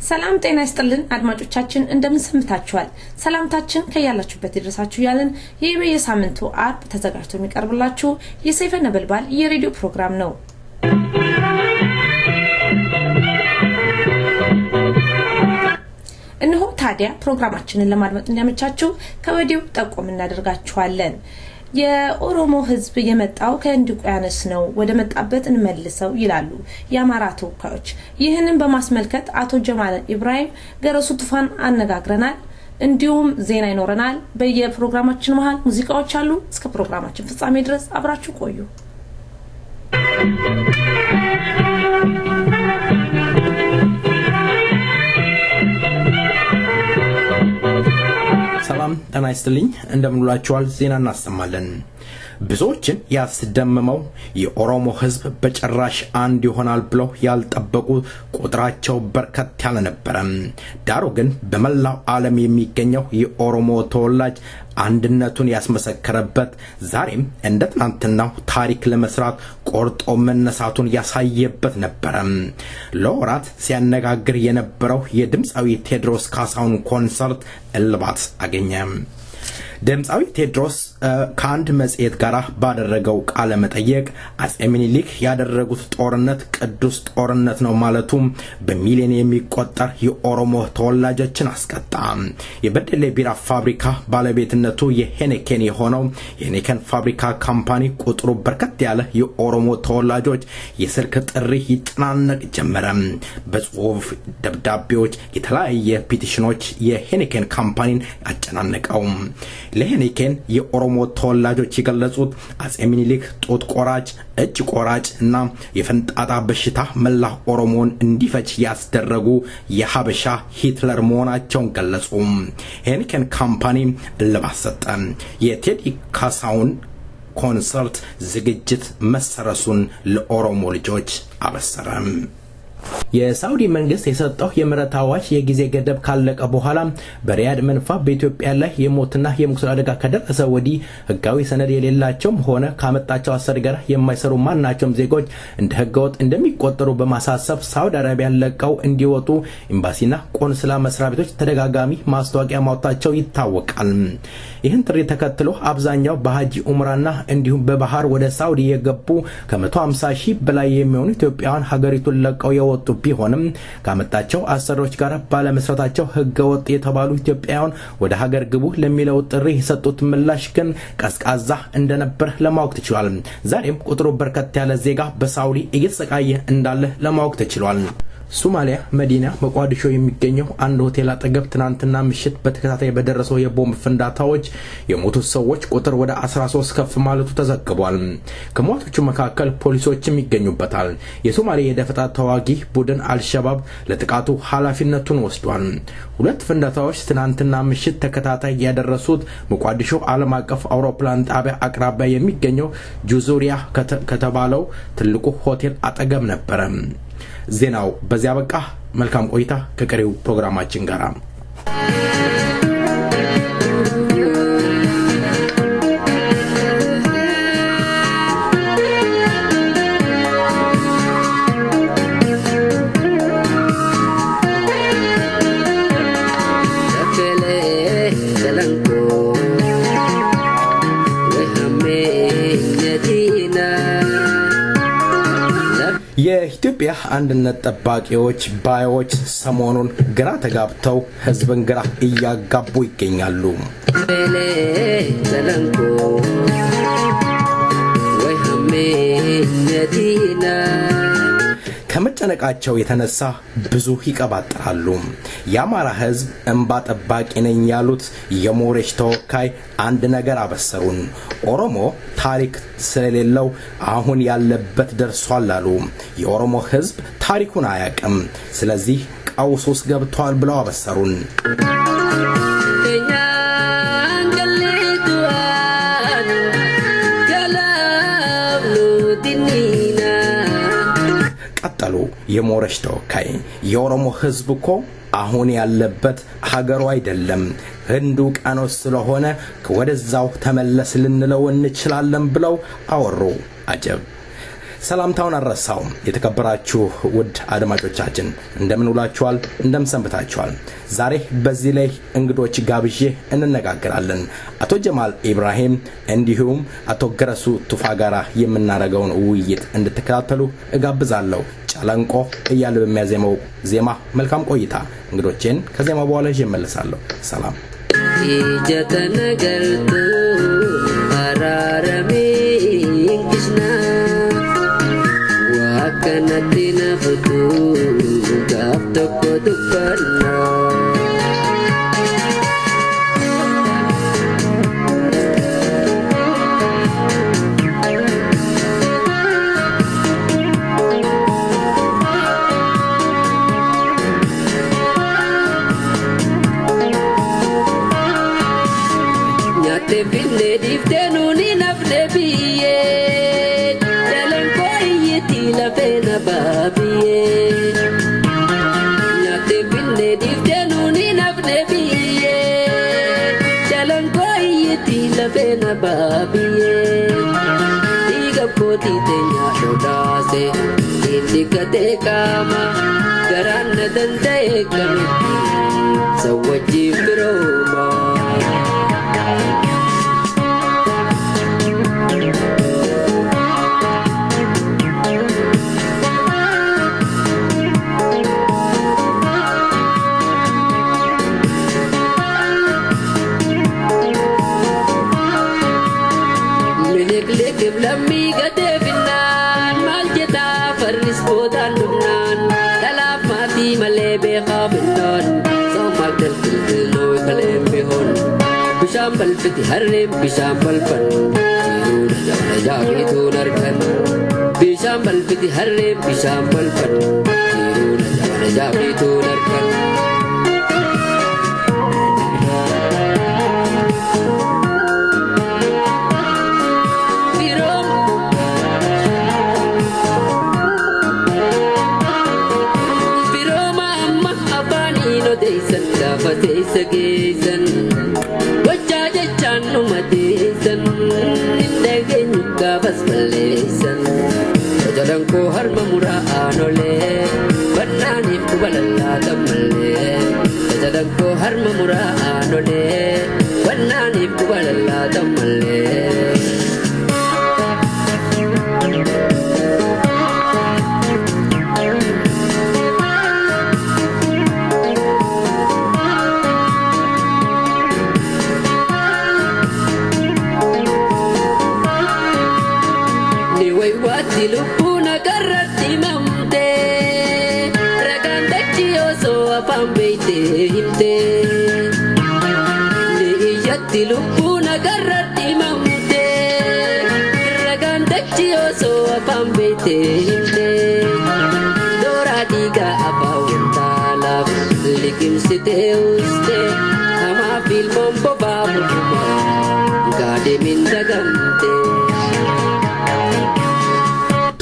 ሰላም ጤና ይስጥልን አድማጮቻችን እንደምን ሰምታችኋል ሰላምታችን ከያላችሁበት ይድረሳችሁ ያለን የሳምንቱ አርብ ተዘጋጅቶ የሚቀርብላችሁ የሰይፈ ነበልባል የሬዲዮ ፕሮግራም ነው እነሆ ታዲያ ፕሮግራማችንን ለማድመጥ እንዲያመቻችሁ ከወዲሁ ጠቆም እናደርጋችኋለን የኦሮሞ ህዝብ የመጣው ከእንድቆያነስ ነው ወደ መጣበት እንመልሰው ይላሉ ያማራ ተወካዮች ይህንን በማስመልከት አቶ ጀማል ኢብራሂም ገረሱ ቱፋን አነጋግረናል እንዲሁም ዜና ይኖረናል በየፕሮግራማችን መሃል ሙዚቃዎች አሉ እስከ ፕሮግራማችን ፍጻሜ ድረስ አብራችሁ ቆዩ ሰላም ጤና ይስጥልኝ እንደምንላችኋል ዜና እናሰማለን ብዙዎችን ያስደመመው የኦሮሞ ህዝብ በጭራሽ አንድ ይሆናል ብለው ያልጠበቁ ቁጥራቸው በርከት ያለ ነበር ዳሩ ግን በመላው ዓለም የሚገኘው የኦሮሞ ተወላጅ አንድነቱን ያስመሰከረበት ዛሬም እንደ ትናንትናው ታሪክ ለመስራት ቆርጦ መነሳቱን ያሳየበት ነበር ለወራት ሲያነጋግር የነበረው የድምጻዊ ቴድሮስ ካሳሁን ኮንሰርት እልባት አገኘ ድምጻዊ ቴድሮስ ከአንድ መጽሔት ጋር ባደረገው ቃለ መጠየቅ አጼ ምኒልክ ያደረጉት ጦርነት ቅዱስ ጦርነት ነው ማለቱም በሚሊዮን የሚቆጠር የኦሮሞ ተወላጆችን አስቀጣ የበደሌ ቢራ ፋብሪካ ባለቤትነቱ የሄኔኬን የሆነው የሄኔኬን ፋብሪካ ካምፓኒ ቁጥሩ በርከት ያለ የኦሮሞ ተወላጆች የስልክ ጥሪ ይጠናነቅ ጀመረ በጽሁፍ ደብዳቤዎች የተለያየ ፒቲሽኖች የሄኔኬን ካምፓኒን አጨናነቀው ለሄኔኬን የኦሮሞ ተወላጆች ይገለጹት አጼ ምኒልክ ጦት ቆራጭ እጅ ቆራጭ እና የፈንጣጣ በሽታ መላ ኦሮሞን እንዲፈጭ ያስደረጉ የሐበሻ ሂትለር መሆናቸውን ገለጹ ሄኔኬን ካምፓኒ ለባሰጠ የቴዲ ካሳውን ኮንሰርት ዝግጅት መሰረሱን ለኦሮሞ ልጆች አበሰረም የሳውዲ መንግስት የሰጠው የምረት አዋጅ የጊዜ ገደብ ካለቀ በኋላ በሪያድ መንፋ በኢትዮጵያ ላይ የሞትና የሙስሊም አደጋ ከደረሰ ወዲህ ህጋዊ ሰነድ የሌላቸውም ሆነ ካመጣቸው አሰር ጋር የማይሰሩ ማናቸውም ዜጎች እንደ ህገወጥ እንደሚቆጠሩ በማሳሰብ ሳውዲ አረቢያ ለቀው እንዲወጡ ኤምባሲና ቆንስላ መስሪያ ቤቶች ተደጋጋሚ ማስታወቂያ ማውጣታቸው ይታወቃል ይህን ጥሪ ተከትሎ አብዛኛው በሐጂ ዑምራና እንዲሁም በባህር ወደ ሳውዲ የገቡ ከ150 ሺህ በላይ የሚሆኑ ኢትዮጵያውያን ሀገሪቱን ለቀው ወጡ ቢሆንም ካመጣቸው አሰሮች ጋር ባለመስራታቸው ህገወጥ የተባሉ ኢትዮጵያውያን ወደ ሀገር ግቡ ለሚለው ጥሪ የሰጡት ምላሽ ግን ቀስቃዛ እንደነበር ለማወቅ ተችሏል ዛሬም ቁጥሩ በርከት ያለ ዜጋ በሳውዲ እየተሰቃየ እንዳለ ለማወቅ ተችሏል ሶማሊያ መዲና መቋዲሾ የሚገኘው አንድ ሆቴል አጠገብ ትናንትና ምሽት በተከታታይ በደረሰው የቦምብ ፍንዳታዎች የሞቱ ሰዎች ቁጥር ወደ 13 ከፍ ማለቱ ተዘግቧል ከሞቶቹ መካከል ፖሊሶችም ይገኙበታል የሶማሊያ የደፈጣ ተዋጊ ቡድን አልሸባብ ለጥቃቱ ኃላፊነቱን ወስዷል ሁለት ፍንዳታዎች ትናንትና ምሽት ተከታታይ ያደረሱት መቋዲሾ ዓለም አቀፍ አውሮፕላን ጣቢያ አቅራቢያ የሚገኘው ጁዙሪያ ከተባለው ትልቁ ሆቴል አጠገብ ነበር ዜናው በዚያ በቃ መልካም ቆይታ ከቀሪው ፕሮግራማችን ጋር የኢትዮጵያ አንድነት ጠባቂዎች ባዮች ሰሞኑን ግራ ተጋብተው ህዝብን ግራ እያጋቡ ይገኛሉ ከመጨነቃቸው የተነሳ ብዙ ይቀባጥራሉ ያማራ ህዝብ እንባ ጠባቂ ነኝ ያሉት የሞሬሽ ተወካይ አንድ ነገር አበሰሩን ኦሮሞ ታሪክ ስለሌለው አሁን ያለበት ደርሷል አሉ የኦሮሞ ህዝብ ታሪኩን አያውቅም ስለዚህ ቀውስ ውስጥ ገብቷል ብለው አበሰሩን ቀጠሉ የሞሬሽ ተወካይ የኦሮሞ ህዝብ እኮ አሁን ያለበት ሀገሩ አይደለም ህንዱ ቃኖስ ስለሆነ ወደዛው ተመለስ ልንለው እንችላለን ብለው አወሩ አጀብ ሰላምታውን አረሳው የተከበራችሁ ውድ አድማጮቻችን እንደምን ውላችኋል እንደምን ሰንብታችኋል ዛሬ በዚህ ላይ እንግዶች ጋብዤ እንነጋገራለን አቶ ጀማል ኢብራሂም እንዲሁም አቶ ገረሱ ቱፋ ጋራ የምናረጋውን ውይይት እንድትከታተሉ እጋብዛለሁ ጫላንቆ እያለ በሚያዜመው ዜማ መልካም ቆይታ እንግዶቼን ከዜማ በኋላ ይመለሳለሁ ሰላም ይጀተነገልቱ አራረሚ እንክሽና ዋከነቲነ ፍቱ ጋፍተኮ ዱበና Bille diftenuni nafne biye Jalan koyiti la pena babiye Nyate bille diftenuni nafne biye Jalan koyiti la pena babiye Diga poti tenya shodase Indikate kama Garanna dante kamiti Sawaji firoma Lami gade binan maljeta faris bodan lubnan talaf mati malebe qabilan samak dal lo kalem behon bisham bal fiti harim bisham bal fan tiruna jana jagi tunarkan bisham bal fiti harim bisham bal fan tiruna jana jagi tunarkan Fateisagesan wajajachan umadesan indegen kabas malesan jalan ko harma muraanole banani kubalalla tamalle jalan ko harma muraanole banani kubalalla tamalle Lupuna garratti mamte ragandachi oso apambeite himte liyatti lupuna garratti mamte ragandachi oso apambeite himte dora diga apawentala likimsite uste ama filmon bobabu gade mindagamte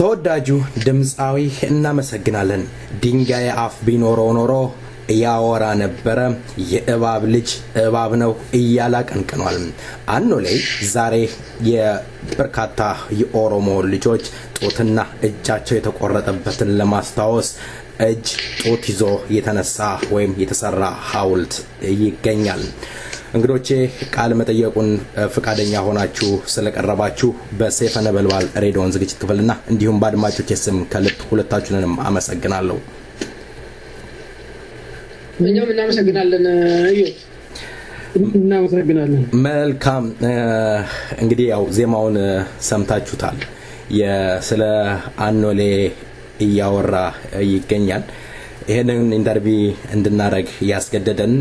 ተወዳጁ ድምጻዊ እናመሰግናለን ድንጋይ አፍ ቢኖረው ኖሮ ያወራ ነበር የእባብ ልጅ እባብ ነው እያላቀንቀኗል አኖሌ ዛሬ የበርካታ የኦሮሞ ልጆች ጦትና እጃቸው የተቆረጠበትን ለማስታወስ እጅ ጦት ይዞ የተነሳ ወይም የተሰራ ሐውልት ይገኛል እንግዶቼ ቃል መጠየቁን ፍቃደኛ ሆናችሁ ስለቀረባችሁ በሰይፈ ነበልባል ሬዲዮን ዝግጅት ክፍልና እንዲሁም ባድማጮች ስም ከልብ ሁለታችሁንም አመሰግናለሁ እኛም እናመሰግናለን እናመሰግናለን መልካም እንግዲህ ያው ዜማውን ሰምታችሁታል ስለ አኖሌ እያወራ ይገኛል ይሄንን ኢንተርቪው እንድናረግ ያስገደደን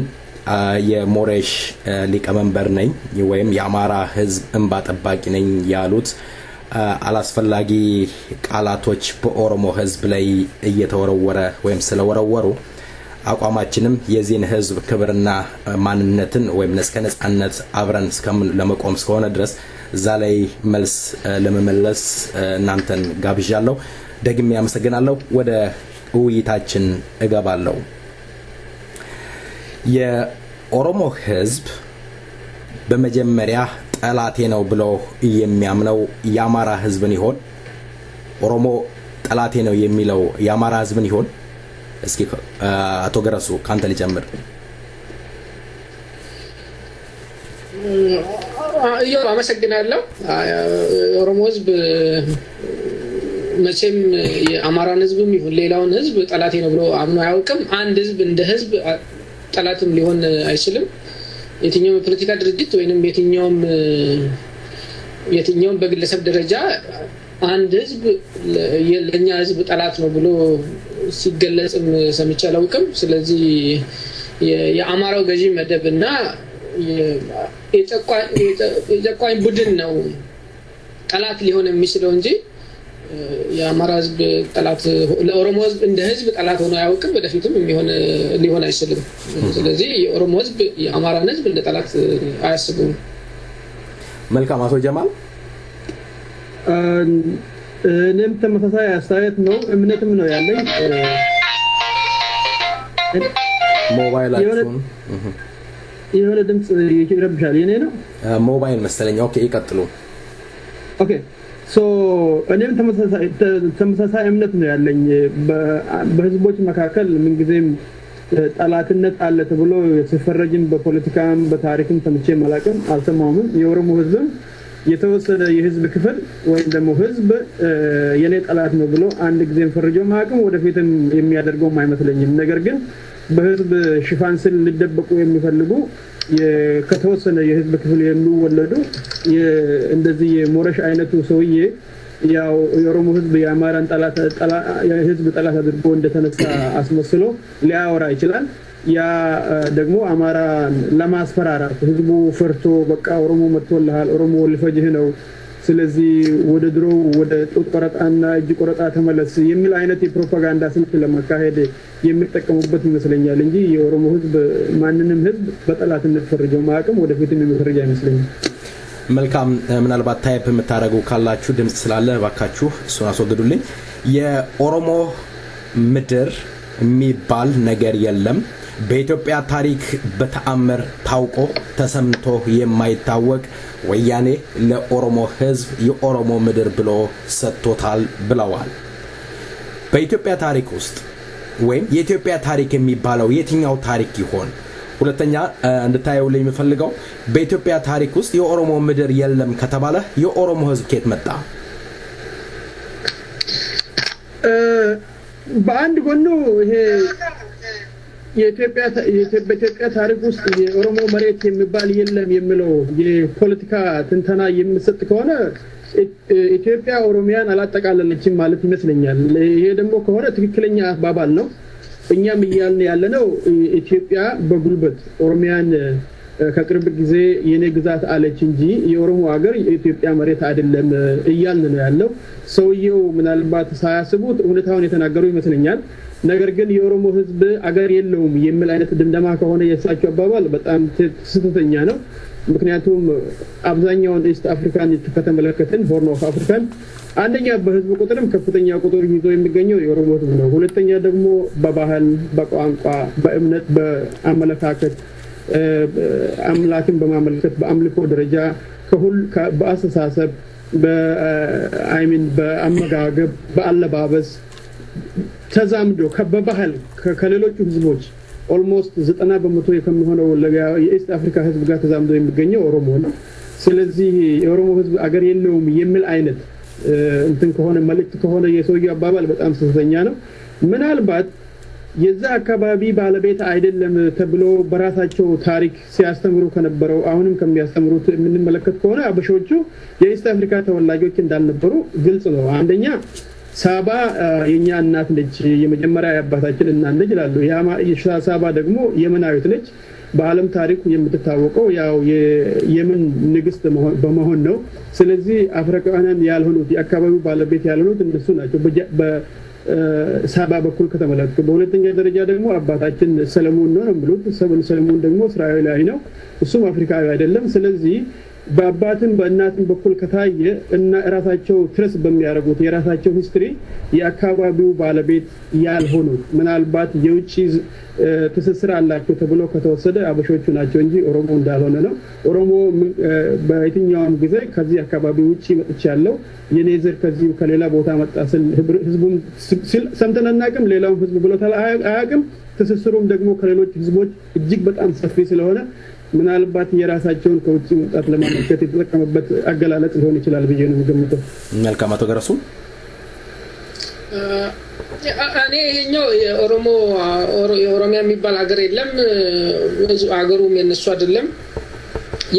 የሞሬሽ ሊቀመንበር ነኝ ወይም የአማራ ህዝብ እንባ ጠባቂ ነኝ ያሉት አላስፈላጊ ቃላቶች በኦሮሞ ህዝብ ላይ እየተወረወረ ወይም ስለወረወሩ አቋማችንም የዚህን ህዝብ ክብርና ማንነትን ወይም ነጻነት አብረን ለመቆም እስከሆነ ድረስ እዛ ላይ መልስ ለመመለስ እናንተን ጋብዣለሁ ደግሜ ያመሰግናለሁ ወደ ውይይታችን እገባለሁ የኦሮሞ ህዝብ በመጀመሪያ ጠላቴ ነው ብሎ የሚያምነው ያማራ ህዝብን ይሆን ኦሮሞ ጠላቴ ነው የሚለው የአማራ ህዝብን ይሆን? እስኪ አቶ ገረሱ ካንተ ልጀምር። ያው አመሰግናለሁ። ኦሮሞ ህዝብ መቼም የአማራን ህዝብም ይሁን ሌላውን ህዝብ ጠላቴ ነው ብሎ አምኖ አያውቅም። አንድ ህዝብ እንደ ህዝብ ጠላትም ሊሆን አይችልም። የትኛውም ፖለቲካ ድርጅት ወይንም የትኛውም በግለሰብ ደረጃ አንድ ህዝብ ለኛ ህዝብ ጠላት ነው ብሎ ሲገለጽም ሰምቼ አላውቅም። ስለዚህ የአማራው ገዢ መደብና የጨቋኝ ቡድን ነው ጠላት ሊሆን የሚችለው እንጂ የአማራ ህዝብ ጠላት ለኦሮሞ ህዝብ እንደ ህዝብ ጠላት ሆኖ አያውቅም። ወደፊትም ሊሆን አይችልም። ስለዚህ የኦሮሞ ህዝብ የአማራን ህዝብ እንደ ጠላት አያስቡም። መልካም አቶ ጀማል እኔም ተመሳሳይ አስተያየት ነው እምነትም ነው ያለኝ። ሞባይላችሁን የሆነ ድምጽ ይረብሻል የኔ ነው ሞባይል መሰለኝ። ኦኬ ይቀጥሉ። ኦኬ ሶ እኔም ተመሳሳይ እምነት ነው ያለኝ። በህዝቦች መካከል ምን ጊዜም ጠላትነት አለ ተብሎ ሲፈረጅም በፖለቲካም በታሪክም ተምቼ ማላቀም አልሰማሁም። የኦሮሞ ህዝብ የተወሰነ የህዝብ ክፍል ወይም ደግሞ ህዝብ የኔ ጠላት ነው ብሎ አንድ ጊዜም ፈርጆ ማቀም ወደፊትም የሚያደርገው አይመስለኝም። ነገር ግን በህዝብ ሽፋን ስል ሊደበቁ የሚፈልጉ ከተወሰነ የህዝብ ክፍል የሚወለዱ እንደዚህ የሞረሽ አይነቱ ሰውዬ ያው የኦሮሞ ህዝብ የአማራን ጠላት የህዝብ ጠላት አድርጎ እንደተነሳ አስመስሎ ሊያወራ ይችላል። ያ ደግሞ አማራ ለማስፈራራት ህዝቡ ፈርቶ በቃ ኦሮሞ መጥቶልሃል ኦሮሞ ሊፈጅህ ነው ስለዚህ ወደ ድሮ ወደ ጡት ቆረጣና እጅ ቆረጣ ተመለስ የሚል አይነት የፕሮፓጋንዳ ስልት ለማካሄድ የሚጠቀሙበት ይመስለኛል እንጂ የኦሮሞ ህዝብ ማንንም ህዝብ በጠላትነት ፈርጀው ማቀም ወደፊትም የሚፈርጅ አይመስለኝም። መልካም ምናልባት ታይፕ የምታረጉ ካላችሁ ድምጽ ስላለ ባካችሁ እሱን አስወግዱልኝ። የኦሮሞ ምድር የሚባል ነገር የለም። በኢትዮጵያ ታሪክ በተአምር ታውቆ ተሰምቶ የማይታወቅ ወያኔ ለኦሮሞ ህዝብ የኦሮሞ ምድር ብሎ ሰጥቶታል ብለዋል። በኢትዮጵያ ታሪክ ውስጥ ወይም የኢትዮጵያ ታሪክ የሚባለው የትኛው ታሪክ ይሆን? ሁለተኛ እንድታዩልኝ የምፈልገው በኢትዮጵያ ታሪክ ውስጥ የኦሮሞ ምድር የለም ከተባለ የኦሮሞ ህዝብ ከየት መጣ? በአንድ ጎኑ ይሄ የኢትዮጵያ ታሪክ ውስጥ የኦሮሞ መሬት የሚባል የለም የሚለው የፖለቲካ ትንተና የሚሰጥ ከሆነ ኢትዮጵያ ኦሮሚያን አላጠቃለለችም ማለት ይመስለኛል። ይሄ ደግሞ ከሆነ ትክክለኛ አባባል ነው። እኛም ይያልን ያለነው ኢትዮጵያ በጉልበት ኦሮሚያን ከቅርብ ጊዜ የኔ ግዛት አለች እንጂ የኦሮሞ ሀገር የኢትዮጵያ መሬት አይደለም ይያልን ነው ያለው። ሰውየው ምናልባት ሳያስቡት እውነታውን የተናገሩ ይመስለኛል። ነገር ግን የኦሮሞ ህዝብ አገር የለውም የሚል አይነት ድምደማ ከሆነ የሳቸው አባባል በጣም ስህተተኛ ነው። ምክንያቱም አብዛኛውን ኢስት አፍሪካን ከተመለከትን ሆርን ኦፍ አፍሪካን አንደኛ በህዝብ ቁጥርም ከፍተኛ ቁጥር ይዞ የሚገኘው የኦሮሞ ህዝብ ነው። ሁለተኛ ደግሞ በባህል በቋንቋ በእምነት በአመለካከት አምላክን በማመልከት በአምልኮ ደረጃ በአስተሳሰብ በአመጋገብ በአለባበስ ተዛምዶ በባህል ከሌሎች ህዝቦች ኦልሞስት 90% ከሚሆነው የኢስት አፍሪካ ህዝብ ጋር ተዛምዶ የሚገኘው ኦሮሞ ነው። ስለዚህ የኦሮሞ ህዝብ አገር የለውም የሚል አይነት እንትን ከሆነ መልእክት ከሆነ የሰውየው አባባል በጣም ስህተተኛ ነው። ምናልባት የዛ አካባቢ ባለቤት አይደለም ተብሎ በራሳቸው ታሪክ ሲያስተምሩ ከነበረው አሁንም ከሚያስተምሩት የምንመለከት ከሆነ አበሾቹ የኢስት አፍሪካ ተወላጆች እንዳልነበሩ ግልጽ ነው። አንደኛ ሳባ የኛ እናት ነች የመጀመሪያ ያባታችን እናት ነች ይላሉ። ሳባ ደግሞ የመናዊት ነች። በአለም ታሪክ የምትታወቀው ያው የየመን ንግስት በመሆን ነው። ስለዚህ አፍሪካውያን ያልሆኑት የአካባቢው ባለቤት ያልሆኑት እነሱ ናቸው በሳባ በኩል ከተመለከቱ። በሁለተኛ ደረጃ ደግሞ አባታችን ሰለሞን ነው የሚሉት። ሰለሞን ደግሞ እስራኤላዊ ነው፣ እሱም አፍሪካዊ አይደለም። ስለዚህ በአባትም በእናትም በኩል ከታየ እና ራሳቸው ትረስ በሚያደርጉት የራሳቸው ሂስትሪ የአካባቢው ባለቤት ያልሆኑ ምናልባት የውጪ ትስስር አላቸው ተብሎ ከተወሰደ አበሾቹ ናቸው እንጂ ኦሮሞ እንዳልሆነ ነው። ኦሮሞ በየትኛውም ጊዜ ከዚህ አካባቢ ውጪ መጥቻለሁ የኔዘር ከዚህ ከሌላ ቦታ መጣ ስል ህዝቡን ሰምተን አናውቅም። ሌላው ህዝብ ብሎ አያውቅም። ትስስሩም ደግሞ ከሌሎች ህዝቦች እጅግ በጣም ሰፊ ስለሆነ ምናልባት የራሳቸውን ከውጪ መጣት ለማመልከት የተጠቀመበት አገላለጽ ሊሆን ይችላል ብዬ ነው የምገምተው። መልካም አቶ ገረሱ እኔ ይሄኛው የኦሮሚያ የሚባል ሀገር የለም ሀገሩም የነሱ አይደለም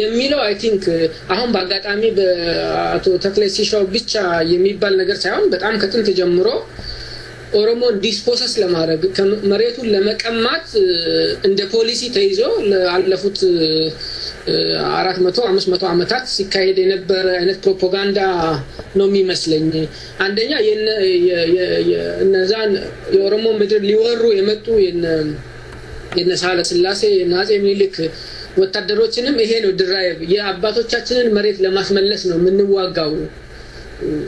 የሚለው አይ ቲንክ አሁን በአጋጣሚ በአቶ ተክለ ሲሻው ብቻ የሚባል ነገር ሳይሆን በጣም ከጥንት ጀምሮ ኦሮሞ ዲስፖሰስ ለማድረግ መሬቱን ለመቀማት እንደ ፖሊሲ ተይዞ ለአለፉት 400 500 አመታት ሲካሄድ የነበረ አይነት ፕሮፓጋንዳ ነው የሚመስለኝ። አንደኛ የነዛን የኦሮሞ ምድር ሊወሩ የመጡ የነሳለ ስላሴ ናጼ ምኒልክ ወታደሮችንም ይሄ ነው ድራይቭ የአባቶቻችንን መሬት ለማስመለስ ነው ምንዋጋው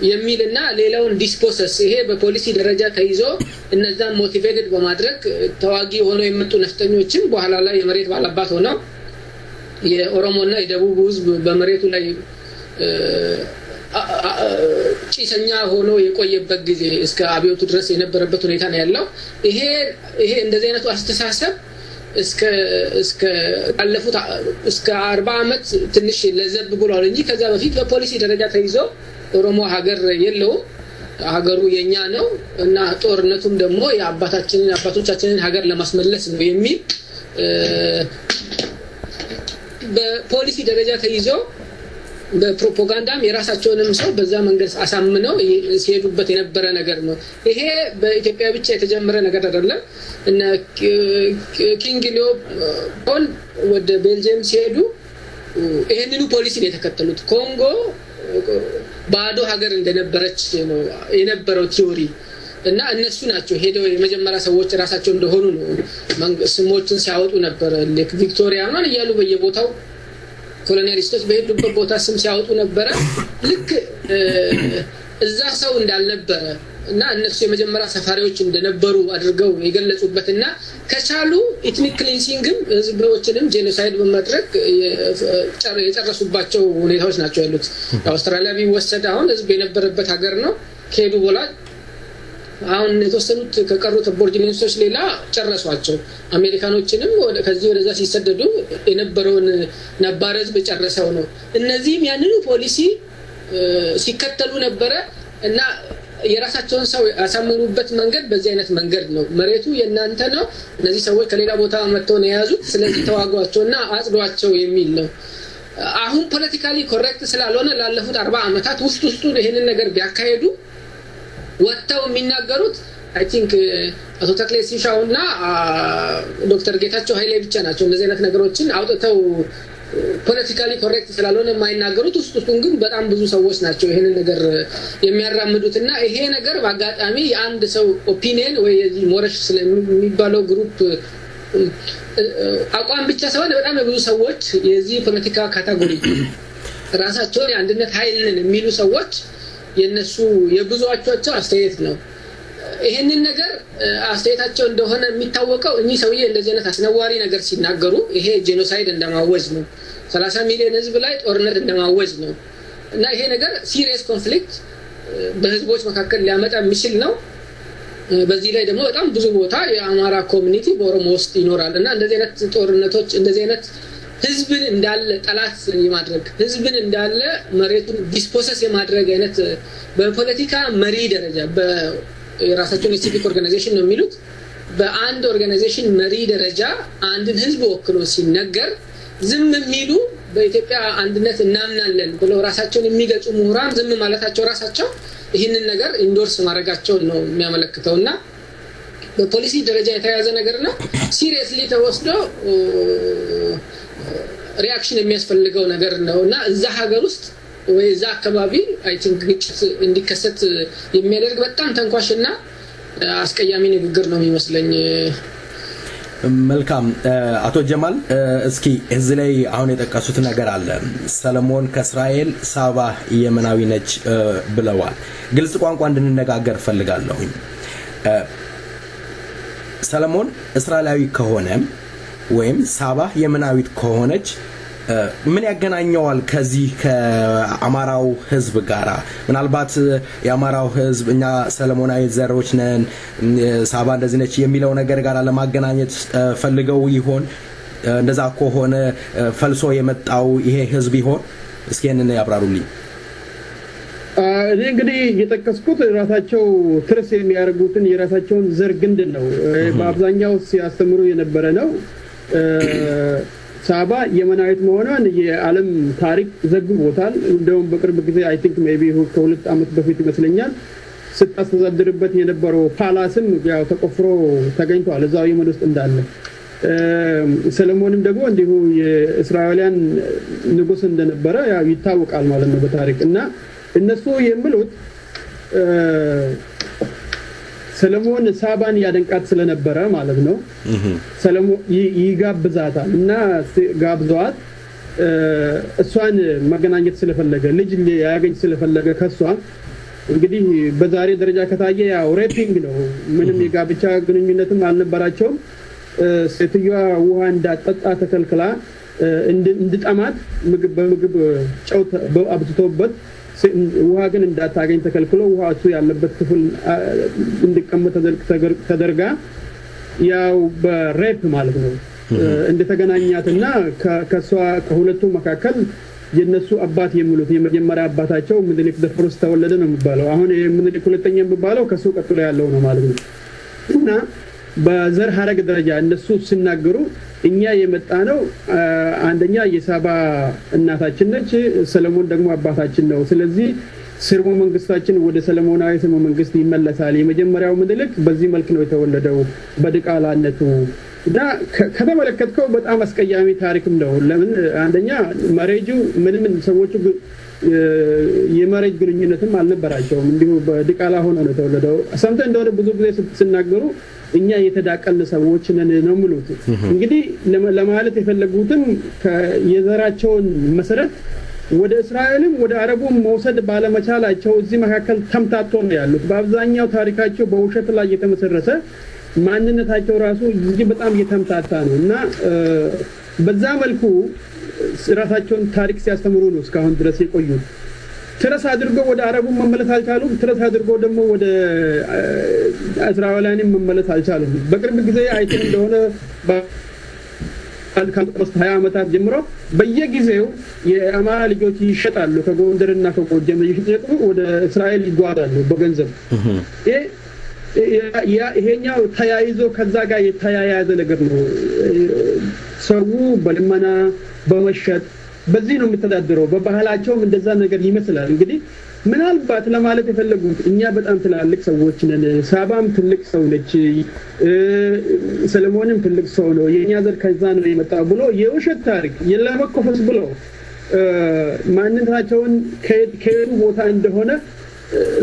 የሚልና ሌላውን ዲስፖሰስ ይሄ በፖሊሲ ደረጃ ተይዞ እነዛን ሞቲቬትድ በማድረግ ተዋጊ ሆነው የመጡ ነፍጠኞችን በኋላ ላይ የመሬት ባላባት ሆነው የኦሮሞና የደቡብ ህዝብ በመሬቱ ላይ ጭሰኛ ሆኖ የቆየበት ጊዜ እስከ አብዮቱ ድረስ የነበረበት ሁኔታ ነው ያለው። ይሄ እንደዚህ አይነቱ አስተሳሰብ እስከ አለፉት እስከ 40 አመት ትንሽ ለዘብ ብሏል እንጂ ከዛ በፊት በፖሊሲ ደረጃ ተይዞ ኦሮሞ ሀገር የለውም ሀገሩ የኛ ነው እና ጦርነቱም ደግሞ የአባቶቻችንን ሀገር ለማስመለስ ነው የሚል በፖሊሲ ደረጃ ተይዞ በፕሮፓጋንዳም የራሳቸውንም ሰው በዛ መንገድ አሳምነው ሲሄዱበት የነበረ ነገር ነው። ይሄ በኢትዮጵያ ብቻ የተጀመረ ነገር አይደለም። እና ኪንግ ሊዮፖልድ ወደ ቤልጂየም ሲሄዱ ይሄንኑ ፖሊሲ ነው የተከተሉት። ኮንጎ ባዶ ሀገር እንደነበረች ነው የነበረው ቲዮሪ እና እነሱ ናቸው ሄደው የመጀመሪያ ሰዎች ራሳቸው እንደሆኑ ነው ስሞችን ሲያወጡ ነበር። ሌክ ቪክቶሪያ ማን ይያሉ በየቦታው ኮሎኒያሊስቶች በሄዱበት ቦታ ስም ሲያወጡ ነበር። ልክ እዛ ሰው እንዳልነበረ እና እነሱ የመጀመሪያ ሰፋሪዎች እንደነበሩ አድርገው የገለጹበትና ከቻሉ ኢትኒክ ክሊንሲንግም ህዝቦችንም ጄኖሳይድ በማድረግ የጨረሱባቸው ሁኔታዎች ናቸው ያሉት። አውስትራሊያ ቢወሰድ አሁን ህዝብ የነበረበት ሀገር ነው። ከሄዱ በኋላ አሁን የተወሰኑት ከቀሩት አቦርጂኒስቶች ሌላ ጨረሷቸው። አሜሪካኖችንም ከዚህ ወደዛ ሲሰደዱ የነበረውን ነባር ህዝብ ጨረሰው ነው። እነዚህም ያንኑ ፖሊሲ ሲከተሉ ነበረ እና የራሳቸውን ሰው ያሳምኑበት መንገድ በዚህ አይነት መንገድ ነው። መሬቱ የናንተ ነው፣ እነዚህ ሰዎች ከሌላ ቦታ መጥተው ነው የያዙት፣ ስለዚህ ተዋጓቸውና አጽዷቸው የሚል ነው። አሁን ፖለቲካሊ ኮሬክት ስላልሆነ ላለፉት 40 አመታት ውስጡን ይሄንን ነገር ቢያካሄዱ ወጥተው የሚናገሩት አይ ቲንክ አቶ ተክለ ሲሻውና ዶክተር ጌታቸው ኃይሌ ብቻ ናቸው እንደዚህ አይነት ነገሮችን አውጥተው ፖለቲካሊ ኮሬክት ስላልሆነ የማይናገሩት። ውስጡን ግን በጣም ብዙ ሰዎች ናቸው ይሄንን ነገር የሚያራምዱትና ይሄ ነገር በአጋጣሚ የአንድ ሰው ኦፒኒየን ወይ የዚህ ሞረሽ ስለሚባለው ግሩፕ አቋም ብቻ ሳይሆን በጣም ብዙ ሰዎች የዚህ ፖለቲካ ካታጎሪ ራሳቸውን የአንድነት ኃይልን የሚሉ ሰዎች የነሱ የብዙዎቻቸው አስተያየት ነው። ይሄንን ነገር አስተያየታቸው እንደሆነ የሚታወቀው እኚህ ሰውዬ እንደዚህ አይነት አስነዋሪ ነገር ሲናገሩ ይሄ ጄኖሳይድ እንደማወጅ ነው፣ 30 ሚሊዮን ህዝብ ላይ ጦርነት እንደማወጅ ነው እና ይሄ ነገር ሲሪየስ ኮንፍሊክት በህዝቦች መካከል ሊያመጣ የሚችል ነው። በዚህ ላይ ደግሞ በጣም ብዙ ቦታ የአማራ ኮሚኒቲ በኦሮሞ ውስጥ ይኖራል እና እንደዚህ አይነት ጦርነቶች እንደዚህ አይነት ህዝብን እንዳለ ጠላት የማድረግ ህዝብን እንዳለ መሬቱን ዲስፖሰስ የማድረግ አይነት በፖለቲካ መሪ ደረጃ በራሳቸውን ሲቪክ ኦርጋናይዜሽን ነው የሚሉት በአንድ ኦርጋናይዜሽን መሪ ደረጃ አንድን ህዝብ ወክሎ ሲነገር ዝም የሚሉ በኢትዮጵያ አንድነት እናምናለን ብለው ራሳቸውን የሚገልጹ ምሁራን ዝም ማለታቸው ራሳቸው ይህንን ነገር ኢንዶርስ ማድረጋቸው ነው የሚያመለክተውና በፖሊሲ ደረጃ የተያዘ ነገር ነው። ሲሪየስሊ ተወስዶ ሪአክሽን የሚያስፈልገው ነገር ነውና እዛ ሀገር ውስጥ ወይ እዛ አካባቢ አይ ቲንክ ግጭት እንዲከሰት የሚያደርግ በጣም ተንኳሽና አስቀያሚ ንግግር ነው የሚመስለኝ። መልካም አቶ ጀማል እስኪ እዚህ ላይ አሁን የጠቀሱት ነገር አለ ሰለሞን ከእስራኤል ሳባ የመናዊ ነች ብለዋል ግልጽ ቋንቋ እንድንነጋገር ፈልጋለሁ ሰለሞን እስራኤላዊ ከሆነ ወይም ሳባ የመናዊት ከሆነች ምን ያገናኘዋል ከዚህ ከአማራው ህዝብ ጋራ ምናልባት የአማራው ህዝብ እኛ ሰለሞናዊ ዘሮች ነን ሳባ እንደዚህ ነች የሚለው ነገር ጋራ ለማገናኘት ፈልገው ይሆን እንደዛ ከሆነ ፈልሶ የመጣው ይሄ ህዝብ ይሆን እስኪ እነነ ያብራሩልኝ እኔ እንግዲህ የጠቀስኩት ራሳቸው ትርስ የሚያርጉትን የራሳቸውን ዘር ግንድ ነው በአብዛኛው ሲያስተምሩ የነበረ ነው ሳባ የመናዊት መሆኗን የዓለም ታሪክ ዘግቦታል እንደውም በቅርብ ጊዜ አይ ቲንክ ሜቢ ከሁለት አመት በፊት ይመስለኛል ስታስተዳድርበት የነበረው ፓላስም ያው ተቆፍሮ ተገኝቷል እዛው የመን ውስጥ እንዳለ ሰለሞንም ደግሞ እንዲሁ የእስራኤላውያን ንጉስ እንደነበረ ያው ይታወቃል ማለት ነው በታሪክ እና እነሱ የሚሉት ሰለሞን ሳባን ያደንቃት ስለነበረ ማለት ነው ሰለሞን ይጋብዛታል እና ጋብዟት እሷን መገናኘት ስለፈለገ ልጅ ያገኝ ስለፈለገ ከሷ እንግዲህ በዛሬ ደረጃ ከታየ ያው ሬፒንግ ነው ምንም የጋብቻ ግንኙነትም አልነበራቸውም ሴትዮዋ ውሃ እንዳጠጣ ተከልክላ እንድጠማት ምግብ ጨው አብዝቶበት ውሃ ግን እንዳታገኝ ተከልክሎ ውሃ እሱ ያለበት ክፍል እንድቀመጥ ተደርጋ ያው በሬፕ ማለት ነው እንደተገናኛትና ከሷ ከሁለቱ መካከል የነሱ አባት የሚሉት የመጀመሪያ አባታቸው ምኒልክ ደፍሮስ ተወለደ ነው የሚባለው አሁን ምኒልክ ሁለተኛ የሚባለው ከሱ ቀጥሎ ያለው ነው ማለት ነው እና በዘር ሐረግ ደረጃ እነሱ ሲናገሩ እኛ የመጣ ነው አንደኛ የሳባ እናታችን ነች ሰለሞን ደግሞ አባታችን ነው ስለዚህ ስርወ መንግስታችን ወደ ሰለሞናዊ ስርወ መንግስት ይመለሳል የመጀመሪያው ምኒልክ በዚህ መልኩ ነው የተወለደው በድቃላነቱ እና ከተመለከተው በጣም አስቀያሚ ታሪክም ነው ለምን አንደኛ ማሬጁ ምንም ሰዎቹ የማሬጅ ግንኙነትም አልነበራቸውም እንዲሁ በድቃላ ሆኖ ነው የተወለደው ሰምተ እንደሆነ ብዙ ጊዜ ሲናገሩ እኛ የተዳቀልን ሰዎች ነን ነው የሚሉት እንግዲህ ለማለት የፈለጉትን የዘራቸውን መሰረት ወደ እስራኤልም ወደ አረቡም መውሰድ ባለመቻላቸው እዚህ መካከል ተምታቶ ነው ያሉት በአብዛኛው ታሪካቸው በውሸት ላይ የተመሰረተ ማንነታቸው ራሱ እዚህ በጣም የተምታታ ነውና በዛ መልኩ ራሳቸውን ታሪክ ሲያስተምሩ ነው እስካሁን ድረስ የቆዩት ትረስ አድርገው ወደ አረቡ መመለስ አልቻሉም ትረስ አድርገው ደግሞ ወደ እስራኤላውያን መመለስ አልቻሉም በቅርብ ጊዜ አይተን እንደሆነ ካልቆስት 20 አመታት ጀምሮ በየጊዜው የአማራ ልጆች ይሸጣሉ ከጎንደርና ከጎጀም ይሸጡ ወደ እስራኤል ይጓዛሉ በገንዘብ ይሄኛው ተያይዞ ከዛ ጋር የተያያዘ ነገር ነው ሰው በልመና በመሸጥ በዚህ ነው የሚተዳደረው በባህላቸው እንደዛ ነገር ይመስላል እንግዲህ ምናልባት ለማለት የፈለጉት እኛ በጣም ትላልቅ ሰዎች ነን ሳባም ትልቅ ሰው ነች ሰለሞንም ትልቅ ሰው ነው የኛ ዘር ከዛ ነው የመጣው ብሎ የውሸት ታሪክ የለመኮፈስ ብሎ ማንነታቸውን ከየት ቦታ እንደሆነ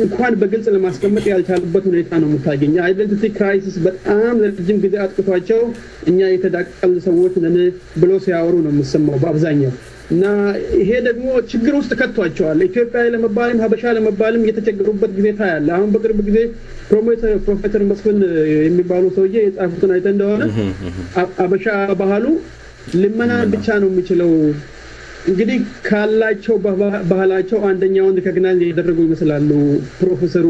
እንኳን በግልጽ ለማስቀመጥ ያልቻሉበት ሁኔታ ነው የምታገኝ አይደንቲቲ ክራይሲስ በጣም ለረጅም ጊዜ አጥቅቷቸው እኛ የተዳቀል ሰዎች ነን ብሎ ሲያወሩ ነው የምሰማው በአብዛኛው እና ይሄ ደግሞ ችግር ውስጥ ከቷቸዋል ኢትዮጵያ ለመባልም ሀበሻ ለመባልም የተቸገሩበት ጊዜ ታያለ አሁን በቅርብ ጊዜ ፕሮፌሰር መስፍን የሚባሉ ሰውዬ የጻፉትን አይተ እንደሆነ ሀበሻ ባህሉ ልመና ብቻ ነው የሚችለው እንግዲህ ካላቸው ባህላቸው አንደኛውን ከግናል ያደረጉ ይመስላሉ ፕሮፌሰሩ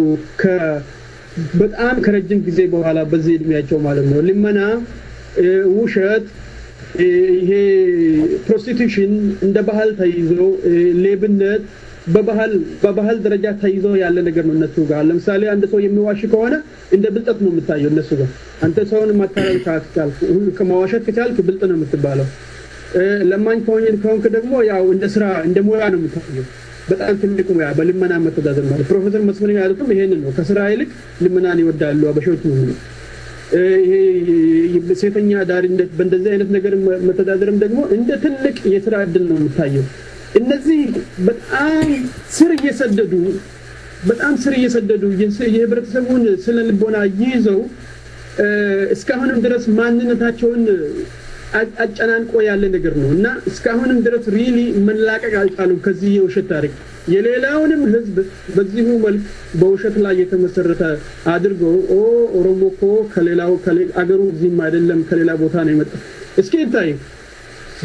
በጣም ከረጅም ጊዜ በኋላ በዚህ እድሜያቸው ማለት ነው ልመና ውሸት ይሄ ፕሮስቲቱሽን እንደ ባህል ተይዞ ሌብነት በባህል ደረጃ ተይዞ ያለ ነገር ነው እነሱ ጋር ለምሳሌ አንድ ሰው የሚዋሽ ከሆነ እንደ ብልጠት ነው የምታየው እነሱ ጋር አንተ ሰውን ማታለል ካልቻልክ ከማዋሸት ከቻልክ ብልጥ ነው የምትባለው ለማኝ ከሆንክ ደግሞ ያው እንደ ስራ እንደ ሙያ ነው የምታየው በጣም ትልቅ ሙያ በልመና መተዳደር ማለት ፕሮፌሰር መስፍን ያሉትም ይሄንን ነው ከስራ ይልቅ ልመናን ይወዳሉ አበሾች ነው ይሄ ሴተኛ ዳሪነት በእንደዚህ አይነት ነገር መተዳደርም ደግሞ እንደ ትልቅ የስራ እድል ነው የምታየው እነዚህ በጣም ስር እየሰደዱ የህብረተሰቡን ስነ ልቦና ይዘው እስካሁንም ድረስ ማንነታቸውን አጨናንቆ ያለ ነገር ነውና እስካሁንም ድረስ ሪሊ መላቀቅ አልቻሉም ከዚህ የውሸት ታሪክ የሌላውንም ህዝብ በዚሁ መልክ በውሸት ላይ የተመሰረተ አድርጎ ኦሮሞኮ ከሌላው አገሩ እዚህም አይደለም ከሌላ ቦታ ነው የመጣው እስኪ ታይ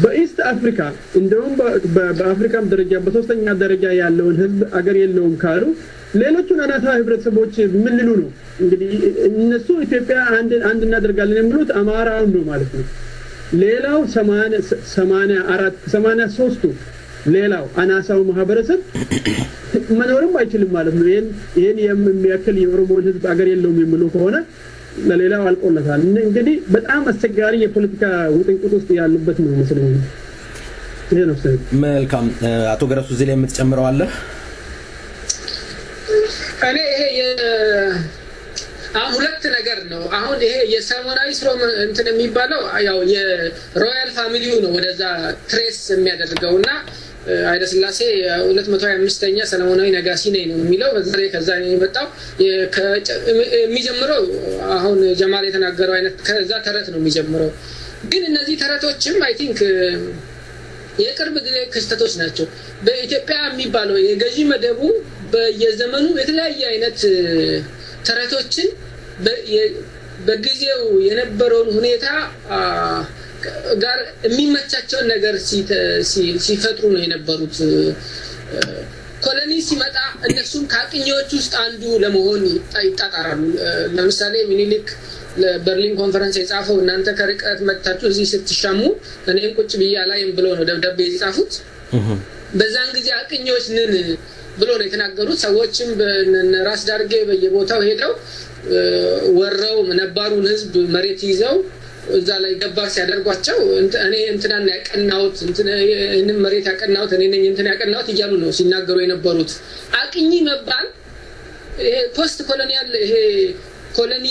በኢስት አፍሪካ እንደውም በአፍሪካም ደረጃ በሶስተኛ ደረጃ ያለውን ህዝብ አገር የለውም ካሉ ሌሎቹን አናሳ ህብረተሰቦች ምን ሊሉ ነው እንግዲህ እነሱ ኢትዮጵያ አንድ እናደርጋለን የሚሉት አማራውን ነው ማለት ነው ሌላው 83ቱ ሌላው አናሳው ማህበረሰብ መኖርም አይችልም ማለት ነው ይሄን የሚያክል የኦሮሞ ህዝብ አገር የለውም የሚሉ ከሆነ ለሌላው አልቆለታል እንግዲህ በጣም አስቸጋሪ የፖለቲካ ውጥንቅጥ ውስጥ ያሉበት ነው መስለኝ ይሄ ነው ሰው መልካም አቶ ገረሱ እዚህ ላይ የምትጨምረው አለ እኔ ይሄ ሁለት ነገር ነው አሁን ይሄ የሰሞናዊ ስሮም እንትን የሚባለው ያው የሮያል ፋሚሊው ነው ወደዛ ትሬስ የሚያደርገውና አይደ ስላሴ 225ኛ ሰለሞናዊ ነጋሲ ነው የሚለው በዛሬ ከዛ ነው የመጣው የሚጀምረው አሁን ጀማል የተናገረው አይነት ከዛ ተረት ነው የሚጀምረው ግን እነዚህ ተረቶችም አይ ቲንክ የቅርብ ጊዜ ክስተቶች ናቸው በኢትዮጵያ የሚባለው የገዢ መደቡ በየዘመኑ የተለያየ አይነት ተረቶችን በጊዜው የነበረውን ሁኔታ ጋር የሚመቻቸው ነገር ሲፈጥሩ ነው የነበሩት ኮሎኒ ሲመጣ እነሱም ካቅኞች ውስጥ አንዱ ለመሆን ይጣጣራሉ ለምሳሌ ሚኒሊክ ለበርሊን ኮንፈረንስ የጻፈው እናንተ ከርቀት መጣችሁ እዚህ ስትሻሙ እኔን ቁጭ ብያ ላይም ብሎ ነው ደብዳቤ የጻፉት በዛን ጊዜ አቅኞች ነን ብሎ ነው የተናገሩት ሰዎችም በራስ ዳርጌ በየቦታው ሄደው ወረው ነባሩን ህዝብ መሬት ይዘው እዛ ላይ ገባር ሲያደርጓቸው እኔ እንትናን ያቀናውት እንትነን መሬት ያቀናውት እኔ ነኝ እንትና ያቀናውት ይያሉ ነው ሲናገሩ የነበሩት አቅኚ መባል ይሄ ፖስት ኮሎኒያል ይሄ ኮሎኒ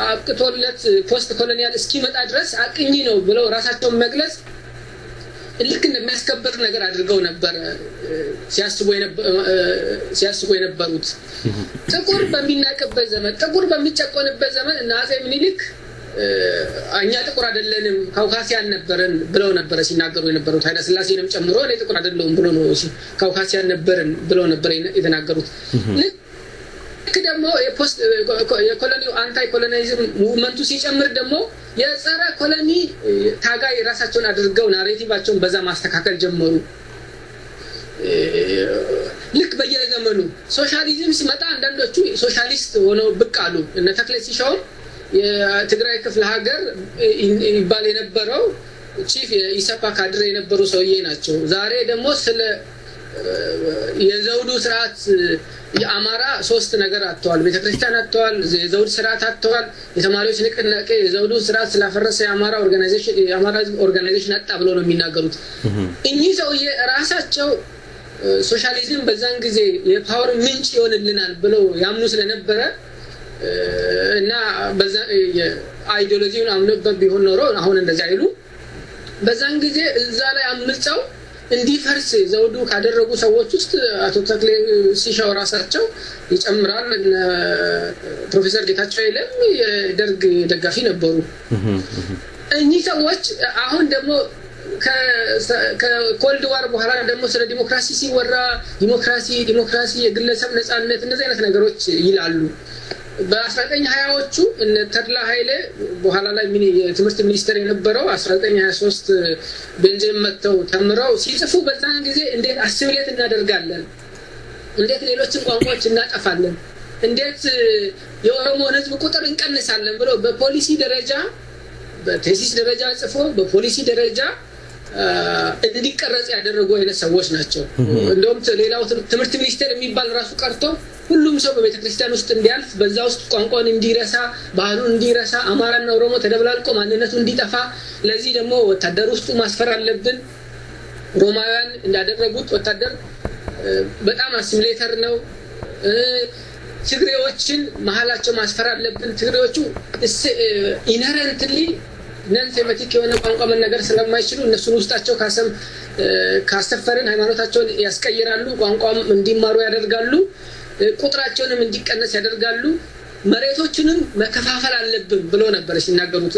አቅቶለት ፖስት ኮሎኒያል እስኪመጣ ድረስ አቅኚ ነው ብለው ራሳቸውን መግለጽ ልክ እንደሚያስከብር ነገር አድርገው ነበር ሲያስቡ የነበሩት ጥቁር በሚናቀበት ዘመን ጥቁር በሚጨቆንበት ዘመን እና አጼ ምኒልክ እኛ ጥቁር አይደለንም ካውካሲያን ነበርን ብለው ነበር ሲናገሩ የነበሩት ኃይለ ሥላሴንም ጨምሮ እኔ ጥቁር አይደለሁም ብሎ ነው ካውካሲያን ነበርን ብለው ነበር የተናገሩት ልክ ደግሞ የፖስት የኮሎኒው አንታይ ኮሎናይዝም ሙቭመንቱ ሲጨምር ደግሞ የጸረ ኮሎኒ ታጋይ ራሳቸውን አድርገው ናሬቲቫቸውን በዛ ማስተካከል ጀመሩ ልክ በየዘመኑ ሶሻሊዝም ሲመጣ አንዳንዶቹ ሶሻሊስት ሆነው ብቅ አሉ እነ ተክለ ሲሻው የትግራይ ክፍለ ሀገር ይባል የነበረው ቺፍ የኢሰፓ ካድሬ የነበሩ ሰውዬ ናቸው ዛሬ ደግሞ ስለ የዘውዱ ስርዓት የአማራ ሶስት ነገር አጥተዋል ቤተክርስቲያን አጥተዋል የዘውድ ስርዓት አጥተዋል የተማሪዎች ንቅናቄ የዘውዱ ስርዓት ስላፈረሰ የአማራ ኦርጋናይዜሽን አጣ ብሎ ነው የሚናገሩት እኚህ ሰውዬ ራሳቸው ሶሻሊዝም በዛን ጊዜ የፓወር ምንጭ ይሆንልናል ብለው ያምኑ ስለነበረ እና በዛ አይዲዮሎጂውን አምነበት ቢሆን ኖሮ አሁን እንደዚህ አይሉ በዛን ጊዜ እዛ ላይ አምልጸው እንዲፈርስ ዘውዱ ካደረጉ ሰዎች ውስጥ አቶ ተክሌ ሲሻው ራሳቸው ይጨምራል ፕሮፌሰር ጌታቸው ይለም የደርግ ደጋፊ ነበሩ እኚህ ሰዎች አሁን ደግሞ ከኮልድ ዋር በኋላ ደግሞ ስለ ዲሞክራሲ ሲወራ ዲሞክራሲ የግለሰብ ነፃነት እነዚህ አይነት ነገሮች ይላሉ በ1920ዎቹ እነ ተድላ ኃይሌ በኋላ ላይ የትምህርት ሚኒስትር የነበረው 1923 ቤንጃሚን መተው ተምረው ሲጽፉ በዛን ጊዜ እንዴት አሲሚሌት እናደርጋለን እንዴት ሌሎችን ቋንቋዎች እናጠፋለን እንዴት የኦሮሞን ህዝብ ቁጥር እንቀንሳለን ብሎ በፖሊሲ ደረጃ በቴሲስ ደረጃ ጽፎ በፖሊሲ ደረጃ እንዲቀረጽ ያደረጉ አይነት ሰዎች ናቸው እንደውም ሌላው ትምህርት ሚኒስቴር የሚባል ራሱ ቀርቶ ሁሉም ሰው በቤተክርስቲያን ውስጥ እንዲያልፍ በዛ ውስጥ ቋንቋን እንዲረሳ ባህሉን እንዲረሳ አማራና ኦሮሞ ተደብላልቆ ማንነቱ እንዲጠፋ ለዚህ ደግሞ ወታደር ውስጥ ማስፈር አለብን ሮማውያን እንዳደረጉት ወታደር በጣም አሲሚሌተር ነው ትግሬዎችን መሐላቸው ማስፈር አለብን ትግሬዎቹ ኢነረንትሊ ነን ሴማቲክ የሆነ ቋንቋ መናገር ስለማይችሉ እነሱን ውስጣቸው ካሰፈርን ሃይማኖታቸውን ያስቀይራሉ ቋንቋም እንዲማሩ ያደርጋሉ ቁጥራቸውንም እንዲቀነስ ያደርጋሉ መሬቶችንም መከፋፈል አለብን ብሎ ነበር ሲናገሩት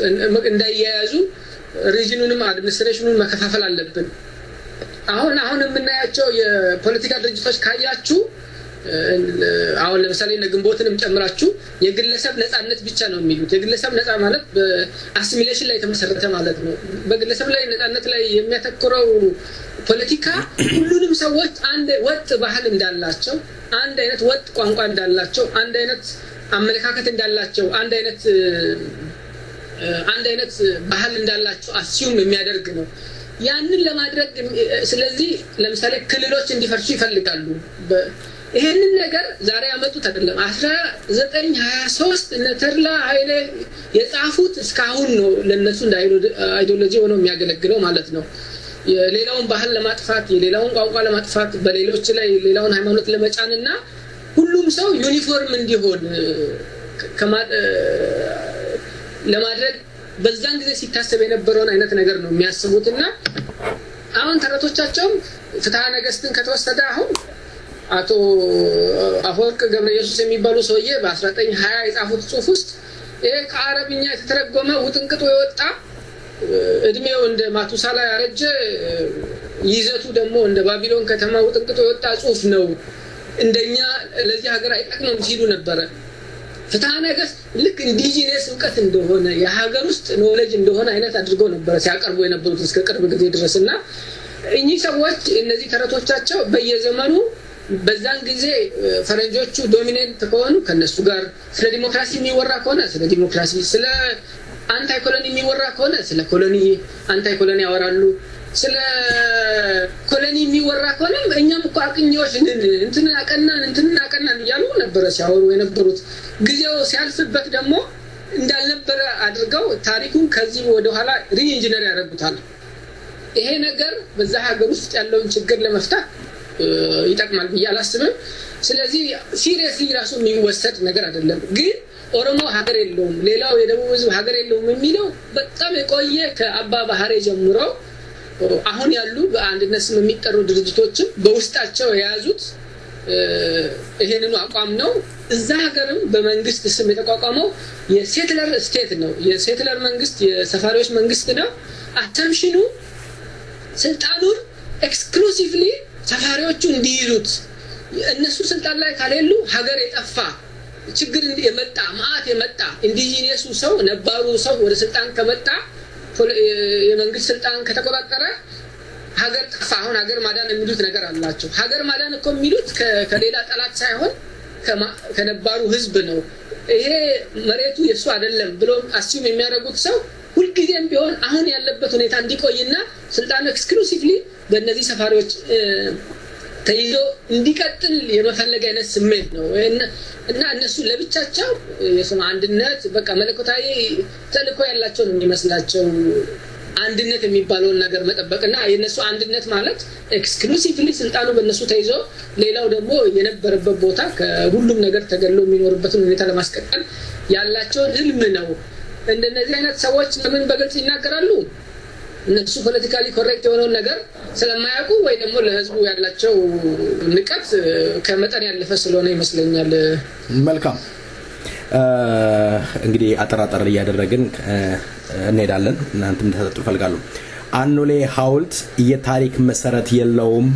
እንዳይያያዙ ሪጅኑንም አድሚኒስትሬሽኑን መከፋፈል አለብን አሁን የምናያቸው የፖለቲካ ድርጅቶች ካያችሁ አሁን ለምሳሌ ለግንቦትንም ጨምራችሁ የግለሰብ ነፃነት ብቻ ነው የሚሉት የግለሰብ ነፃ ማለት በአሲሚሌሽን ላይ ተመሰረተ ማለት ነው በግለሰብ ላይ ነፃነት ላይ የሚያተኩረው ፖለቲካ ሁሉንም ሰዎች አንድ ወጥ ባህል እንዳላቸው አንድ አይነት ወጥ ቋንቋ እንዳላቸው አንድ አይነት አመለካከት እንዳላቸው አንድ አይነት ባህል እንዳላቸው አሲዩም የሚያደርግ ነው ያንን ለማድረግ ስለዚህ ለምሳሌ ክልሎች እንዲፈርሱ ይፈልጋሉ ይሄንን ነገር ዛሬ ያመጡት አይደለም 1923 ነተርላ ኃይሌ የጻፉት እስካሁን ነው ለነሱ እንደ አይዲዮሎጂ ሆኖ የሚያገለግለው ማለት ነው የሌላውን ባህል ለማጥፋት የሌላውን ቋንቋ ለማጥፋት በሌሎች ላይ ሌላውን ሃይማኖት ለመጫንና ሁሉም ሰው ዩኒፎርም እንዲሆን ለማድረግ በዛን ጊዜ ሲታሰብ የነበረውን አይነት ነገር ነው የሚያስቡትና አሁን ተረቶቻቸው ፍትሐ ነገስትን ከተወሰደ አሁን አቶ አፈወርቅ ገብረ ኢየሱስ የሚባሉ ሰውዬ በ1920 የጻፉት ጽሑፍ ውስጥ ይሄ ከአረብኛ የተተረጎመ ውጥንቅጡ የወጣ እድሜው እንደ ማቱሳላ ያረጀ ይዘቱ ደግሞ እንደ ባቢሎን ከተማ ውጥንቅጡ የወጣ ጽሑፍ ነው እንደኛ ለዚህ ሀገር አይጠቅምም ሲሉ ነበር ፍትሐ ነገስት ልክ ኢንዲጂነስ ዕውቀት እንደሆነ የሀገር ውስጥ ኖሌጅ እንደሆነ አይነት አድርገው ነበር ሲያቀርቡ የነበሩት እስከ ቅርብ ጊዜ ድረስና እኚህ ሰዎች እነዚህ ተረቶቻቸው በየዘመኑ በዛን ጊዜ ፈረንጆቹ ዶሚኔንት ከሆኑ ከነሱ ጋር ስለ ዲሞክራሲ የሚወራ ከሆነ ስለ ዲሞክራሲ ስለ አንታይ ኮሎኒ የሚወራ ከሆነ ስለ ኮሎኒ አንታይ ኮሎኒ ያወራሉ ስለ ኮሎኒ የሚወራ ከሆነ እኛም እኮ አቅኞች ነን እንትን አቀናን ይያሉ ነበር ሲያወሩ የነበሩት ጊዜው ሲያልፍበት ደግሞ እንዳልነበረ አድርገው ታሪኩን ከዚህ ወደ ኋላ ሪኢንጂነር ያደርጉታል ይሄ ነገር በዛ ሀገር ውስጥ ያለውን ችግር ለመፍታት ይጠቅማል በያላስብም ስለዚህ ሲሪየስሊ ራሱ የሚወሰድ ነገር አይደለም ግን ኦሮሞ ሀገር የለውም ሌላው የደቡብ ህዝብ ሀገር የለውም የሚለው በጣም የቆየ ከአባ ባህሬ ጀምሮ አሁን ያሉ በአንድነት ስም የሚጠሩ ድርጅቶችም በውስጣቸው የያዙት ይሄንኑ አቋም ነው እዛ ሀገርም በመንግስት ስም የተቋቋመው የሴትለር ስቴት ነው የሴትለር መንግስት የሰፋሪዎች መንግስት ነው አተምሽኑ ስልጣኑን ኤክስክሉሲቭሊ ሰፋሪዎቹ እንዲይዙት እነሱ ስልጣን ላይ ካሌሉ ሀገር የጠፋ ችግር የመጣ ማአት የመጣ ኢንዲጂነሱ ሰው ነባሩ ሰው ወደ ስልጣን ከመጣ የመንግስት ስልጣን ከተቆጣጠረ ሀገር ጠፋ አሁን ሀገር ማዳን የሚሉት ነገር አላቸው ሀገር ማዳን እኮ የሚሉት ከሌላ ጠላት ሳይሆን ከነባሩ ህዝብ ነው ይሄ መሬቱ የሱ አይደለም ብሎ አሲዩም የሚያደርጉት ሰው ሁልጊዜም ቢሆን አሁን ያለበት ሁኔታ እንዲቆይና ስልጣን ኤክስክሉሲቭሊ በእነዚህ ሰፋሪዎች ተይዞ እንዲቀጥል የመፈለግ አይነት ስሜት ነው እና እነሱ ለብቻቸው የሰማ አንድነት በቃ መለኮታዊ ተልእኮ ያላቸው ነው የሚመስላቸው አንድነት የሚባለው ነገር መጠበቅና የነሱ አንድነት ማለት ኤክስክሉሲቭሊ ስልጣኑ በእነሱ ተይዞ ሌላው ደግሞ የነበረበት ቦታ ከሁሉም ነገር ተገሎ የሚኖርበትን ሁኔታ ለማስቀጠል ያላቸው ህልም ነው እንደነዚህ አይነት ሰዎች ለምን በግልጽ ይናገራሉ እነሱ ፖለቲካሊ ኮሬክት የሆነው ነገር ስለማያውቁ ወይ ደግሞ ለህዝቡ ያላቸው ንቀት ከመጠን ያለፈ ስለሆነ ይመስለኛል መልካም እንግዲህ አጠራጠር ያደረግን እንሄዳለን እናንተም ተሰጥቶ ፈልጋለሁ አኖሌ ሐውልት የታሪክ መሰረት የለውም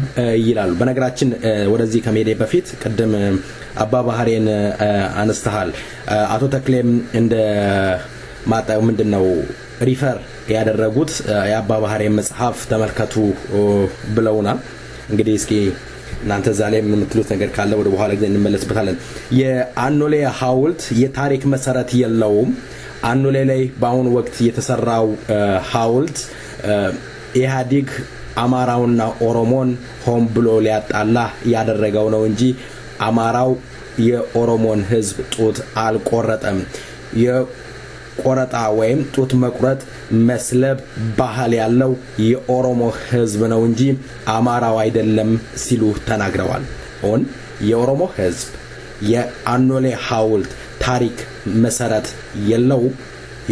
ይላሉ በነገራችን ወደዚህ ከመሄዴ በፊት ቀደም አባ ባህሬን አነስተሃል አቶ ተክሌም እንደ ማጣው ምንድነው ሪፈር ያደረጉት የአባ ባህሬን መጽሐፍ ተመልከቱ ብለውናል እንግዲህ እስኪ እናንተ ዛሬም የምትሉት ነገር ካለ ወደ በኋላ ግን እንመለስበታለን የአኖሌ ሐውልት የታሪክ መሰረት የለውም አኖሌ ላይ በአሁን ወቅት የተሰራው ሐውልት ኢህአዲግ አማራውና ኦሮሞን ሆም ብሎ ሊያጣላ ያደረገው ነው እንጂ አማራው የኦሮሞን ህዝብ ጡት አልቆረጠም የቆረጣ ወይም ጡት መቁረጥ መስለብ ባህል ያለው የኦሮሞ ህዝብ ነው እንጂ አማራው አይደለም ሲሉ ተናግረዋል ኦን የኦሮሞ ህዝብ የአኖሌ ሐውልት ታሪክ መሰረት የለው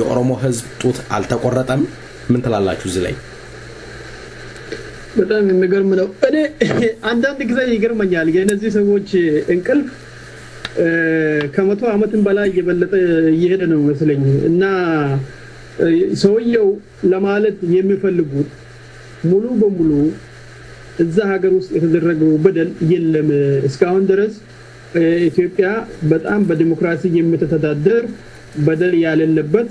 የኦሮሞ ህዝብ ጡት አልተቆረጠም ምን ትላላችሁ እዚህ ላይ በጣም የሚገርም ነው እኔ አንዳንድ ጊዜ ይገርመኛል የነዚህ ሰዎች እንቅልፍ ከመቶ ዓመትም በላይ እየበለጠ እየሄደ ነው መስለኝ እና ሰውየው ለማለት የሚፈልጉት ሙሉ በሙሉ እዛ ሀገር ውስጥ የተደረገው በደል የለም እስካሁን ድረስ ኢትዮጵያ በጣም በዲሞክራሲ የምትተዳደር በደል ያለበት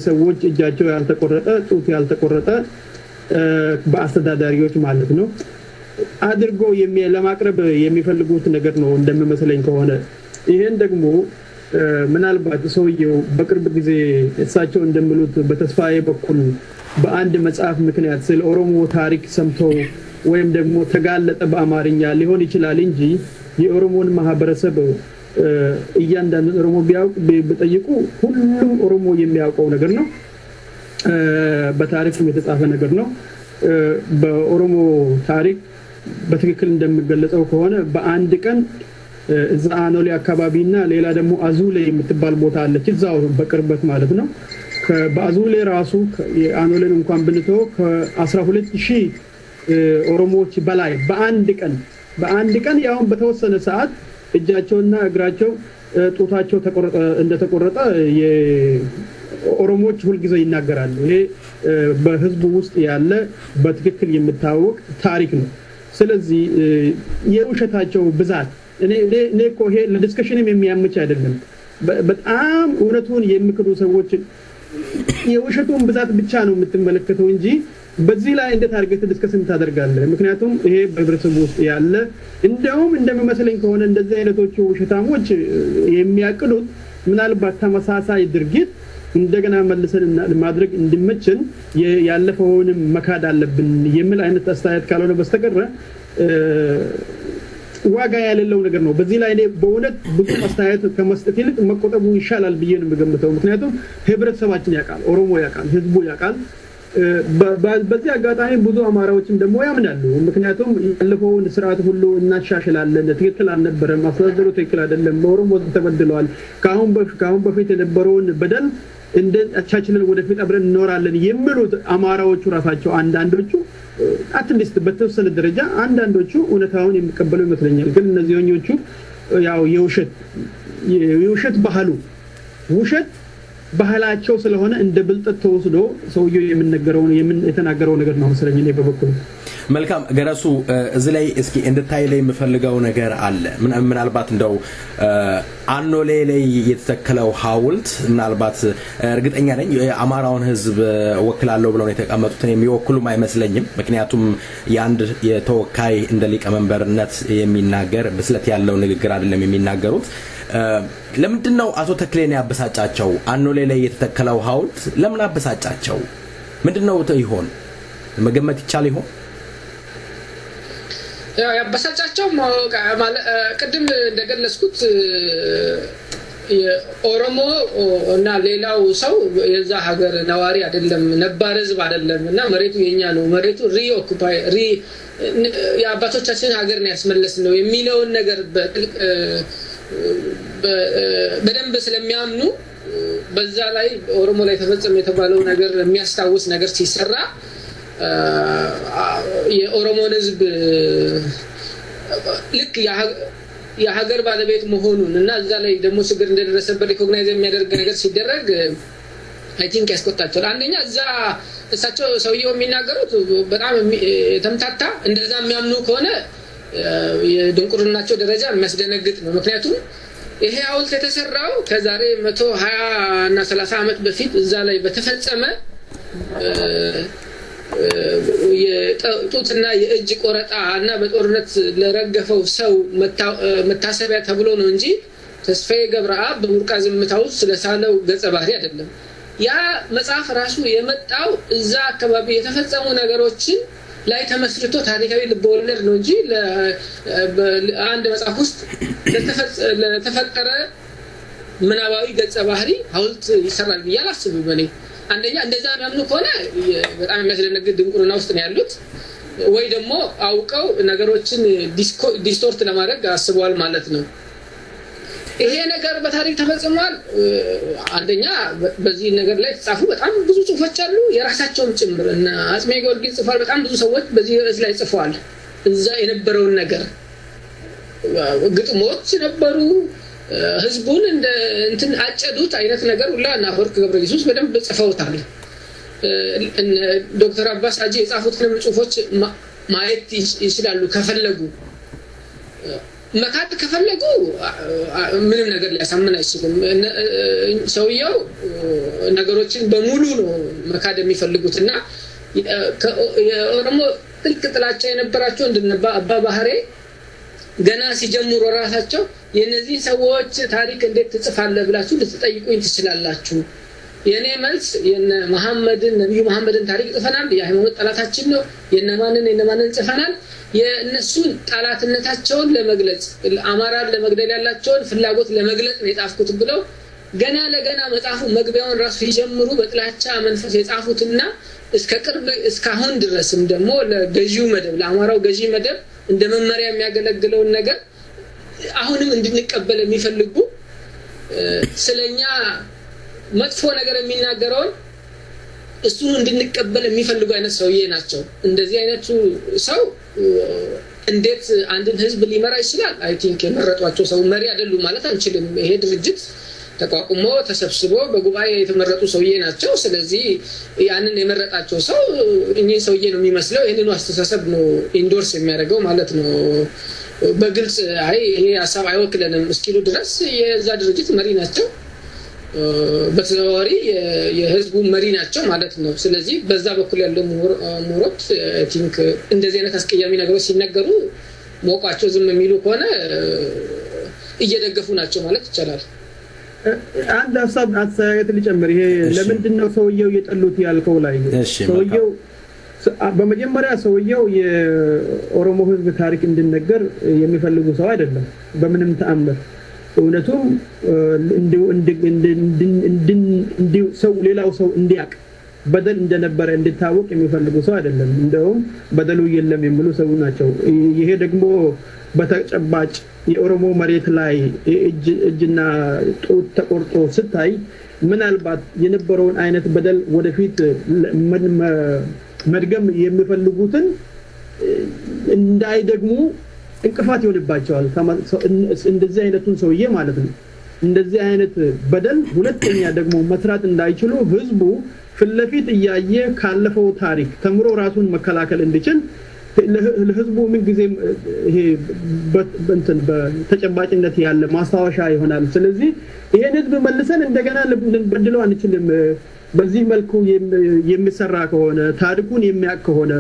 ሰዎች እጃቸው ያልተቆረጠ ጡት ያልተቆረጠ በአስተዳዳሪዎች ማለት ነው አድርጎ ለማቅረብ የሚፈልጉት ነገር ነው እንደምመስለኝ ከሆነ ይሄን ደግሞ ምናልባት ሰውየው በቅርብ ጊዜ እሳቸው እንደምሉት በተስፋዬ በኩል በአንድ መጽሐፍ ምክንያት ስለ ኦሮሞ ታሪክ ሰምቶ ወይም ደግሞ ተጋለጠ በአማርኛ ሊሆን ይችላል እንጂ የኦሮሞን ማህበረሰብ እያንዳንዱ ኦሮሞ ቢጠይቁ ሁሉም ኦሮሞ የሚያውቀው ነገር ነው በታሪክም የተጻፈ ነገር ነው በኦሮሞ ታሪክ በትክክል እንደሚገለጸው ከሆነ በአንድ ቀን እዛ አኖሌ አካባቢና ሌላ ደግሞ አዙሌ የምትባል ቦታ አለች እዛው በቅርበት ማለት ነው በአዙሌ ራሱ የአኖሌን እንኳን ብንተው ከ12000 ኦሮሞዎች በላይ በአንድ ቀን ያው በተወሰነ ሰዓት እጃቸውና እግራቸው ጡታቸው እንደተቆረጠ የኦሮሞዎች ሁሉ ጊዜ ይናገራሉ ይሄ በህዝቡ ውስጥ ያለ በትክክል የሚታወቅ ታሪክ ነው ስለዚህ የውሸታቸው ብዛት እኔ እኮ ይሄ ለዲስከሽንም የሚያመች አይደለም በጣም እውነቱን የሚክዱ ሰዎች የውሸቱን ብዛት ብቻ ነው የምትመለከተው እንጂ በዚህ ላይ እንደ ታርጌት ዲስከሽን ታደርጋለህ ምክንያቱም ይሄ በህብረተሰቡ ውስጥ ያለ እንደውም እንደምመስለኝ ከሆነ እንደዚህ አይነቶቹ ውሸታሞች የሚያቅዱት ምናልባት ተመሳሳይ ድርጊት እንደገና መልሰን ማድረግ እንድመችን ያለፈውንም መካድ አለብን የሚል አይነት አስተያየት ካልሆነ በስተቀር ዋጋ ያለለው ነገር ነው በዚህ ላይ በእውነት ብዙ አስተያየት ከመስጠት ይልቅ መቆጠቡ ይሻላል ብዬ ነው የምገምተው ምክንያቱም ህብረተሰባችን ያውቃል ኦሮሞ ያውቃል ህዝቡ ያውቃል በዚህ አጋጣሚ ብዙ አማራዎችም ደግሞ ያምናሉ ምክንያቱም ያለፈውን ስርዓት ሁሉ እናሻሽላለን ትክክል አልነበረም አስተዳደሩ ትክክል አይደለም ኦሮሞ ተበድለዋል ካሁን በፊት የነበረውን በደል እንደ አቻችለን ወደፊት አብረን እንኖራለን የሚሉት አማራዎቹ ራሳቸው አንዳንዶቹ አትሊስት በተወሰነ ደረጃ አንዳንዶቹ እውነታውን የሚቀበሉ ይመስለኛል ግን እነዚህኞቹ ያው የውሸት ውሸት ባህላቸው ስለሆነ እንደ ብልጠት ተወስዶ ሰውየው የተናገረው ነገር ነው መሰለኝ እኔ በበኩል መልካም ገረሱ እዚህ ላይ እስኪ እንድታይ ላይ የምፈልገው ነገር አለ ምናልባት እንደው አኖሌ ላይ የተተከለው ሐውልት ምናልባት እርግጠኛ ነኝ የአማራውን ህዝብ ወክላለሁ ብለው ነው የተቀመጡትን የሚወክሉም አይመስለኝም ምክንያቱም ያንድ የተወካይ እንደ ሊቀመንበርነት የሚናገር ብስለት ያለው ንግግር አይደለም የሚናገሩት ለምንድነው አቶ ተክሌን ያበሳጫቸው አኖሌ ላይ የተተከለው ሐውልት ለምን አበሳጫቸው ምንድነው ይሆን መገመት ይቻል ይሆን ያበሳጫቸው ቅድም እንደገለጽኩት የኦሮሞ እና ሌላው ሰው የዛ ሀገር ነዋሪ አይደለም ነባር ህዝብ አይደለም እና መሬቱ የኛ ነው መሬቱ ሪኦኩፓይ የአባቶቻችን ሀገር ነው ያስመለስነው የሚለውን ነገር በደንብ ስለሚያምኑ በዛ ላይ ኦሮሞ ላይ ተፈጸመ የተባለው ነገር የሚያስታውስ ነገር ሲሰራ የኦሮሞን ህዝብ ልክ የሀገር ባለቤት መሆኑን እና እዛ ላይ ደግሞ ችግር እንደደረሰበት ሪኮግናይዝ የሚያደርግ ነገር ሲደረግ አይ ቲንክ ያስቆጣቸዋል አንደኛ እዛ እሳቸው ሰውየው የሚናገሩት በጣም ተምታታ እንደዛ የሚያምኑ ከሆነ የድንቁርናቸው ደረጃ የሚያስደነግጥ ነው ምክንያቱም ይሄ ሐውልት የተሰራው ከዛሬ 120 እና 30 አመት በፊት እዛ ላይ በተፈጸመ የጡትና የእጅ ቆረጣ እና በጦርነት ለረገፈው ሰው መታሰቢያ ተብሎ ነው እንጂ ተስፋዬ ገብረአብ በሙርቃ ዝምታው ስለሳለው ገጸ ባህሪ አይደለም ያ መጽሐፍ ራሱ የመጣው እዛ አካባቢ የተፈጸሙ ነገሮችን ላይ ተመስርቶ ታሪካዊ ልቦለድ ነው እንጂ ለአንድ መጽሐፍ ውስጥ ለተፈጠረ ምናባዊ ገጸ ባህሪ ሐውልት ይሰራል ብዬ አላስብም በኔ አንደኛ እንደዛ የሚያምኑ ከሆነ በጣም የሚያስደነግጥ ድንቁርና ውስጥ ነው ያሉት ወይ ደግሞ አውቀው ነገሮችን ዲስቶርት ለማድረግ አስበዋል ማለት ነው ይሄ ነገር በታሪክ ተፈጽሟል አንደኛ በዚህ ነገር ላይ ተጻፉ በጣም ብዙ ጽሁፎች አሉ የራሳቸውም ጭምር እና አጽሜ ጊዮርጊስ ጽፏል በጣም ብዙ ሰዎች በዚህ ርዕስ ላይ ጽፈዋል እዛ የነበረውን ነገር ግጥሞች ነበሩ ህዝቡን እንትን አጨዱት አይነት ነገር ሁላ እና ወርቅ ገብረ ኢየሱስ በደንብ ጽፈውታል ዶክተር አባስ አጂ የጻፉትን ጽሁፎች ማየት ይችላሉ ከፈለጉ መካድ ከፈለጉ ምንም ነገር ሊያሳምን አይችልም ሰውየው ነገሮችን በሙሉ ነው መካድ የሚፈልጉትና የኦሮሞ ጥልቅ ጥላቻ የነበራቸው እንደነባ አባ ባህሬ ገና ሲጀምሩ ራሳቸው የነዚህ ሰዎች ታሪክ እንዴት ትጽፋለህ ብላችሁ ልትጠይቁኝ ትችላላችሁ የኔ መልስ የነ መሐመድን ነብዩ መሐመድን ታሪክ ጽፈናል የሃይማኖት ጠላታችን ነው የነማንን ጽፈናል የነሱን ጠላትነታቸውን ለመግለጽ አማራን ለመግደል ያላቸውን ፍላጎት ለመግለጽ ነው የጻፍኩት ብለው ገና ለገና መጻፉ መግቢያውን ራሱ ሲጀምሩ በጥላቻ መንፈስ የጻፉትና እስከ ቅርብ እስካሁን ድረስም ደግሞ ለገዢው መደብ ለአማራው ገዢ መደብ እንደ መመሪያ የሚያገለግለው ነገር አሁንም እንድንቀበል የሚፈልጉ ስለኛ መጥፎ ነገር የሚናገረው እሱን እንድንቀበል የሚፈልጉ አይነት ሰውዬ ናቸው እንደዚህ አይነቱ ሰው እንዴት አንድን ህዝብ ሊመራ ይችላል አይ ቲንክ የመረጧቸው ሰው መሪ አይደሉም ማለት አንችልም ይሄ ድርጅት ተቋቁሞ ተሰብስቦ በጉባኤ የተመረጡ ሰውዬ ናቸው ስለዚህ ያንን የመረጣቸው ሰው እኚህ ሰውዬ ነው የሚመስለው ይሄንን አስተሳሰብ ነው ኢንዶርስ የሚያደርገው ማለት ነው በግልጽ አይ ይሄ ሐሳብ አይወክለንም እስኪሉ ድረስ የዛ ድርጅት መሪ ናቸው በተዘዋዋሪ የህዝቡ መሪ ናቸው ማለት ነው ስለዚህ በዛ በኩል ያለው ሙሮት አይ ቲንክ እንደዚህ አይነት አስቀያሚ ነገሮች ሲነገሩ ሞቋቸው ዝም የሚሉ ከሆነ እየደገፉ ናቸው ማለት ይቻላል አንድ ሐሳብ አስተያየት ልጨምር ይሄ ለምንድነው ሰውየው የጠሉት ያልከው ላይ ሰውየው በመጀመሪያ ሰውየው የኦሮሞ ህዝብ ታሪክ እንድንነገር የሚፈልጉ ሰው አይደለም በምንም ተአምር እውነቱም እንዲሁ ሰው ሌላው ሰው እንዲያቅ በደል እንደነበረ እንድታወቅ የሚፈልጉ ሰው አይደለም እንደውም በደሉ የለም የሚሉ ሰው ናቸው ይሄ ደግሞ በተጨባጭ የኦሮሞ መሬት ላይ እጅና ጡት ተቆርጦ ስታይ ምናልባት የነበረውን አይነት በደል ወደፊት መድገም የሚፈልጉትን እንዳይደግሙ እንቅፋት ይሆንባቸዋል እንደዚህ አይነቱን ሰውዬ ማለት ነው እንደዚህ አይነት በደል ሁለተኛ ደግሞ መስራት እንዳይችሉ ህዝቡ ፍለፊት እያየ ካለፈው ታሪክ ተምሮ ራሱን መከላከል እንዲችል ለህዝቡ ምን ጊዜ ይሄ በእንትን በተጨባጭነት ያለ ማስታወሻ ይሆናል ስለዚህ ይሄን ህዝብ መልሰን እንደገና ልንበድለው አንችልም በዚህ መልኩ የሚሰራ ከሆነ ታሪኩን የሚያቅ ከሆነ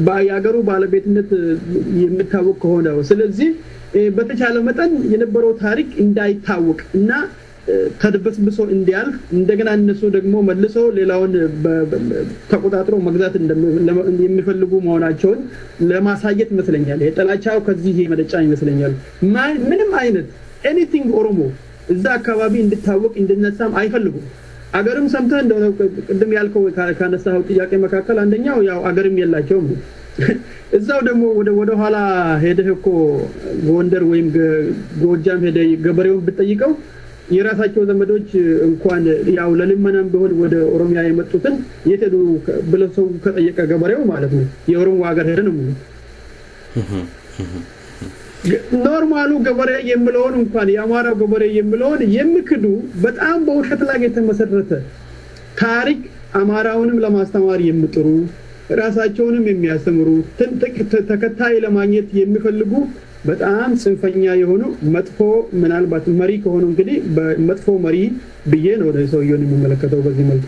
በአገሩ ባለቤትነት የሚታወቅ ከሆነ ስለዚህ በተቻለ መጠን የነበረው ታሪክ እንዳይታወቅ እና ተደብስብሶ እንዲያልፍ እንደገና እነሱ ደግሞ መልሰው ሌላውን ተቆጣጥሮ መግዛት እንደሚፈልጉ መሆናቸውን ለማሳየት መስለኛል የጠላቻው ከዚህ የመደጫ ይመስለኛል ምንም አይነት ኤኒቲንግ ኦሮሞ እዛ አካባቢ እንድታወቅ እንድነሳም አይፈልጉም አገርም ሰምተህ እንደው ቅድም ያልከው ካነሳው ጥያቄ መካከል አንደኛው ያው አገርም የላቸውም እዛው ደግሞ ወደ ኋላ ሄደህ እኮ ጎንደር ወይም ጎጃም ሄደህ ገበሬውን ብትጠይቀው የራሳቸው ዘመዶች እንኳን ያው ለልመናም ቢሆን ወደ ኦሮሚያ የመጡትን የቴዱ ብለው ሰው ከጠየቀ ገበሬው ማለት ነው የኦሮሞ ሀገር ሄደን ነው ኖርማሉ ገበሬ የሚለውን እንኳን የአማራው ገበሬ የሚለውን የሚክዱ በጣም በውሸት ላይ የተመሰረተ ታሪክ አማራውንም ለማስተማር የሚጥሩ ራሳቸውንም የሚያስተምሩ ተከታይ ለማግኘት የሚፈልጉ በጣም ጽንፈኛ የሆኑ መጥፎ ምናልባት መሪ ከሆኑ እንግዲህ በመጥፎ መሪ ብዬ ነው ለሰውየውን የሚመለከተው በዚህ መልኩ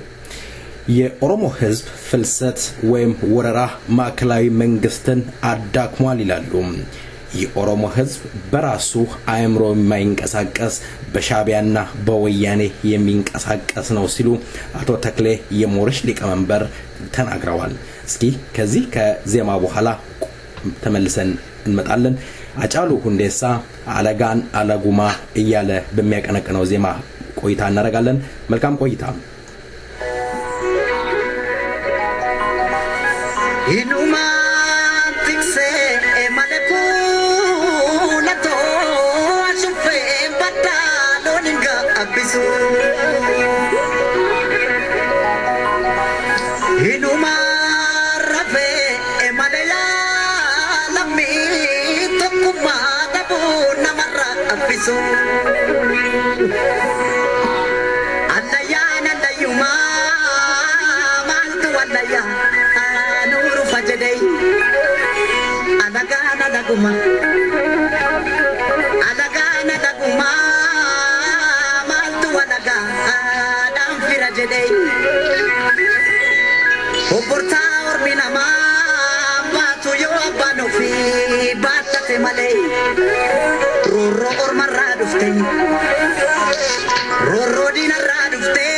የኦሮሞ ህዝብ ፍልሰት ወይም ወረራ ማዕከላዊ መንግስትን አዳክሟል ይላሉ የኦሮሞ ህዝብ በራሱ አእምሮ የማይንቀሳቀስ በሻቢያና በወያኔ የሚንቀሳቀስ ነው ሲሉ አቶ ተክሌ የሞረሽ ሊቀመንበር ተናግረዋል እስኪ ከዚህ ከዜማ በኋላ ተመልሰን እንመጣለን አጫሉ ሁንዴሳ አለጋን አለጉማ እያለ በሚያቀነቅነው ዜማ ቆይታ እናደርጋለን መልካም ቆይታ ኢኑማ ትክሴ ማለኩ ለቶ አሽፌ ባዳሎንጋ አቢሱ ኢኑማ ረፌ ማለላ ለሚ ተኩማ ደቡ ነመራ አቢሱ daguma alagana daguma maltu alaga adam firajede oporta orbina ma batu yo abano fi batate male roro ormarra dufte roro dinarra dufte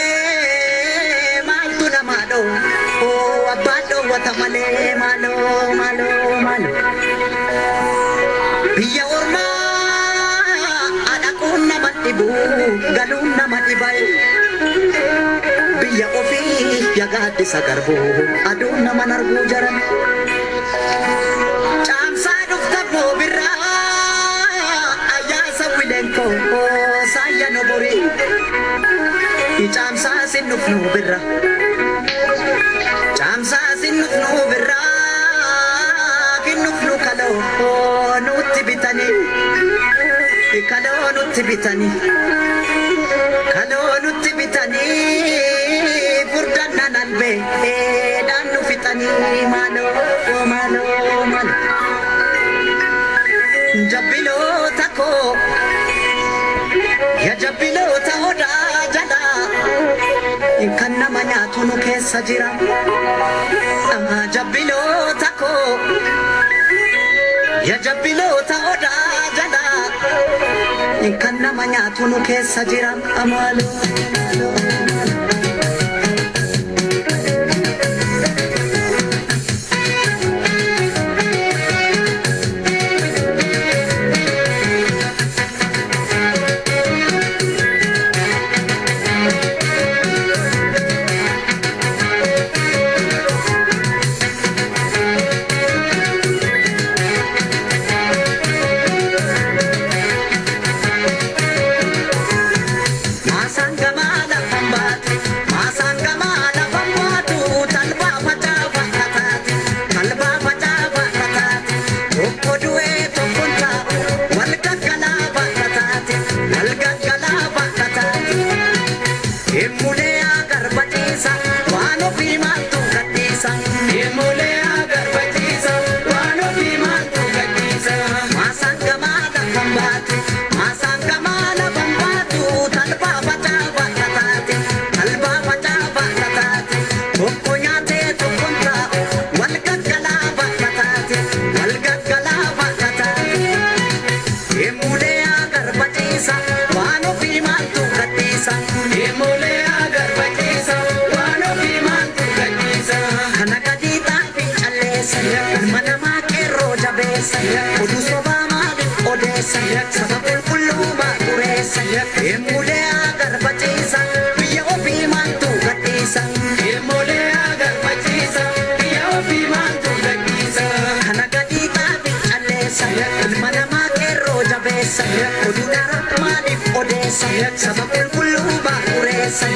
maltu namado o abado watamale malo malo malo biya orma adakuna matibu galuna matibai biya ofi yagati sagarbo aduna manargu jaran chamsa dufta bobira ayasa wilenko saya nobori chamsa sinufnu birra chamsa sinufnu birra kinufnu kalo nutti bitani kalo nutti bitani kalo nutti bitani furdanna nalbe danu fitani malo malo malo jabilo tako ya jabilo tahoda jala kanna manya tunu kessa jira ama jabilo tako ya jabilo tahoda jala kanna manya tunu kessa jira amalo sababul kuluba uresa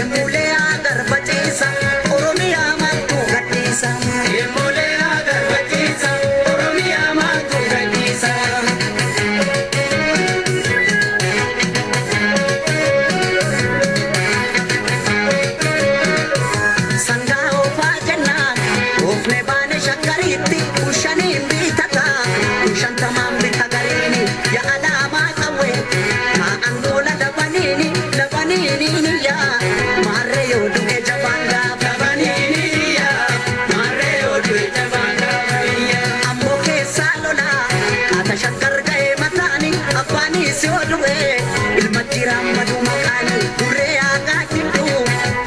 emule agar bachisa oromia matu gatisa emule agar bachisa oromia matu gatisa sangao fajana ofne bane shakariti ushani bitata ushantamam bitagarini ya alama kawe angola labanini ya mareo duke jabanga labanini ya mareo duke jabanga ya amboke salola ata shankar gae matani apani siodwe ilmatira madu makani kurea gajidu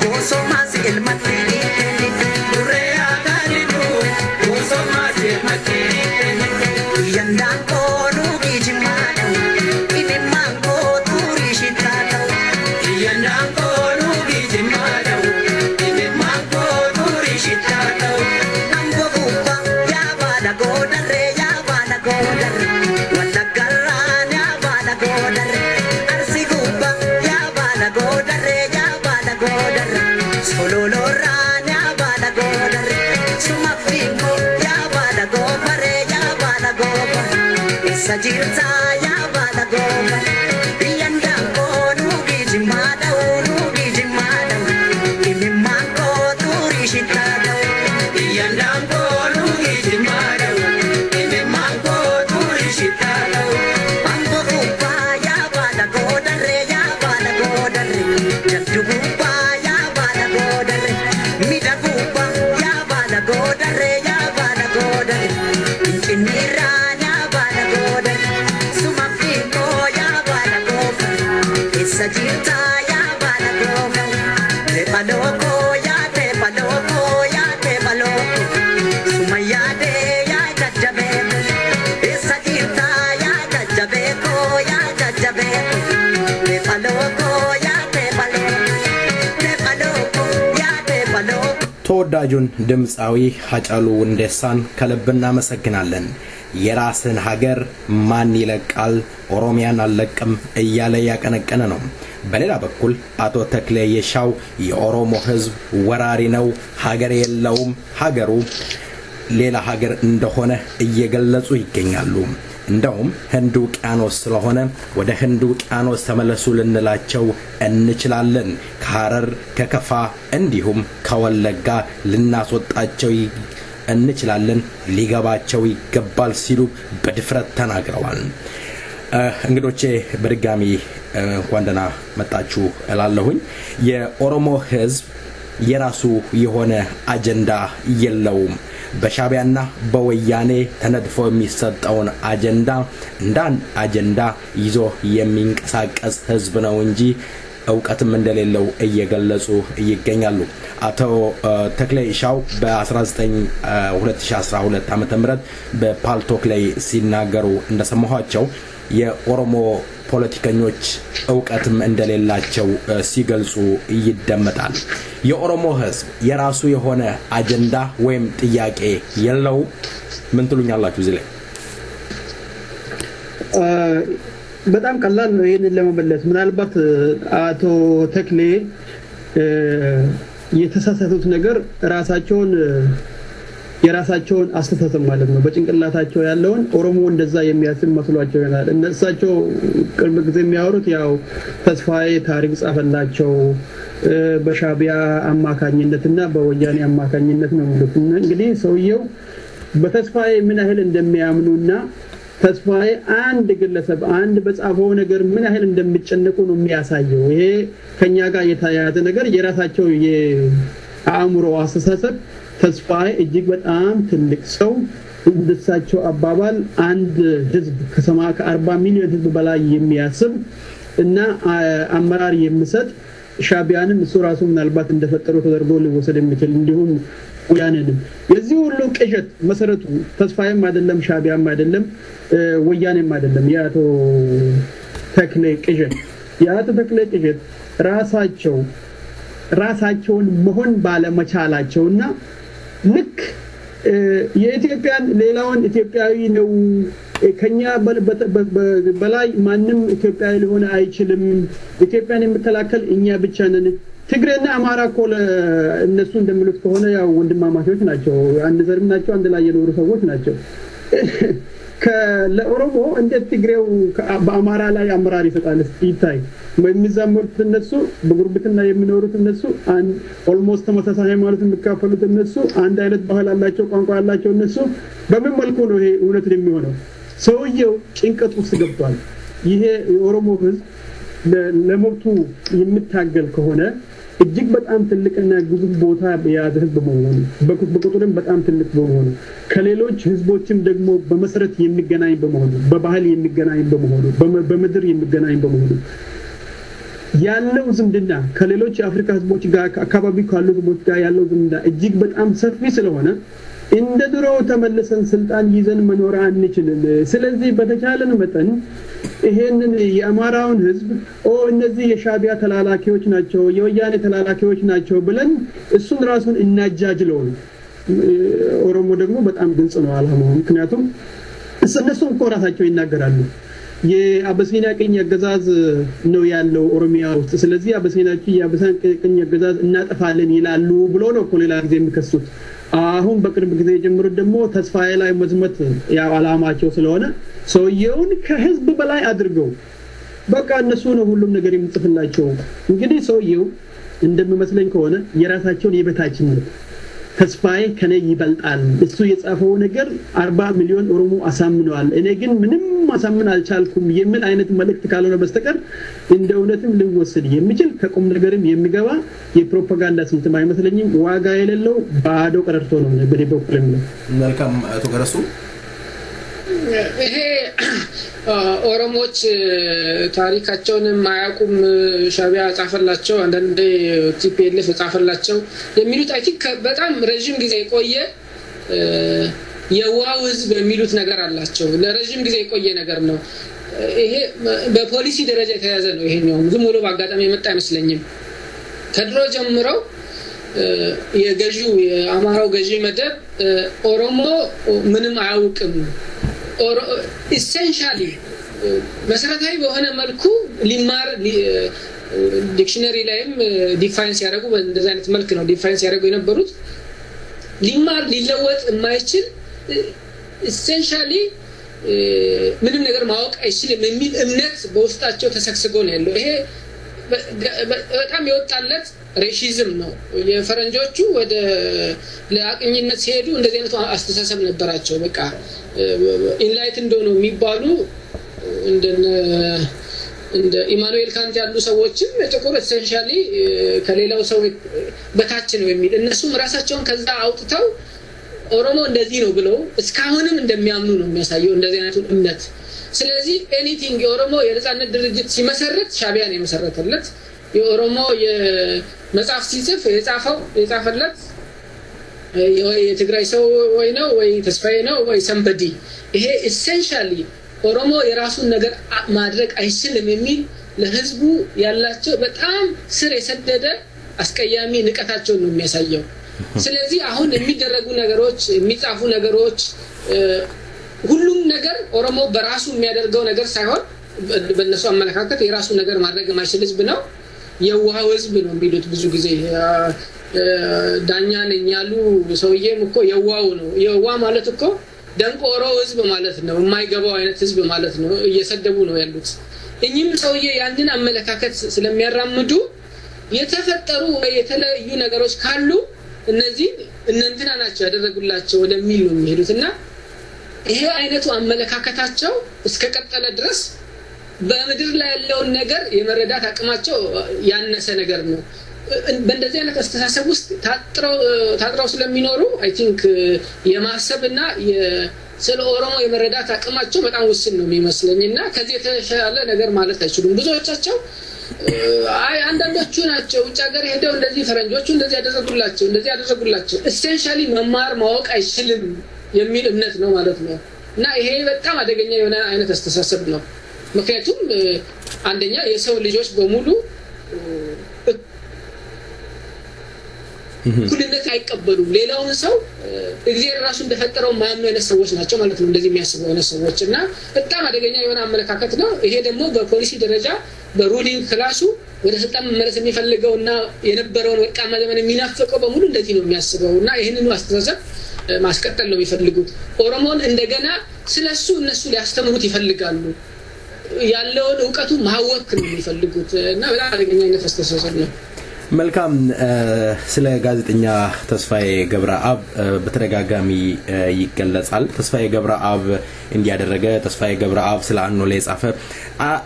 goso masi ilmatiri kurea gajidu goso masi ilmatiri yandang kono gijimada ini mangko Sajirta ya bala goma Iyandang ko nugi jimada Imi mangko turi shitado Iyandang ko nugi jimada Imi mangko turi ተወዳጁን ድምፃዊ ሃጫሉ ሁንዴሳን ከልብ እናመሰግናለን። የራስን ሀገር ማን ይለቃል ኦሮሚያን አለቅም እያለ ያቀነቀነ ነው። በሌላ በኩል አቶ ተክሌ የሻው የኦሮሞ ህዝብ ወራሪ ነው፣ ሀገር የለውም፣ ሀገሩ ሌላ ሀገር እንደሆነ እየገለጹ ይገኛሉ። እንደውም ህንድ ውቅያኖስ ስለሆነ ወደ ህንድ ውቅያኖስ ተመለሱ ልንላቸው እንችላለን፣ ከሐረር ከከፋ እንዲሁም ከወለጋ ልናስወጣቸው እንችላለን፣ ሊገባቸው ይገባል ሲሉ በድፍረት ተናግረዋል። እንግዶቼ በድጋሚ እንኳን ደህና መጣችሁ እላለሁኝ። የኦሮሞ ህዝብ የራሱ የሆነ አጀንዳ የለውም። በሻቢያና በወያኔ ተነድፎ የሚሰጠውን አጀንዳ እንዳን አጀንዳ ይዞ የሚንቀሳቀስ ህዝብ ነው እንጂ እውቀትም እንደሌለው እየገለጹ ይገኛሉ። አቶ ተክሌ ሻው በ2012 ዓመተ ምህረት በፓልቶክ ላይ ሲናገሩ እንደሰማኋቸው የኦሮሞ ፖለቲከኞች እውቀትም እንደሌላቸው ሲገልጹ ይደመጣል። የኦሮሞ ህዝብ የራሱ የሆነ አጀንዳ ወይም ጥያቄ የለው ምን ትሉኛላችሁ እዚህ ላይ? በጣም ቀላል ነው ይሄንን ለመመለስ። ምናልባት አቶ ተክሌ የተሳሳቱት ነገር የራሳቸውን አስተሳሰብ ማለት ነው በጭንቅላታቸው ያለውን ኦሮሞ እንደዛ የሚያስብ መስሏቸው ይሆናል። እነሳቸው ቅርብ ጊዜ የሚያወሩት ያው ተስፋዬ ታሪክ ጻፈላቸው በሻቢያ አማካኝነትና በወያኔ አማካኝነት ነው የሚሉት። እንግዲህ ሰውየው በተስፋዬ ምን ያህል እንደሚያምኑና ተስፋዬ አንድ ግለሰብ አንድ በጻፈው ነገር ምን ያህል እንደሚጨነቁ ነው የሚያሳየው። ይሄ ከኛ ጋር የተያያዘ ነገር የራሳቸው የአእምሮ አስተሳሰብ ተስፋዬ እጅግ በጣም ትልቅ ሰው እንደሳቸው አባባል አንድ ህዝብ ከ40 ሚሊዮን ህዝብ በላይ የሚያስብ እና አመራር የሚሰጥ ሻቢያንም እሱ ራሱ ምናልባት እንደፈጠረው ተደርጎ ሊወሰድ የሚችል እንዲሁም ወያኔንም የዚህ ሁሉ ቅዠት መሰረቱ ተስፋዬም አይደለም ሻቢያም አይደለም ወያኔም አይደለም ያቶ ተክሌ ቅዠት ራሳቸውን መሆን ባለመቻላቸውና ልክ የኢትዮጵያን ሌላውን ኢትዮጵያዊ ነው ከኛ በላይ ማንም ኢትዮጵያዊ ሊሆን አይችልም፣ ኢትዮጵያን የሚከላከል እኛ ብቻ ነን። ትግሬና አማራ ኮለ እነሱ እንደሚሉት ከሆነ ያው ወንድማማቾች ናቸው፣ አንድ ዘርም ናቸው፣ አንድ ላይ የኖሩ ሰዎች ናቸው። ለኦሮሞ እንደ ትግሬው በአማራ ላይ አመራር ይሰጣል ይታይ የሚዛመሩት እነሱ በጉርብትና የሚኖሩት እነሱ ኦልሞስት ተመሳሳይ ሃይማኖት የሚካፈሉት እነሱ አንድ አይነት ባህል አላቸው፣ ቋንቋ አላቸው እነሱ። በምን መልኩ ነው ይሄ እውነት የሚሆነው? ሰውየው ጭንቀት ውስጥ ገብቷል። ይሄ የኦሮሞ ህዝብ ለሞቱ የሚታገል ከሆነ እጅግ በጣም ትልቅና ግዙፍ ቦታ የያዘ ህዝብ በመሆኑ በቁጥርም በጣም ትልቅ በመሆኑ ከሌሎች ህዝቦችም ደግሞ በመሰረት የሚገናኝ በመሆኑ በባህል የሚገናኝ በመሆኑ በምድር የሚገናኝ በመሆኑ ያለው ዝምድና ከሌሎች የአፍሪካ ህዝቦች ጋር አካባቢ ካሉ ህዝቦች ጋር ያለው ዝምድና እጅግ በጣም ሰፊ ስለሆነ እንደ ድሮ ተመልሰን ስልጣን ይዘን መኖር አንችልም። ስለዚህ በተቻለን መጠን ይሄንን የአማራውን ህዝብ እነዚህ የሻቢያ ተላላኪዎች ናቸው የወያኔ ተላላኪዎች ናቸው ብለን እሱን ራሱን እናጃጅለው። ኦሮሞ ደግሞ በጣም ግልጽ ነው አላማው። ምክንያቱም እነሱም እኮ ራሳቸው ይናገራሉ የአበሲና ቅኝ አገዛዝ ነው ያለው ኦሮሚያ ውስጥ፣ ስለዚህ አበሲናችሁ የአበሳን ቅኝ አገዛዝ እናጠፋለን ይላሉ ብሎ ነው እኮ ሌላ ጊዜ የሚከሱት። አሁን በቅርብ ጊዜ ጀምሮ ደግሞ ተስፋዬ ላይ መዝመት ያው አላማቸው ስለሆነ ሰውየውን ከህዝብ በላይ አድርገው በቃ እነሱ ነው ሁሉም ነገር የሚጽፍላቸው። እንግዲህ ሰውየው እንደሚመስለኝ ከሆነ የራሳቸውን የበታችነት ተስፋዬ ከኔ ይበልጣል እሱ የጻፈው ነገር 40 ሚሊዮን ኦሮሞ አሳምነዋል እኔ ግን ምንም ማሳመን አልቻልኩም የሚል አይነት መልእክት ካልሆነ በስተቀር እንደ እውነትም ሊወሰድ የሚችል ከቁም ነገርም የሚገባ የፕሮፓጋንዳ ስልት አይመስለኝም። ዋጋ የሌለው ባዶ ቀረርቶ ነው በደቡብ ነው። መልካም አቶ ገረሱ ይሄ ኦሮሞች ታሪካቸውን ማያቁም ሻቢያ ጻፈላቸው አንዳንዴ ቲፒኤልኤፍ ጻፈላቸው የሚሉት አይ ቲንክ በጣም ረጅም ጊዜ ቆየ የዋው ህዝብ የሚሉት ነገር አላቸው። ለረጅም ጊዜ ቆየ ነገር ነው። ይሄ በፖሊሲ ደረጃ የተያዘ ነው። ይሄኛው ዝም ብሎ በአጋጣሚ የመጣ አይመስለኝም። ከድሮ ጀምሮ የገዢው የአማራው ገዢ መደብ ኦሮሞ ምንም አያውቅም ኢሴንሻሊ መሰረታዊ በሆነ መልኩ ሊማር ዲክሽነሪ ላይም ዲፋይንስ ያደርጉ በእንደዚህ አይነት መልኩ ነው ዲፋይንስ ያደርጉ የነበሩት ሊማር ሊለወጥ የማይችል ኢሴንሻሊ ምንም ነገር ማወቅ አይችልም የሚል እምነት በውስጣቸው ተሰክስጎ ነው ያለው ይሄ በጣም የወጣለት ሬሺዝም ነው የፈረንጆቹ ወደ ለአቅኝነት ሲሄዱ እንደዚህ አይነት አስተሳሰብ ነበራቸው በቃ ኢንላይትድ ነው የሚባሉ እንደ ኢማኑኤል ካንት ያሉ ሰዎችም ጥቁር ኢሴንሻሊ ከሌላው ሰው በታች ነው የሚል እነሱም ራሳቸውን ከዛ አውጥተው ኦሮሞ እንደዚህ ነው ብለው እስካሁንም እንደሚያምኑ ነው የሚያሳየው እንደዚህ አይነት እምነት ስለዚህ ኤኒቲንግ የኦሮሞ የነጻነት ድርጅት ሲመሰረት ሻቢያን የመሰረተለት የኦሮሞ የመጽሐፍ ሲጽፍ የጻፈለት የትግራይ ሰው ወይ ነው ወይ ተስፋዬ ነው ወይ ሰምበዲ ይሄ ኢሴንሻሊ ኦሮሞ የራሱን ነገር ማድረግ አይችልም የሚል ለህዝቡ ያላቸው በጣም ስር የሰደደ አስቀያሚ ንቀታቸው ነው የሚያሳየው ስለዚህ አሁን የሚደረጉ ነገሮች የሚጻፉ ነገሮች ሁሉም ነገር ኦሮሞ በራሱ የሚያደርገው ነገር ሳይሆን በእነሱ አመለካከት የራሱ ነገር ማድረግ የማይችል ህዝብ ነው የዋሃው ህዝብ ነው የሚሉት ብዙ ጊዜ ዳኛ ነኝ ያሉ ሰውዬም እኮ የዋው ነው የዋ ማለት እኮ ደንቆሮ ህዝብ ማለት ነው የማይገባው አይነት ህዝብ ማለት ነው እየሰደቡ ነው ያሉት እኚህም ሰውዬ ያንን አመለካከት ስለሚያራምዱ የተፈጠሩ የተለያዩ ነገሮች ካሉ እነዚህ እንንትና ናቸው ያደረጉላቸው ወደሚል ነው የሚሄዱትና ይሄ አይነቱ አመለካከታቸው እስከ ቀጠለ ድረስ በመድር ላይ ያለውን ነገር የመረዳት አቅማቸው ያነሰ ነገር ነው በእንደዚህ አይነት አስተሳሰብ ውስጥ ታጥረው ስለሚኖሩ አይ ቲንክ የማሰብና ስለ ኦሮሞ የመረዳት አቅማቸው በጣም ውስን ነው የሚመስለኝና ከዚህ የተሻለ ነገር ማለት አይችሉም ብዙዎቻቸው አይ አንዳንዶቹ ናቸው ውጭ ሀገር ሄደው እንደዚህ ፈረንጆቹ እንደዚህ ያደረጉላቸው ኢሴንሻሊ መማር ማወቅ አይችልም የሚል እምነት ነው ማለት ነው እና ይሄ በጣም አደገኛ የሆነ አይነት አስተሳሰብ ነው ምክንያቱም አንደኛ የሰው ልጆች በሙሉ ኩልነት አይቀበሉም ሌላውን ሰው እግዚአብሔር ራሱ እንደፈጠረው ማያምኑ አይነት ሰዎች ናቸው ማለት ነው እንደዚህ የሚያስቡ አይነት ሰዎችና በጣም አደገኛ የሆነ አመለካከት ነው ይሄ ደግሞ በፖሊሲ ደረጃ በሩሊንግ ክላሱ ወደ ስልጣን መመለስ የሚፈልገውና የነበረውን ወርቃማ ዘመን የሚናፈቀው በሙሉ እንደዚህ ነው የሚያስበውና ይሄንን አስተሳሰብ ማስቀጠል ነው የሚፈልጉት ኦሮሞን እንደገና ስለሱ እነሱ ሊያስተምሩት ይፈልጋሉ ያለውን ዕውቀቱ ማወቅ ነው የሚፈልጉት እና በጣም አደገኛ አይነት አስተሳሰብ ነው መልካም ስለ ጋዜጠኛ ተስፋዬ ገብረአብ በተደጋጋሚ ይገለጻል ተስፋዬ ገብረአብ እንዲያደረገ ተስፋዬ ገብረአብ ስለ አኖሌ ጻፈ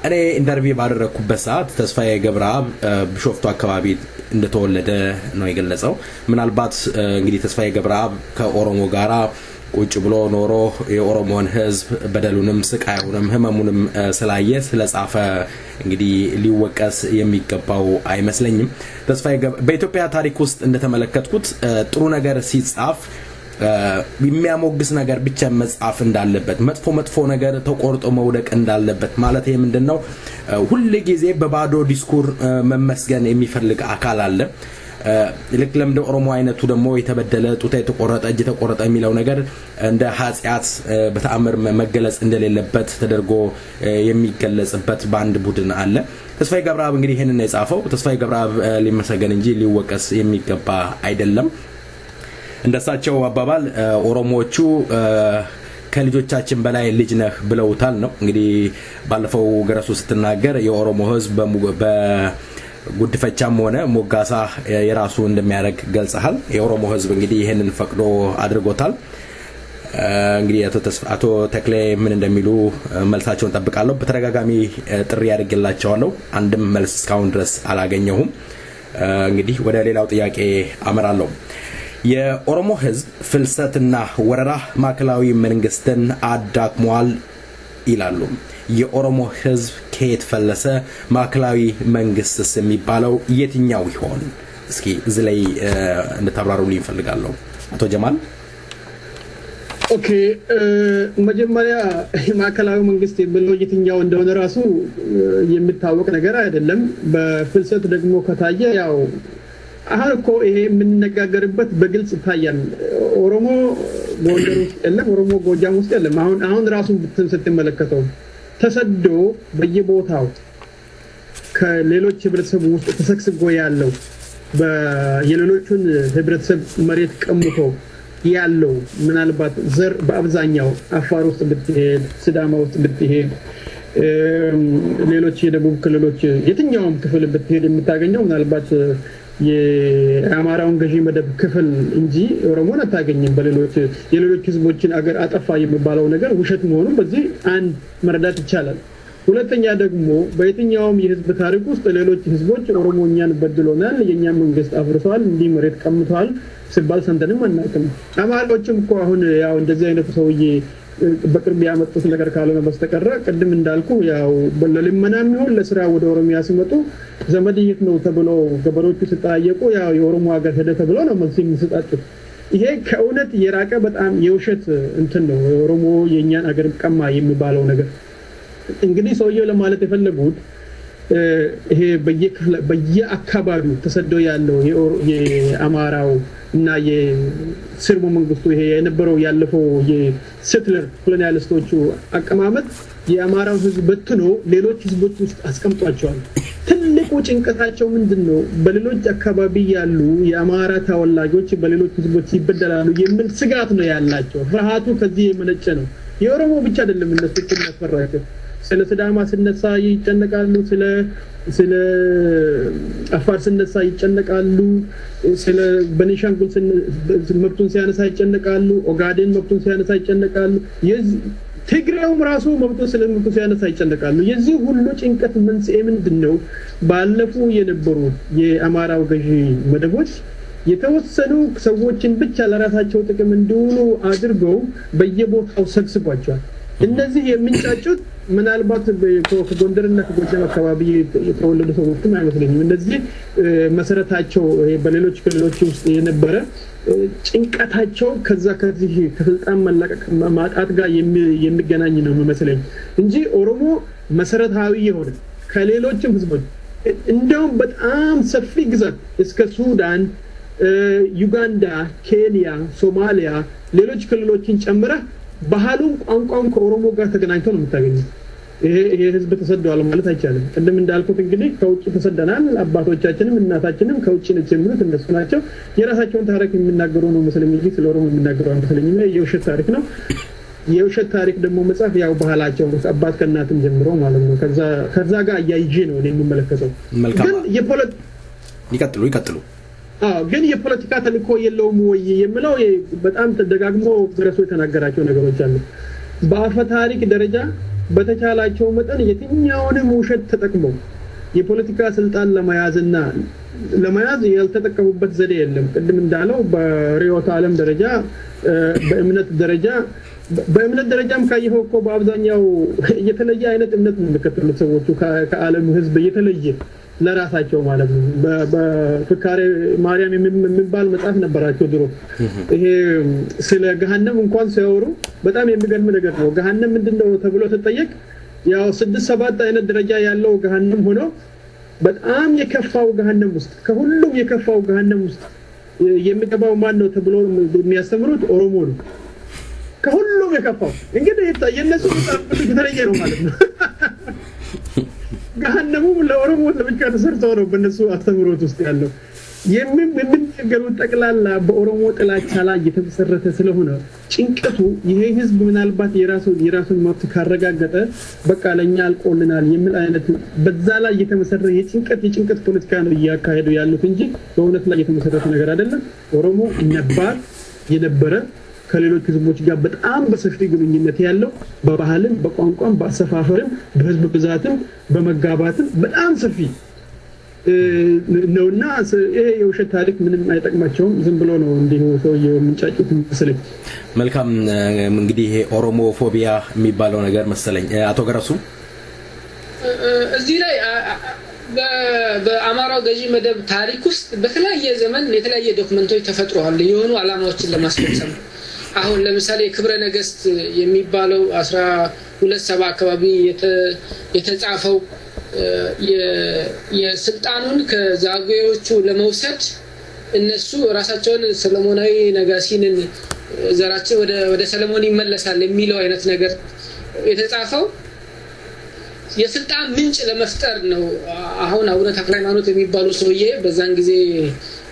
እኔ ኢንተርቪው ባደረኩበት ሰዓት ተስፋዬ ገብረአብ ቢሾፍቱ አካባቢ እንደተወለደ ነው የገለጸው ምናልባት እንግዲህ ተስፋዬ ገብረአብ ከኦሮሞ ጋራ ቁጭ ብሎ ኖሮ የኦሮሞን ህዝብ በደሉንም ስቃዩንም ህመሙንም ስላየ ስለጻፈ እንግዲህ ሊወቀስ የሚገባው አይመስለኝም ተስፋዬ በኢትዮጵያ ታሪክ ውስጥ እንደተመለከትኩት ጥሩ ነገር ሲጻፍ የሚያሞግስ ነገር ብቻ መጻፍ እንዳለበት መጥፎ ነገር ተቆርጦ መውደቅ እንዳለበት ማለት ይሄ ምንድነው ሁሉ ጊዜ በባዶ ዲስኩር መመስገን የሚፈልግ አካል አለ ለክለም ኦሮሞ አይነቱ ደግሞ የተበደለ ጡት የተቆረጠ እጅ ተቆረጠ የሚለው ነገር እንደ ኃጢያት በተአምር መገለጽ እንደሌለበት ተደርጎ የሚገለጽበት ባንድ ቡድን አለ ተስፋዬ ገብረአብ እንግዲህ ይሄንን የጻፈው ተስፋዬ ገብረአብ ሊመሰገን እንጂ ሊወቀስ የሚገባ አይደለም እንደሳቸው አባባል ኦሮሞዎቹ ከልጆቻችን በላይ ልጅ ነህ ብለውታል ነው እንግዲህ ባለፈው ገረሱ ስትናገር የኦሮሞ ህዝብ ጉድፈቻም ሆነ ሞጋሳ የራሱ እንደሚያደርግ ገልጸሃል የኦሮሞ ህዝብ እንግዲህ ይሄንን ፈቅዶ አድርጎታል እንግዲህ አቶ ተክሌ ምን እንደሚሉ መልሳቸውን ጠብቃለሁ በተደጋጋሚ ጥሪ ያደርግላቸዋለሁ አንድም መልስ እስካሁን ድረስ አላገኘሁም እንግዲህ ወደ ሌላው ጥያቄ አመራለሁ የኦሮሞ ህዝብ ፍልሰትና ወረራ ማዕከላዊ መንግስትን አዳክሟል ይላሉ የኦሮሞ ህዝብ ከየት ፈለሰ ማዕከላዊ መንግስትስ የሚባለው የትኛው ይሆን እስኪ እዚህ ላይ እንድታብራሩልኝ ይፈልጋለሁ አቶ ጀማል ኦኬ መጀመሪያ ማዕከላዊ መንግስት የሚለው የትኛው እንደሆነ ራሱ የሚታወቅ ነገር አይደለም በፍልሰት ደግሞ ከታየ ያው አሁን እኮ ይሄ የምንነጋገርበት በግልጽ ይታያል ኦሮሞ ጎንደር ውስጥ የለም ኦሮሞ ጎጃም ውስጥ የለም አሁን ራሱን ስትመለከተው ተሰዶ በየቦታው ከሌሎች ህብረተሰብ ውስጥ ተሰክስጎ ያለው በየሌሎቹን ህብረተሰብ መሬት ቀምቶ ያለው ምናልባት ዘር በአብዛኛው አፋር ውስጥ ብትሄድ ሲዳማ ውስጥ ብትሄድ ሌሎች የደቡብ ክልሎች የትኛውም ክፍል ብትሄድ የምታገኘው ምናልባት የአማራውን ገዢ መደብ ክፍል እንጂ ኦሮሞን አታገኝም በሌሎች የሌሎች ህዝቦችን አገር አጠፋ የሚባለው ነገር ውሸት መሆኑን በዚህ አንድ መረዳት ይቻላል ሁለተኛ ደግሞ በየትኛውም የህዝብ ታሪክ ውስጥ ሌሎች ህዝቦች ኦሮሞኛን በድሎናል የኛ መንግስት አፍርሷል እንዲ መሬት ቀምቷል ሲባል ሰምተንም አናውቅም አማራዎችም እኮ አሁን ያው እንደዚህ አይነት ሰውዬ በቅርብ ያመጡት ነገር ካልሆነ በስተቀር ቀድም እንዳልኩ ያው ለልመናም ይሁን ለስራ ወደ ኦሮሚያ ሲመጡ ዘመድየት ነው ተብሎ ገበሮቹ ሲጣየቁ ያው የኦሮሞ ሀገር ሄደ ተብሎ ነው መልስ የሚሰጣጡት ይሄ ከእውነት የራቀ በጣም የውሸት እንትን ነው ኦሮሞ የኛን ሀገር ቀማ የሚባለው ነገር እንግዲህ ሰውየው ለማለት የፈለጉት ይሄ በየአካባቢው ተሰዶ ያለው የአማራው እና የስርቦ መንግስቱ ይሄ የነበረው ያለፈው የሴትለር ኮሎኒያሊስቶቹ አቀማመጥ የአማራው ህዝብ በትኖ ሌሎች ህዝቦች ውስጥ አስቀምጧቸዋል ትልቁ ጭንቀታቸው ምንድነው በሌሎች አካባቢ ያሉ የአማራ ተወላጆች በሌሎች ህዝቦች ይበደላሉ የሚል ስጋት ነው ያላቸው ፍርሃቱ ከዚህ የመነጨ ነው የኦሮሞ ብቻ አይደለም እነሱ ተፈራቸው ስለ ሲዳማ ሲነሳ ይጨነቃሉ ስለ አፋር ሲነሳ ይጨነቃሉ ስለ በኒሻንጉል መብቱን ሲያነሳ ይጨነቃሉ ኦጋዴን መብቱን ሲያነሳ ይጨነቃሉ ትግሬውም ራሱ መብቱን ሲያነሳ ይጨነቃሉ የዚህ ሁሉ ጭንቀት መንስኤ ምንድነው ባለፉ የነበሩ የአማራው ገዢ መደቦች የተወሰኑ ሰዎችን ብቻ ለራሳቸው ጥቅም እንዲውሉ አድርገው በየቦታው ሰግስጓቸዋል እነዚህ የሚንጫጩት ምናልባት ከጎንደርና ከጎጃም አካባቢ የተወለዱ ሰዎችም አይመስለኝም እነዚህ መሰረታቸው በሌሎች ክልሎች ውስጥ የነበረ ጭንቀታቸው ከዚህ ከስልጣን መላቀቅ ማጣት ጋር የሚገናኝ ነው መስለኝ እንጂ ኦሮሞ መሰረታዊ የሆነ ከሌሎችም ህዝቦች እንደውም በጣም ሰፊ ግዛት እስከ ሱዳን ዩጋንዳ ኬንያ ሶማሊያ ሌሎች ክልሎችን ጨምረ ባህሉን ቋንቋውን ከኦሮሞ ጋር ተገናኝቶ ነው የምታገኘው ይሄ ህዝብ ተሰደዋል ማለት አይቻልም ቀደም እንዳልኩት እንግዲህ ከውጭ ተሰደናል አባቶቻችንም እናታችንም ከውጭ ነው የሚሉት እነሱ ናቸው የራሳቸውን ታሪክ የሚናገሩ ነው መስለኝ እንጂ ስለ ኦሮሞ የሚናገሩ አንተለኝ የውሸት ታሪክ ነው የውሸት ታሪክ ደግሞ መጻፍ ያው ባህላቸው አባት ከእናትም ጀምሮ ማለት ነው ከዛ ጋር ያይጄ ነው የሚመለከተው ግን ይቀጥሉ ግን የፖለቲካ ተልእኮ የለውም ወይ የሚለው በጣም ተደጋግሞ ድረሱ የተናገራቸው ነገሮች አሉ በአፈ ታሪክ ደረጃ በተቻላቸው መጠን የትኛውንም ውሸት ተጠቅመው የፖለቲካ ስልጣን ለመያዝ ያልተጠቀሙበት ዘዴ የለም ቅድም እንዳለው በሪዮት ዓለም ደረጃ በእምነት ደረጃም ካየኸው እኮ በአብዛኛው የተለየ አይነት እምነት ነው የሚከተሉት ሰዎቹ ከዓለም ህዝብ የተለየ ለራሳቸው ማለት ነው በፍካሬ ማርያም የሚባል መጽሐፍ ነበራቸው ድሮ ይሄ ስለ ገሃነም እንኳን ሲያወሩ በጣም የሚገርም ነገር ነው ገሃነም ምንድነው ተብሎ ተጠየቅ ያው 6-7 አይነት ደረጃ ያለው ገሃነም ሆኖ በጣም የከፋው ገሃነም ውስጥ ከሁሉም የከፋው ገሃነም ውስጥ የሚገባው ማን ነው ተብሎ የሚያስተምሩት ኦሮሞ ነው ከሁሉም የከፋው እንግዲህ የነሱ በጣም የተለየ ነው ማለት ነው ገሃነሙ ለኦሮሞ ለብቻ ተሰርተው ነው በእነሱ አስተምሮት ውስጥ ያለው የሚነገሩት ጠቅላላ በኦሮሞ ጥላቻ ላይ የተመሰረተ ስለሆነ ጭንቀቱ ይሄ ህዝብ ምናልባት የራሱን መብት ካረጋገጠ በቃ ለኛ አልቆልናል የሚል አይነት በዛ ላይ የተመሰረተ የጭንቀት ፖለቲካ ነው ያካሄዱ ያሉት እንጂ በእውነት ላይ የተመሰረተ ነገር አይደለም ኦሮሞ ነባር የነበረ ከሌሎች ህዝቦች ጋር በጣም በሰፊ ግንኙነት ያለው በባህልም በቋንቋም በአሰፋፈርም በህዝብ ብዛትም በመጋባትም በጣም ሰፊ ነውና ይሄ የውሸት ታሪክ ምንም አይጠቅማቸውም ዝም ብሎ ነው እንዲሁ ሰውየው ምንጫጩት መሰለኝ መልካም እንግዲህ ይሄ ኦሮሞ ፎቢያ የሚባለው ነገር መሰለኝ አቶ ገረሱ እዚህ ላይ በአማራው ገዢ መደብ ታሪክ ውስጥ በተለያየ ዘመን የተለያየ ዶክመንቶች ተፈጥረዋል የሆኑ አላማዎችን ለማስፈጸም አሁን ለምሳሌ ክብረ ነገስት የሚባለው 1270 አካባቢ የተጻፈው የስልጣኑን ከዛጉዎቹ ለመውሰድ እነሱ ራሳቸውን ሰለሞናዊ ነጋሲንን ዘራቸው ወደ ሰለሞን ይመለሳል የሚለው አይነት ነገር የተጻፈው የስልጣን ምንጭ ለመፍጠር ነው። አሁን አቡነ ተክለ ሃይማኖት የሚባሉ ሰውዬ በዛን ጊዜ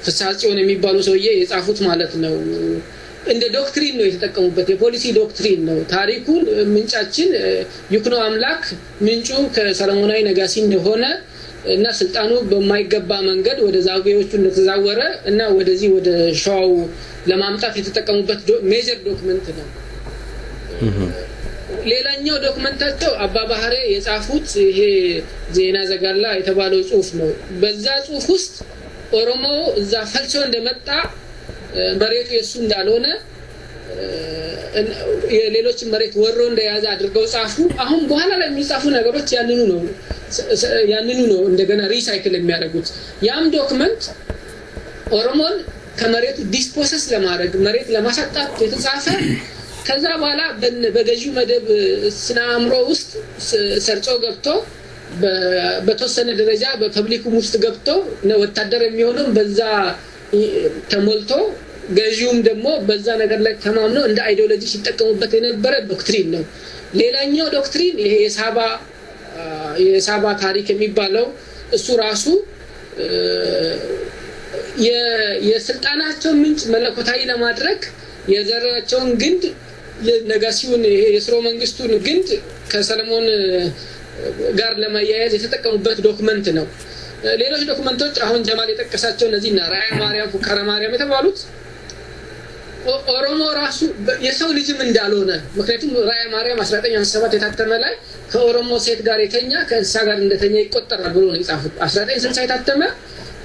ፍሳጽዮን የሚባሉ ሰውዬ የጻፉት ማለት ነው። እንደ ዶክትሪን ነው የተጠቀሙበት የፖሊሲ ዶክትሪን ነው። ታሪኩን ምንጫችን ይኩኖ አምላክ ምንጩ ከሰለሞናዊ ነጋሲ እንደሆነ እና ስልጣኑ በማይገባ መንገድ ወደ ዛጉዌዎቹ እንደተዛወረ እና ወደዚህ ወደ ሸዋው ለማምጣት የተጠቀሙበት ሜጀር ዶክመንት ነው። ሌላኛው ዶክመንታቸው አባ ባህሬ የጻፉት ይሄ ዜና ዘጋላ የተባለው ጽሁፍ ነው። በዛ ጽሁፍ ውስጥ ኦሮሞ እዛ ፈልሶ እንደመጣ መሬቱ የሱ እንዳልሆነ የሌሎች መሬት ወሮ እንደያዘ አድርገው ጻፉ። አሁን በኋላ ላይ የሚጻፉ ነገሮች ያንኑ ነው እንደገና ሪሳይክል የሚያደርጉት። ያም ዶክመንት ኦሮሞን ከመሬቱ ዲስፖሰስ ለማድረግ መሬት ለማሳጣት የተጻፈ ከዛ በኋላ በገዢው መደብ ስናምሮ ውስጥ ሰርጾ ገብቶ በተወሰነ ደረጃ በፐብሊኩ ውስጥ ገብቶ ወታደር የሚሆነው በዛ ተሞልቶ ገዢውም ደግሞ በዛ ነገር ላይ ተማምነው እንደ አይዲዮሎጂ ሲጠቀሙበት የነበረ ዶክትሪን ነው። ሌላኛው ዶክትሪን ይሄ የሳባ ታሪክ የሚባለው እሱ ራሱ የስልጣናቸው ምንጭ መለኮታዊ ለማድረግ የዘራቸውን ግንድ የነጋሲውን የስሮ መንግስቱን ግንድ ከሰለሞን ጋር ለማያያዝ የተጠቀሙበት ዶክመንት ነው። ሌሎች ዶክመንቶች አሁን ጀማል የጠቀሳቸው እነዚህና ራያ ማርያም ፉካራ ማርያም የተባሉት ኦሮሞ ራሱ የሰው ልጅም እንዳልሆነ ምክንያቱም ራያ ማርያም 1957 የታተመ ላይ ከኦሮሞ ሴት ጋር የተኛ ከእንስሳ ጋር እንደተኛ ይቆጠራል ብሎ ነው የጻፉት። 1960 የታተመ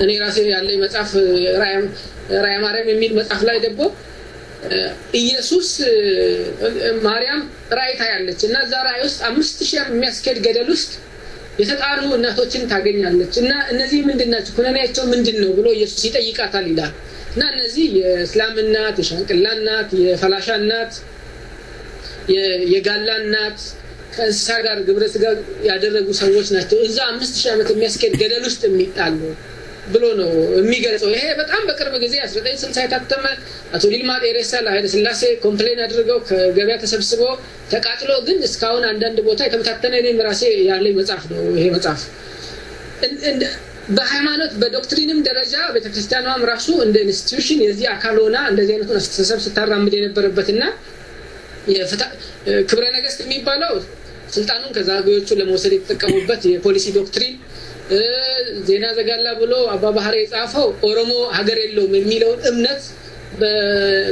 እኔ ራሴ ያለኝ መጽሐፍ ራያ ማርያም የሚል መጽሐፍ ላይ ደግሞ ኢየሱስ ማርያም ራእይ ታያለች እና እዛ ራእይ ውስጥ 5000 የሚያስከድ ገደል ውስጥ የተጣሉ እናቶችን ታገኛለች እና እነዚህ ምንድናቸው ኩነኔያቸው ምንድነው ብሎ ኢየሱስ ይጠይቃታል ይላል። እና እነዚህ የእስላም እናት የሻንቅላ እናት የፈላሻ እናት የጋላ እናት ከእንስሳ ጋር ግብረ ስጋ ያደረጉ ሰዎች ናቸው እዛ 5000 ዓመት የሚያስከድ ገደል ውስጥ የሚጣሉ ብሎ ነው የሚገልጸው። ይሄ በጣም በቅርብ ጊዜ 1960 የታተመ አቶ ዲልማ ጤሬሳ ለኃይለ ሥላሴ ኮምፕሌን አድርገው ከገበያ ተሰብስቦ ተቃጥሎ ግን እስካሁን አንዳንድ ቦታ የተመታተነ እኔም ራሴ ያለኝ መጽሐፍ ነው ይሄ መጽሐፍ። በሃይማኖት በዶክትሪንም ደረጃ ቤተክርስቲያኗም ራሱ እንደ ኢንስቲትዩሽን የዚህ አካል ሆና እንደዚህ አይነቱን አስተሳሰብ ስታራምድ የነበረበትና ክብረ ነገስት የሚባለው ስልጣኑን ከዛጉዌዎቹ ለመውሰድ የተጠቀሙበት የፖሊሲ ዶክትሪን ዜና ዘጋላ ብሎ አባ ባህሬ የጻፈው ኦሮሞ ሀገር የለውም የሚለውን እምነት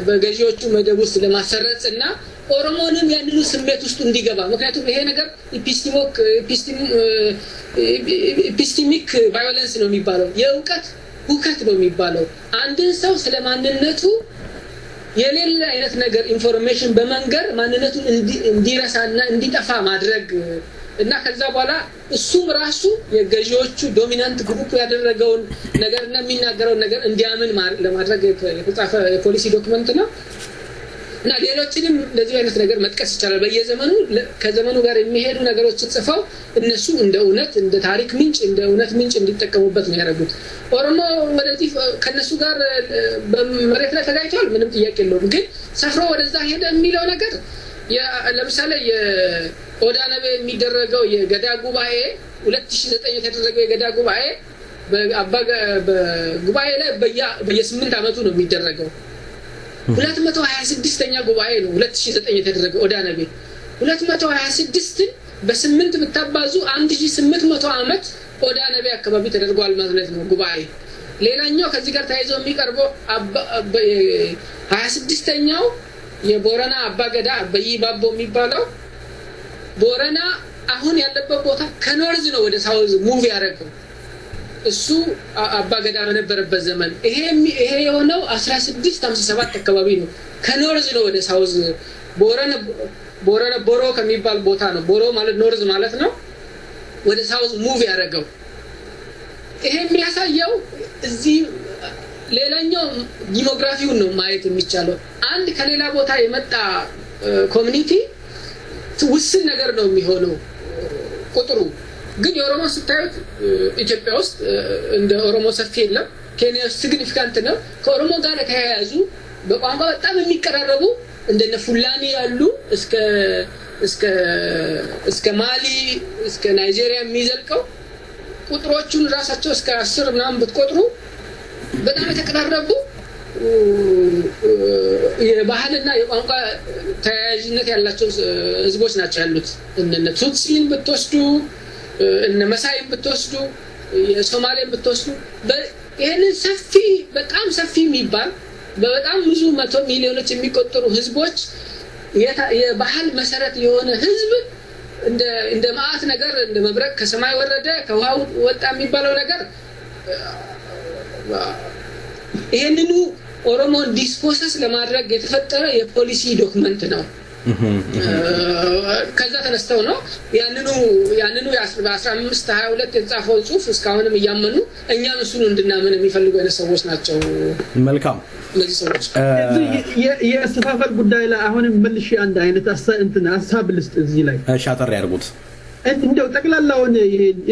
በገዢዎቹ መደብ ውስጥ ለማሰረጽ እና ኦሮሞንም ያንኑ ስሜት ውስጥ እንዲገባ ምክንያቱም ይሄ ነገር ኢፒስቲሚክ ቫዮለንስ ነው የሚባለው የእውቀት ሁከት ነው የሚባለው አንድን ሰው ስለማንነቱ የሌለ አይነት ነገር ኢንፎርሜሽን በመንገር ማንነቱን እንዲረሳና እንዲጠፋ ማድረግ እና ከዛ በኋላ እሱም ራሱ የገዢዎቹ ዶሚናንት ግሩፕ ያደረገውን ነገርና የሚናገረው ነገር እንዲያምን ለማድረግ የተጻፈ የፖሊሲ ዶክመንት ነው። እና ሌሎችንም እንደዚህ አይነት ነገር መጥቀስ ይቻላል። በየዘመኑ ከዘመኑ ጋር የሚሄዱ ነገሮችን ጽፈው እነሱ እንደ እውነት እንደ ታሪክ ምንጭ እንደ እውነት ምንጭ እንዲጠቀሙበት ነው ያደረጉት። ኦሮሞ ወደዚህ ከነሱ ጋር በመሬት ላይ ተጋጭቷል ምንም ጥያቄ የለውም። ግን ሰፍሮ ወደዛ ሄደ የሚለው ነገር ለምሳሌ የኦዳ ነቤ የሚደረገው የገዳ ጉባኤ 2009 የተደረገው የገዳ ጉባኤ በጉባኤ ላይ በየ8 አመቱ ነው የሚደረገው 226ኛ ጉባኤ ነው 2009 የተደረገው ኦዳ ነቤ 226 በ8 ብታባዙ 1800 አመት ኦዳ ነቤ አካባቢ ተደርጓል ማለት ነው ጉባኤ። ሌላኛው ከዚህ ጋር ታይዞ የሚቀርበው 26ኛው የቦረና አባገዳ በይባቦ የሚባለው ቦረና አሁን ያለበት ቦታ ከኖርዝ ነው ወደ ሳውዝ ሙቭ ያደረገው እሱ አባገዳ በነበረበት ዘመን ይሄ የሆነው 1657 አካባቢ ነው ከኖርዝ ነው ወደ ሳውዝ ቦረና ቦሮ ከሚባል ቦታ ነው ቦሮ ማለት ኖርዝ ማለት ነው ወደ ሳውዝ ሙቭ ያደረገው። ይሄ የሚያሳየው እዚህ ሌላኛው ዲሞግራፊውን ነው ማየት የሚቻለው አንድ ከሌላ ቦታ የመጣ ኮሚኒቲ ውስን ነገር ነው የሚሆነው ቁጥሩ ግን የኦሮሞ ስታዩት ኢትዮጵያ ውስጥ እንደ ኦሮሞ ሰፊ የለም ኬንያ ሲግኒፊካንት ነው ከኦሮሞ ጋር ተያያዙ በቋንቋ በጣም የሚቀራረቡ እንደነ ፉላኒ ያሉ እስከ ማሊ እስከ ናይጄሪያ የሚዘልቀው ቁጥሮቹን ራሳቸው እስከ 10 ምናምን ብትቆጥሩ በጣም የተቀራረቡ የባህልና የቋንቋ ተያያዥነት ያላቸው ህዝቦች ናቸው ያሉት እነ ቱትሲን ብትወስዱ እነ መሳይን ብትወስዱ የሶማሌን ብትወስዱ ይሄንን ሰፊ በጣም ሰፊ የሚባል በጣም ብዙ 100 ሚሊዮኖች የሚቆጠሩ ህዝቦች የባህል መሰረት የሆነ ህዝብ እንደ ማአት ነገር እንደ መብረቅ ከሰማይ ወረደ ከውሃው ወጣ የሚባለው ነገር ይሄንኑ ኦሮሞን ዲስፖሰስ ለማድረግ የተፈጠረ የፖሊሲ ዶክመንት ነው ከዛ ተነስተው ነው ያንኑ 1522 የተጻፈው ጽሁፍ እስካሁንም ያመኑ እኛን እሱን እንድናምን የሚፈልጉ አይነት ሰዎች ናቸው መልካም ለዚህ ሰዎች የአስተፋፈር ጉዳይ ላይ አሁንም መልሽ አንድ አይነት ሐሳብ ልስጥ እዚህ ላይ ሻጠር ያርጉት እንደው ጠቅላላውን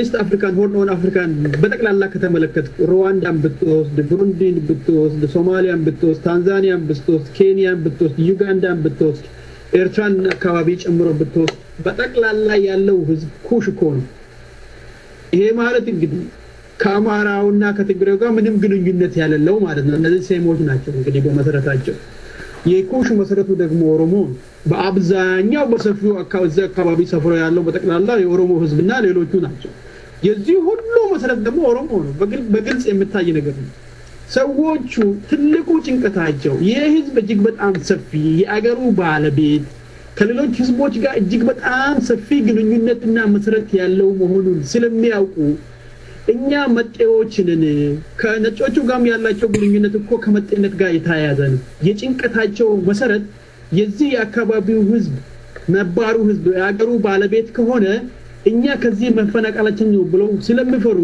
ኢስት አፍሪካን ሆርን ኦን አፍሪካን በጠቅላላ ከተመለከት ሩዋንዳን ብትወስድ ብሩንዲን ብትወስድ ሶማሊያን ብትወስድ ታንዛኒያን ብትወስድ ኬንያን ብትወስድ ዩጋንዳን ብትወስድ ኤርትራን አካባቢ ጨምሮ ብትወስድ በጠቅላላ ያለው ህዝብ ኩሽ እኮ ነው ይሄ ማለት እንግዲህ ከአማራውና ከትግሬው ጋር ምንም ግንኙነት ያለለው ማለት ነው እነዚህ ሴሞች ናቸው እንግዲህ በመሰረታቸው የኩሽ መሰረቱ ደግሞ ኦሮሞ በአብዛኛው በሰፊው አካባቢ ሰፍሮ ያለው በጠቅላላ የኦሮሞ ህዝብና ሌሎቹ ናቸው የዚህ ሁሉ መሰረት ደግሞ ኦሮሞ ነው በግልጽ የምታይ ነገር ነው ሰዎቹ ትልቁ ጭንቀታቸው የህዝብ እጅግ በጣም ሰፊ የአገሩ ባለቤት ከሌሎች ህዝቦች ጋር እጅግ በጣም ሰፊ ግንኙነትና መሰረት ያለው መሆኑን ስለሚያውቁ እኛ መጤዎችንን ከነጮቹ ጋርም ያላቸው ግንኙነት እኮ ከመጤነት ጋር የተያያዘ ነው የጭንቀታቸው መሰረት የዚህ አካባቢው ህዝብ ነባሩ ህዝብ የአገሩ ባለቤት ከሆነ እኛ ከዚህ መፈናቀላችን ነው ብለው ስለሚፈሩ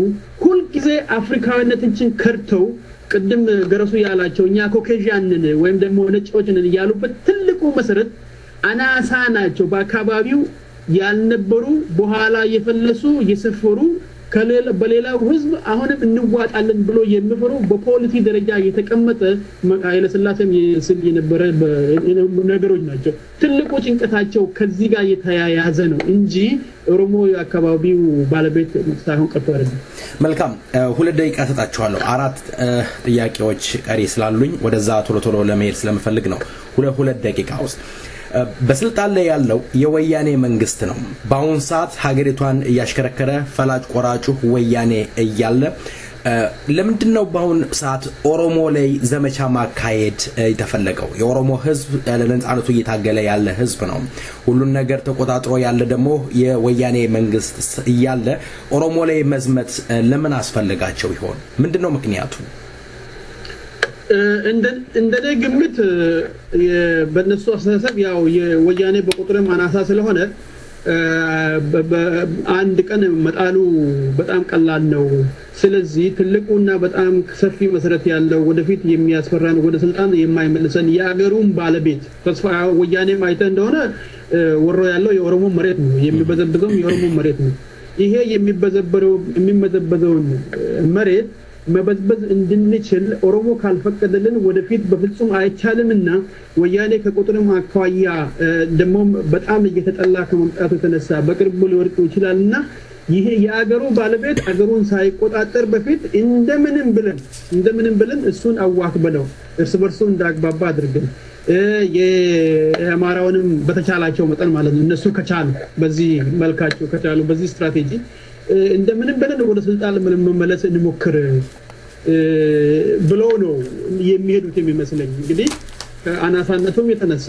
ሁሉ ጊዜ አፍሪካዊነትን ከርተው ቅድም ገረሱ ያላቸው እኛ ኮኬዥያንን ወይም ደግሞ ነጮችንን ያሉበት ትልቁ መሰረት አናሳ ናቸው በአካባቢው ያልነበሩ በኋላ የፈለሱ የሰፈሩ በሌላው ህዝብ አሁንም እንዋጣለን ብሎ የሚፈሩ በፖሊሲ ደረጃ የተቀመጠ ኃይለ ሥላሴም ይስል የነበረ ነገሮች ናቸው ትልቁ ጭንቀታቸው ከዚህ ጋር የተያያዘ ነው እንጂ ኦሮሞ አካባቢው ባለቤት ሳይሆን ቀርቶ አይደለም መልካም 2 ደቂቃ ተጣጣችኋለሁ 4 ጥያቄዎች ቀሪ ስላሉኝ ወደዛ ቶሎ ለመሄድ ስለምፈልግ ነው 2 ደቂቃ ውስጥ በስልጣን ላይ ያለው የወያኔ መንግስት ነው በአሁን ሰዓት ሀገሪቷን ያሽከረከረ ፈላጭ ቆራጩ ወያኔ እያለ ለምንድነው በአሁን ሰዓት ኦሮሞ ላይ ዘመቻ ማካሄድ የተፈለገው የኦሮሞ ህዝብ ለነጻነቱ እየታገለ ያለ ህዝብ ነው ሁሉን ነገር ተቆጣጥሮ ያለ ደግሞ የወያኔ መንግስት እያለ ኦሮሞ ላይ መዝመት ለምን አስፈልጋቸው ይሆን ምንድነው ምክንያቱ እንደኔ ግምት በነሱ አስተሳሰብ ያው የወያኔ በቁጥርም አናሳ ስለሆነ አንድ ቀን መጣሉ በጣም ቀላል ነው ስለዚህ ትልቁና በጣም ሰፊ መሰረት ያለው ወደፊት የሚያስፈራን ወደ ስልጣን የማይመልሰን የአገሩን ባለቤት ተስፋ ወያኔ ማይተ እንደሆነ ወሮ ያለው የኦሮሞ መሬት ነው የሚበዘብዘው የኦሮሞ መሬት ነው ይሄ የሚመዘበዘው መሬት መበዝበዝ እንድንችል ኦሮሞ ካልፈቀደልን ወደፊት በፍጹም አይቻልምና ወያኔ ከቁጥርም አኳያ ደሞ በጣም እየተጠላ ከመምጣቱ ተነሳ በቅርቡ ሊወርቅ ይችላልና ይሄ የአገሩ ባለቤት አገሩን ሳይቆጣጠር በፊት እንደምንም ብለን እሱን አዋክበለው እርስ በርሱ እንዳግባባ አድርገን የአማራውንም በተቻላቸው መጠን ማለት ነው እነሱ ከቻሉ በዚህ መልካቸው ከቻሉ በዚህ ስትራቴጂ እንደምንም ብለን ወደ ስልጣን መመለስ እንሞክር ብሎ ነው የሚሄዱት የሚመስለኝ እንግዲህ አናሳነቱም የተነሳ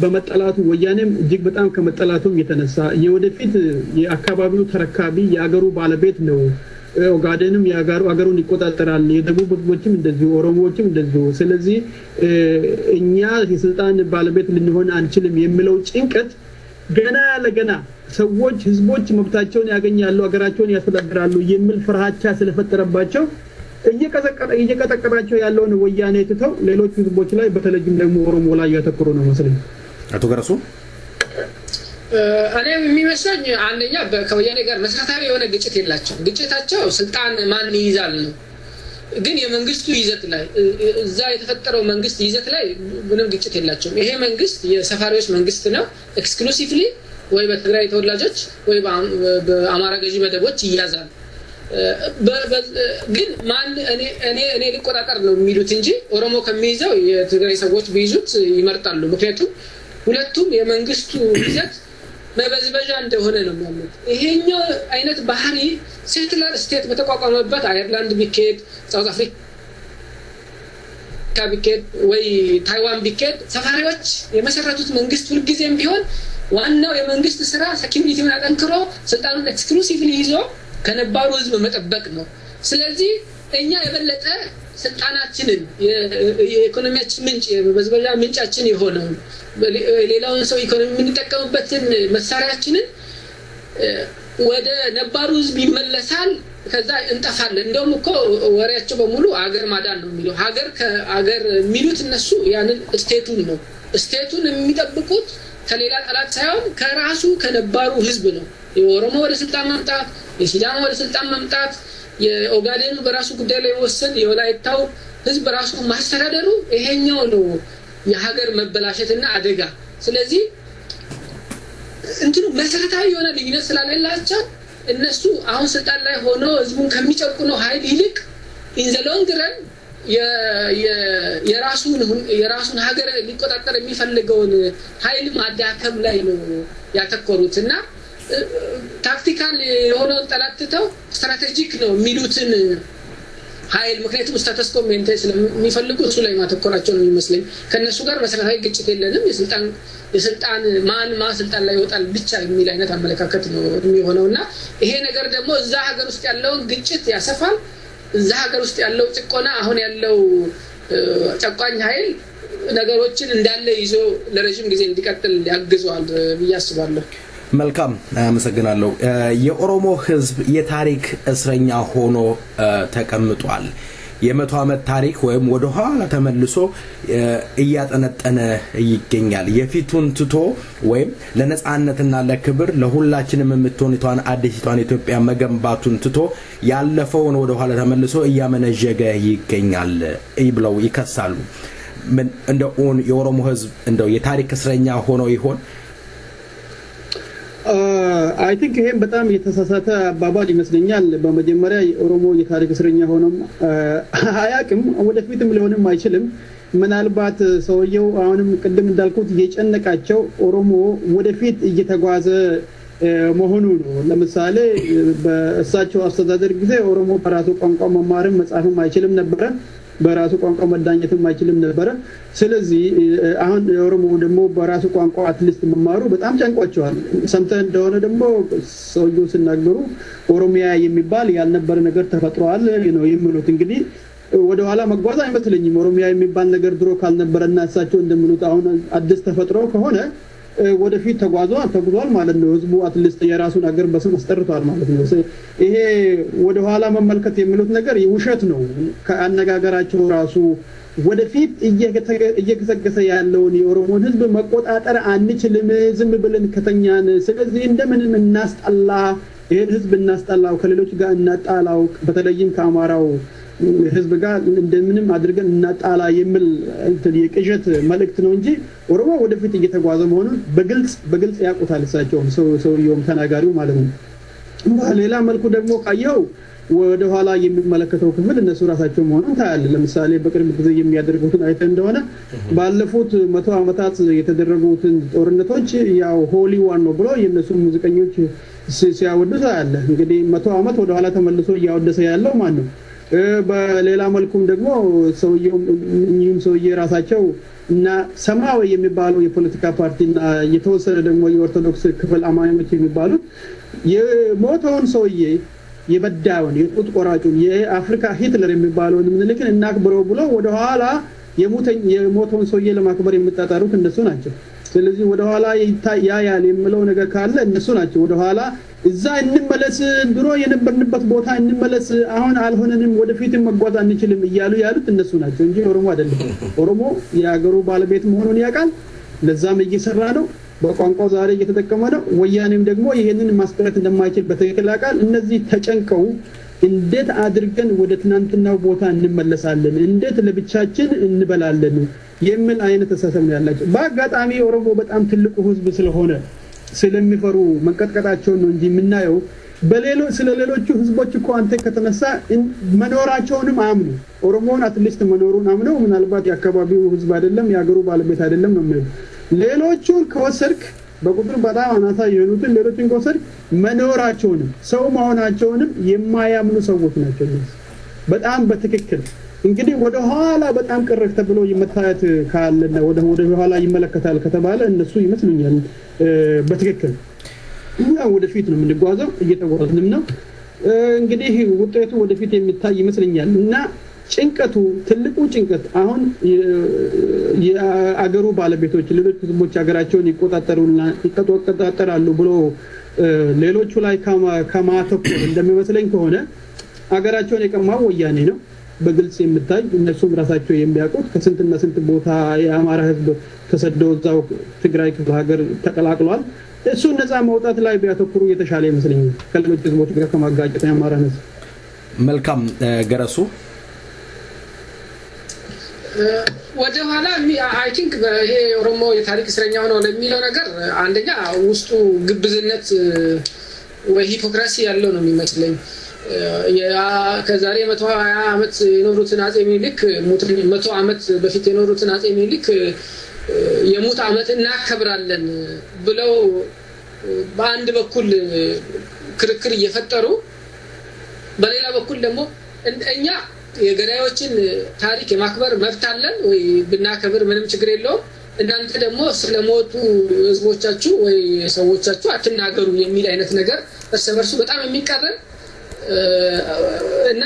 በመጠላቱ ወያኔም እጅግ በጣም ከመጠላቱም የተነሳ የወደፊት የአካባቢው ተረካቢ የአገሩ ባለቤት ነው ኦጋዴንም አገሩን ይቆጣጠራል የደቡብ ህዝቦችም እንደዚሁ ኦሮሞዎችም እንደዚሁ ስለዚህ እኛ የስልጣን ባለቤት ልንሆን አንችልም የሚለው ጭንቀት ገና ለገና ሰዎች ህዝቦች መብታቸውን ያገኛሉ አገራቸውን ያስተዳድራሉ የሚል ፍርሃቻ ስለፈጠረባቸው እየቀጠቀጣቸው ያለውን ወያኔ ትተው ሌሎች ህዝቦች ላይ በተለይም ደግሞ ኦሮሞ ላይ ያተኮሩ ነው መስለኝ አቶ ገረሱ እኔ የሚመስለኝ አንደኛ ከወያኔ ጋር መሰረታዊ የሆነ ግጭት የላቸው ግጭታቸው ስልጣን ማን ይይዛል ነው ግን የመንግስቱ ይዘት ላይ እዛ የተፈጠረው መንግስት ይዘት ላይ ምንም ግጭት የላቸውም ይሄ መንግስት የሰፋሪዎች መንግስት ነው ኤክስክሉሲቭሊ ወይ በትግራይ ተወላጆች ወይ በአማራ ገዢ መደቦች ይያዛል ግን ማን እኔ ሊቆጣጠር ነው የሚሉት እንጂ ኦሮሞ ከሚይዘው የትግራይ ሰዎች ቢይዙት ይመርጣሉ ምክንያቱም ሁለቱም የመንግስቱ ይዘት መበዝበዣ እንደሆነ ነው ማለት ይሄኛው አይነት ባህሪ ሴትለር ስቴት በተቋቋመበት አየርላንድ ቢኬድ ሳውዝ አፍሪካ ቢኬድ ወይ ታይዋን ቢኬድ ሰፋሪዎች የመሰረቱት መንግስት ሁልጊዜም ቢሆን ዋናው የመንግስት ስራ ሴኩሪቲውን አጠንክሮ ስልጣኑን ኤክስክሉሲቭሊ ይዞ ከነባሩ ህዝብ መጠበቅ ነው ስለዚህ እኛ የበለጠ ስልጣናችንን የኢኮኖሚያችን ምንጭ የበዝበዣ ምንጫችን የሆነው ሌላውን ሰው ኢኮኖሚ የምንጠቀምበትን መሳሪያችንን ወደ ነባሩ ህዝብ ይመለሳል ከዛ እንጠፋለን እንደውም እኮ ወሬያቸው በሙሉ ሀገር ማዳን ነው የሚለው ሀገር ከሀገር የሚሉት እነሱ ያንን ስቴቱን ነው ስቴቱን የሚጠብቁት ከሌላ ጠላት ሳይሆን ከራሱ ከነባሩ ህዝብ ነው የኦሮሞ ወደ ስልጣን መምጣት የሲዳማ ወደ ስልጣን መምጣት የኦጋዴኑ በራሱ ጉዳይ ላይ ወሰን የወላይታው ህዝብ ራሱ ማስተዳደሩ ይሄኛው ነው የሀገር መበላሸትና አደጋ ስለዚህ እንትኑ መሰረታዊ የሆነ ልዩነት ስላላቸው እነሱ አሁን ስልጣን ላይ ሆኖ ህዝቡን ከሚጨቁነው ኃይል ይልቅ in the long run የራሱን ሀገር ሊቆጣጠር የሚፈልገውን ኃይል ማዳከም ላይ ነው ያተኮሩትና ታክቲካል የሆነው ጠላትተው ስትራቴጂክ ነው የሚሉትን ኃይል ምክንያቱም ስታተስ ኮ ሜንቴን ስለሚፈልጉ እሱ ላይ ማተኮራቸው ነው የሚመስለኝ ከነሱ ጋር መሰረታዊ ግጭት የለንም የስልጣን ማን ስልጣን ላይ ይወጣል ብቻ የሚል አይነት አመለካከት ነው የሚሆነውና ይሄ ነገር ደግሞ እዛ ሀገር ውስጥ ያለውን ግጭት ያሰፋል እዛ ሀገር ውስጥ ያለው ጭቆና አሁን ያለው ጨቋኝ ኃይል ነገሮችን እንዳለ ይዞ ለረጅም ጊዜ እንዲቀጥል ያግዟል ብያስባለሁ መልካም አመሰግናለሁ የኦሮሞ ህዝብ የታሪክ እስረኛ ሆኖ ተቀምጧል የመቶ ዓመት ታሪክ ወይም ወደ ኋላ ተመልሶ እያጠነጠነ ይገኛል የፊቱን ትቶ ወይም ለነጻነትና ለክብር ለሁላችንም የምትሆንቷን አዲስቷን ኢትዮጵያ መገንባቱን ትቶ ያለፈውን ወደ ኋላ ተመልሶ እያመነጀገ ይገኛል ይብለው ይከሳሉ እንደው የኦሮሞ ህዝብ እንደው የታሪክ እስረኛ ሆኖ ይሆን I think ይሄን በጣም የተሳሳተ አባባል ይመስለኛል በመጀመሪያ ኦሮሞ የታሪክ እስረኛ ሆኖም አያቅም ወደፊትም ሊሆንም አይችልም ምናልባት ሰውየው አሁንም ቅድም እንዳልኩት እየጨነቃቸው ኦሮሞ ወደፊት እየተጓዘ መሆኑ ነው ለምሳሌ በእሳቸው አስተዳደር ጊዜ ኦሮሞ በራሱ ቋንቋ መማርም መጻፍም አይችልም ነበር በራሱ ቋንቋ መዳኘትም አይችልም ነበር ስለዚህ አሁን የኦሮሞ ደግሞ በራሱ ቋንቋ አትሊስት መማሩ በጣም ጨንቋቸዋል ሰምተን እንደሆነ ደግሞ ሰውየው ሲናገሩ ኦሮሚያ የሚባል ያልነበረ ነገር ተፈጥሯል ነው የሚሉት እንግዲህ ወደ ኋላ መጓዝ አይመስለኝም ኦሮሚያ የሚባል ነገር ድሮ ካልነበረና እሳቸው እንደሚሉት አሁን አዲስ ተፈጥሮ ከሆነ ወደፊት ተጓዟል ማለት ነው ህዝቡ አትሊስት የራሱን ሀገር በስም አስጠርቷል ማለት ነው ይሄ ወደ ኋላ መመልከት የሚሉት ነገር ውሸት ነው ከአነጋገራቸው ራሱ ወደፊት እየገሰገሰ ያለውን የኦሮሞን ህዝብ መቆጣጠር አንችልም ዝም ብለን ከተኛን ስለዚህ እንደምንም እናስጣላ ይሄን ህዝብ እናስጣላው ከሌሎች ጋር እናጣላው በተለይም ከአማራው ህዝብ ጋር እንደምንም አድርገን እናጣላ የሚል እንትን የቅዠት መልእክት ነው እንጂ ኦሮሞ ወደፊት እየተጓዘ መሆኑን በግልጽ ያውቁታል እሳቸው ሰውየውም ተናጋሪው ማለት ነው በሌላ መልኩ ደግሞ ካየው ወደ ኋላ የሚመለከተው ክፍል እነሱ ራሳቸው መሆኑን ታያለ ለምሳሌ በቅርብ ጊዜ የሚያደርጉትን አይተ እንደሆነ ባለፉት 100 ዓመታት የተደረጉትን ጦርነቶች ያው ሆሊ ዋን ነው ብሎ የነሱ ሙዚቀኞች ሲያወድሱ ታያለ እንግዲህ 100 ዓመት ወደ ኋላ ተመልሶ ያወደሰ ያለው ማን ነው በሌላ መልኩም ደግሞ ሰውዬ ራሳቸው እና ሰማያዊ የሚባለው የፖለቲካ ፓርቲና የተወሰነ ደግሞ የኦርቶዶክስ ክፍል አማኞች የሚባሉት የሞተውን ሰውዬ የበዳውን የጡት ቆራጩን የአፍሪካ ሂትለር የሚባለውን ምንልክን እናክብረው ብሎ ወደ ኋላ የሞተውን ሰውዬ ለማክበር የሚጣጣሩት እነሱ ናቸው ስለዚህ ወደ ኋላ ያያል የሚለው ነገር ካለ እነሱ ናቸው ወደ ኋላ እዛ እንመለስ ድሮ የነበርንበት ቦታ እንመለስ አሁን አልሆነንም ወደፊት መጓዝ አንችልም ያሉት እነሱ ናቸው እንጂ ኦሮሞ አይደለም ኦሮሞ የሀገሩ ባለቤት መሆኑን ያውቃል ለዛም እየሰራ ነው በቋንቋው ዛሬ እየተጠቀመ ነው ወያኔም ደግሞ ይሄንን ማስቀረት እንደማይችል በትክክል ያውቃል እነዚህ ተጨንቀው እንዴት አድርገን ወደ ትናንትናው ቦታ እንመለሳለን እንዴት ለብቻችን እንበላለን የሚል አይነት ተሳሰብ ነው ያላቸው በአጋጣሚ ኦሮሞ በጣም ትልቁ ህዝብ ስለሆነ ስለሚፈሩ መንቀጥቀጣቸው ነው እንጂ ምናየው ስለሌሎቹ ህዝቦች እኮ አንተ ከተነሳ መኖራቸውንም አምኑ ኦሮሞን አትሊስት መኖሩን አምነው ምናልባት ያከባቢው ህዝብ አይደለም ያገሩ ባለቤት አይደለም ነው ማለት ሌሎቹ ከወሰርክ በቁጥር በጣም አናሳ የሆኑትን ሌሎችን ከወሰርክ መኖራቸውንም ሰው መሆናቸውንም የማያምኑ ሰዎች ናቸው በጣም በትክክል እንግዲህ ወደ ኋላ በጣም ቅርቅ ተብሎ ይመታየት ካለና ወደ ኋላ ይመለከታል ከተባለ እነሱ ይመስሉኛል በትክክል ወደፊት ነው የምንጓዘው እየተጓዝንም ነው እንግዲህ ውጤቱ ወደፊት የሚታይ ይመስልኛል እና ጭንቀቱ ትልቁ ጭንቀት አሁን የአገሩ ባለቤቶች ሌሎች ህዝቦች ሀገራቸውን ይቆጣጠራሉ ብሎ ሌሎቹ ላይ ከማተኮር እንደሚመስለኝ ከሆነ ሀገራቸውን የቀማው ወያኔ ነው በግልጽ የምታይ እነሱም ራሳቸው የሚያውቁት ከስንትና ስንት ቦታ የአማራ ህዝብ ተሰደው እዛው ትግራይ ክፍለ ሀገር ተቀላቅሏል እሱ ነፃ መውጣት ላይ ቢያተኩሩ የተሻለ ይመስለኛል ከሌሎች ህዝቦች ጋር ከማጋጨት የአማራ ህዝብ መልካም ገረሱ ወደ ኋላ አይ ቲንክ ይሄ ኦሮሞ የታሪክ እስረኛው ነው ለሚለው ነገር አንደኛ ውስጡ ግብዝነት ወይ ሂፖክራሲ ያለው ነው የሚመስለኝ ከዛሬ 120 አመት የኖሩትን አጼ ሚኒሊክ 100 አመት በፊት የኖሩትን አጼ ሚኒሊክ የሙት አመት እናከብራለን ብለው በአንድ በኩል ክርክር እየፈጠሩ በሌላ በኩል ደግሞ እኛ የገዳዮችን ታሪክ የማክበር መብት አለን ወይ ብናከብር ምንም ችግር የለውም እናንተ ደግሞ ስለሞቱ ህዝቦቻችሁ ወይ ሰዎቻችሁ አትናገሩ የሚል አይነት ነገር እርስ በጣም የሚቀርብ እና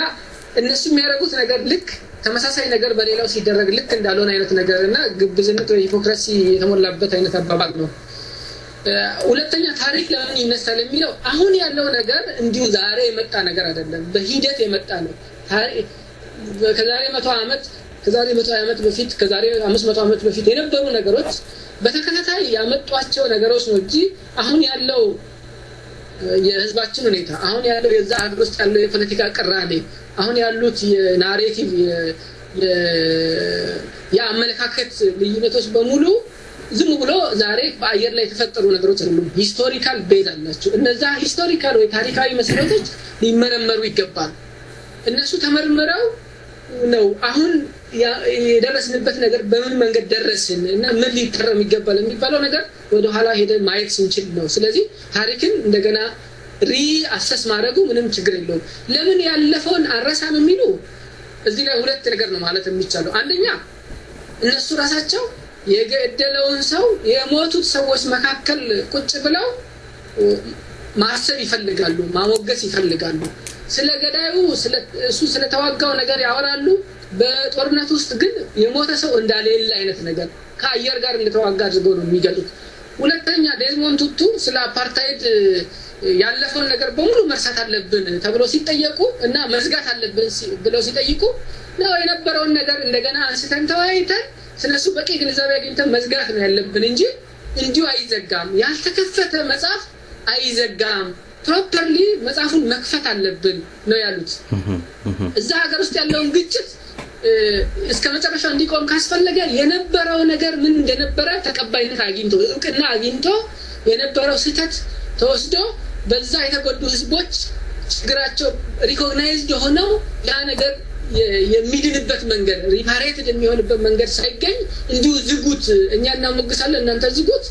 እነሱ የሚያደርጉት ነገር ልክ ተመሳሳይ ነገር በሌላው ሲደረግ ልክ እንዳልሆነ አይነት ነገርና ግብዝነት ወይ ሂፖክራሲ የተሞላበት አይነት አባባል ነው ሁለተኛ ታሪክ ለምን ይነሳል የሚለው አሁን ያለው ነገር እንዲሁ ዛሬ የመጣ ነገር አይደለም በሂደት የመጣ ነው ከዛሬ 100 አመት ከዛሬ 100 አመት በፊት ከዛሬ 500 አመት በፊት የነበሩ ነገሮች በተከታታይ ያመጧቸው ነገሮች ነው እንጂ አሁን ያለው የህዝባችን ሁኔታ አሁን ያለው የዛ ሀገር ውስጥ ያለው የፖለቲካ ቅራኔ አሁን ያሉት የናሬቲቭ የአመለካከት ልዩነቶች በሙሉ ዝም ብሎ ዛሬ በአየር ላይ የተፈጠሩ ነገሮች አይደሉም ሂስቶሪካል ቤዝ አላቸው እነዛ ሂስቶሪካል ወይ ታሪካዊ መሰረቶች ሊመረመሩ ይገባል እነሱ ተመርምረው ነው አሁን የደረስንበት ነገር በምን መንገድ ደረስን እና ምን ሊተረም ይገባል የሚባለው ነገር ወደ ኋላ ሄደን ማየት ስንችል ነው ስለዚህ ታሪክን እንደገና ሪአሰስ ማድረጉ ምንም ችግር የለውም ለምን ያለፈውን አረሳም የሚሉ እዚህ ላይ ሁለት ነገር ነው ማለት የሚቻለው አንደኛ እነሱ ራሳቸው የገደለውን ሰው የሞቱት ሰዎች መካከል ቁጭ ብለው ማሰብ ይፈልጋሉ ማሞገስ ይፈልጋሉ ስለ ገዳዩ እሱ ስለተዋጋው ነገር ያወራሉ በጦርነት ውስጥ ግን የሞተ ሰው እንዳለለ አይነት ነገር ከአየር ጋር እንደተዋጋ አድርገው ነው የሚገልጹት ሁለተኛ ዴዝሞንድ ቱቱ ስለ አፓርታይድ ያለፈውን ነገር በሙሉ መርሳት አለብን ተብሎ ሲጠየቁ እና መዝጋት አለብን ብለው ሲጠይቁ ነው የነበረውን ነገር እንደገና አንስተን ተወያይተን ስለሱ በቂ ግንዛቤ አግኝተን መዝጋት ነው ያለብን እንጂ እንዲሁ አይዘጋም ያልተከፈተ መጽሐፍ አይዘጋም ፕሮፐርሊ መጽሐፉን መክፈት አለብን ነው ያሉት እዛ ሀገር ውስጥ ያለውን ግጭት እስከ መጨረሻው እንዲቆም ካስፈለገ የነበረው ነገር ምን እንደነበረ ተቀባይነት አግኝቶ እውቅና አግኝቶ የነበረው ስህተት ተወስዶ በዛ የተጎዱ ህዝቦች ችግራቸው ሪኮግናይዝድ ሆነው ያ ነገር የሚድንበት መንገድ ሪፓሬትድ የሚሆንበት መንገድ ሳይገኝ እንዲሁ ዝጉት እኛና ሞግሳለን እናንተ ዝጉት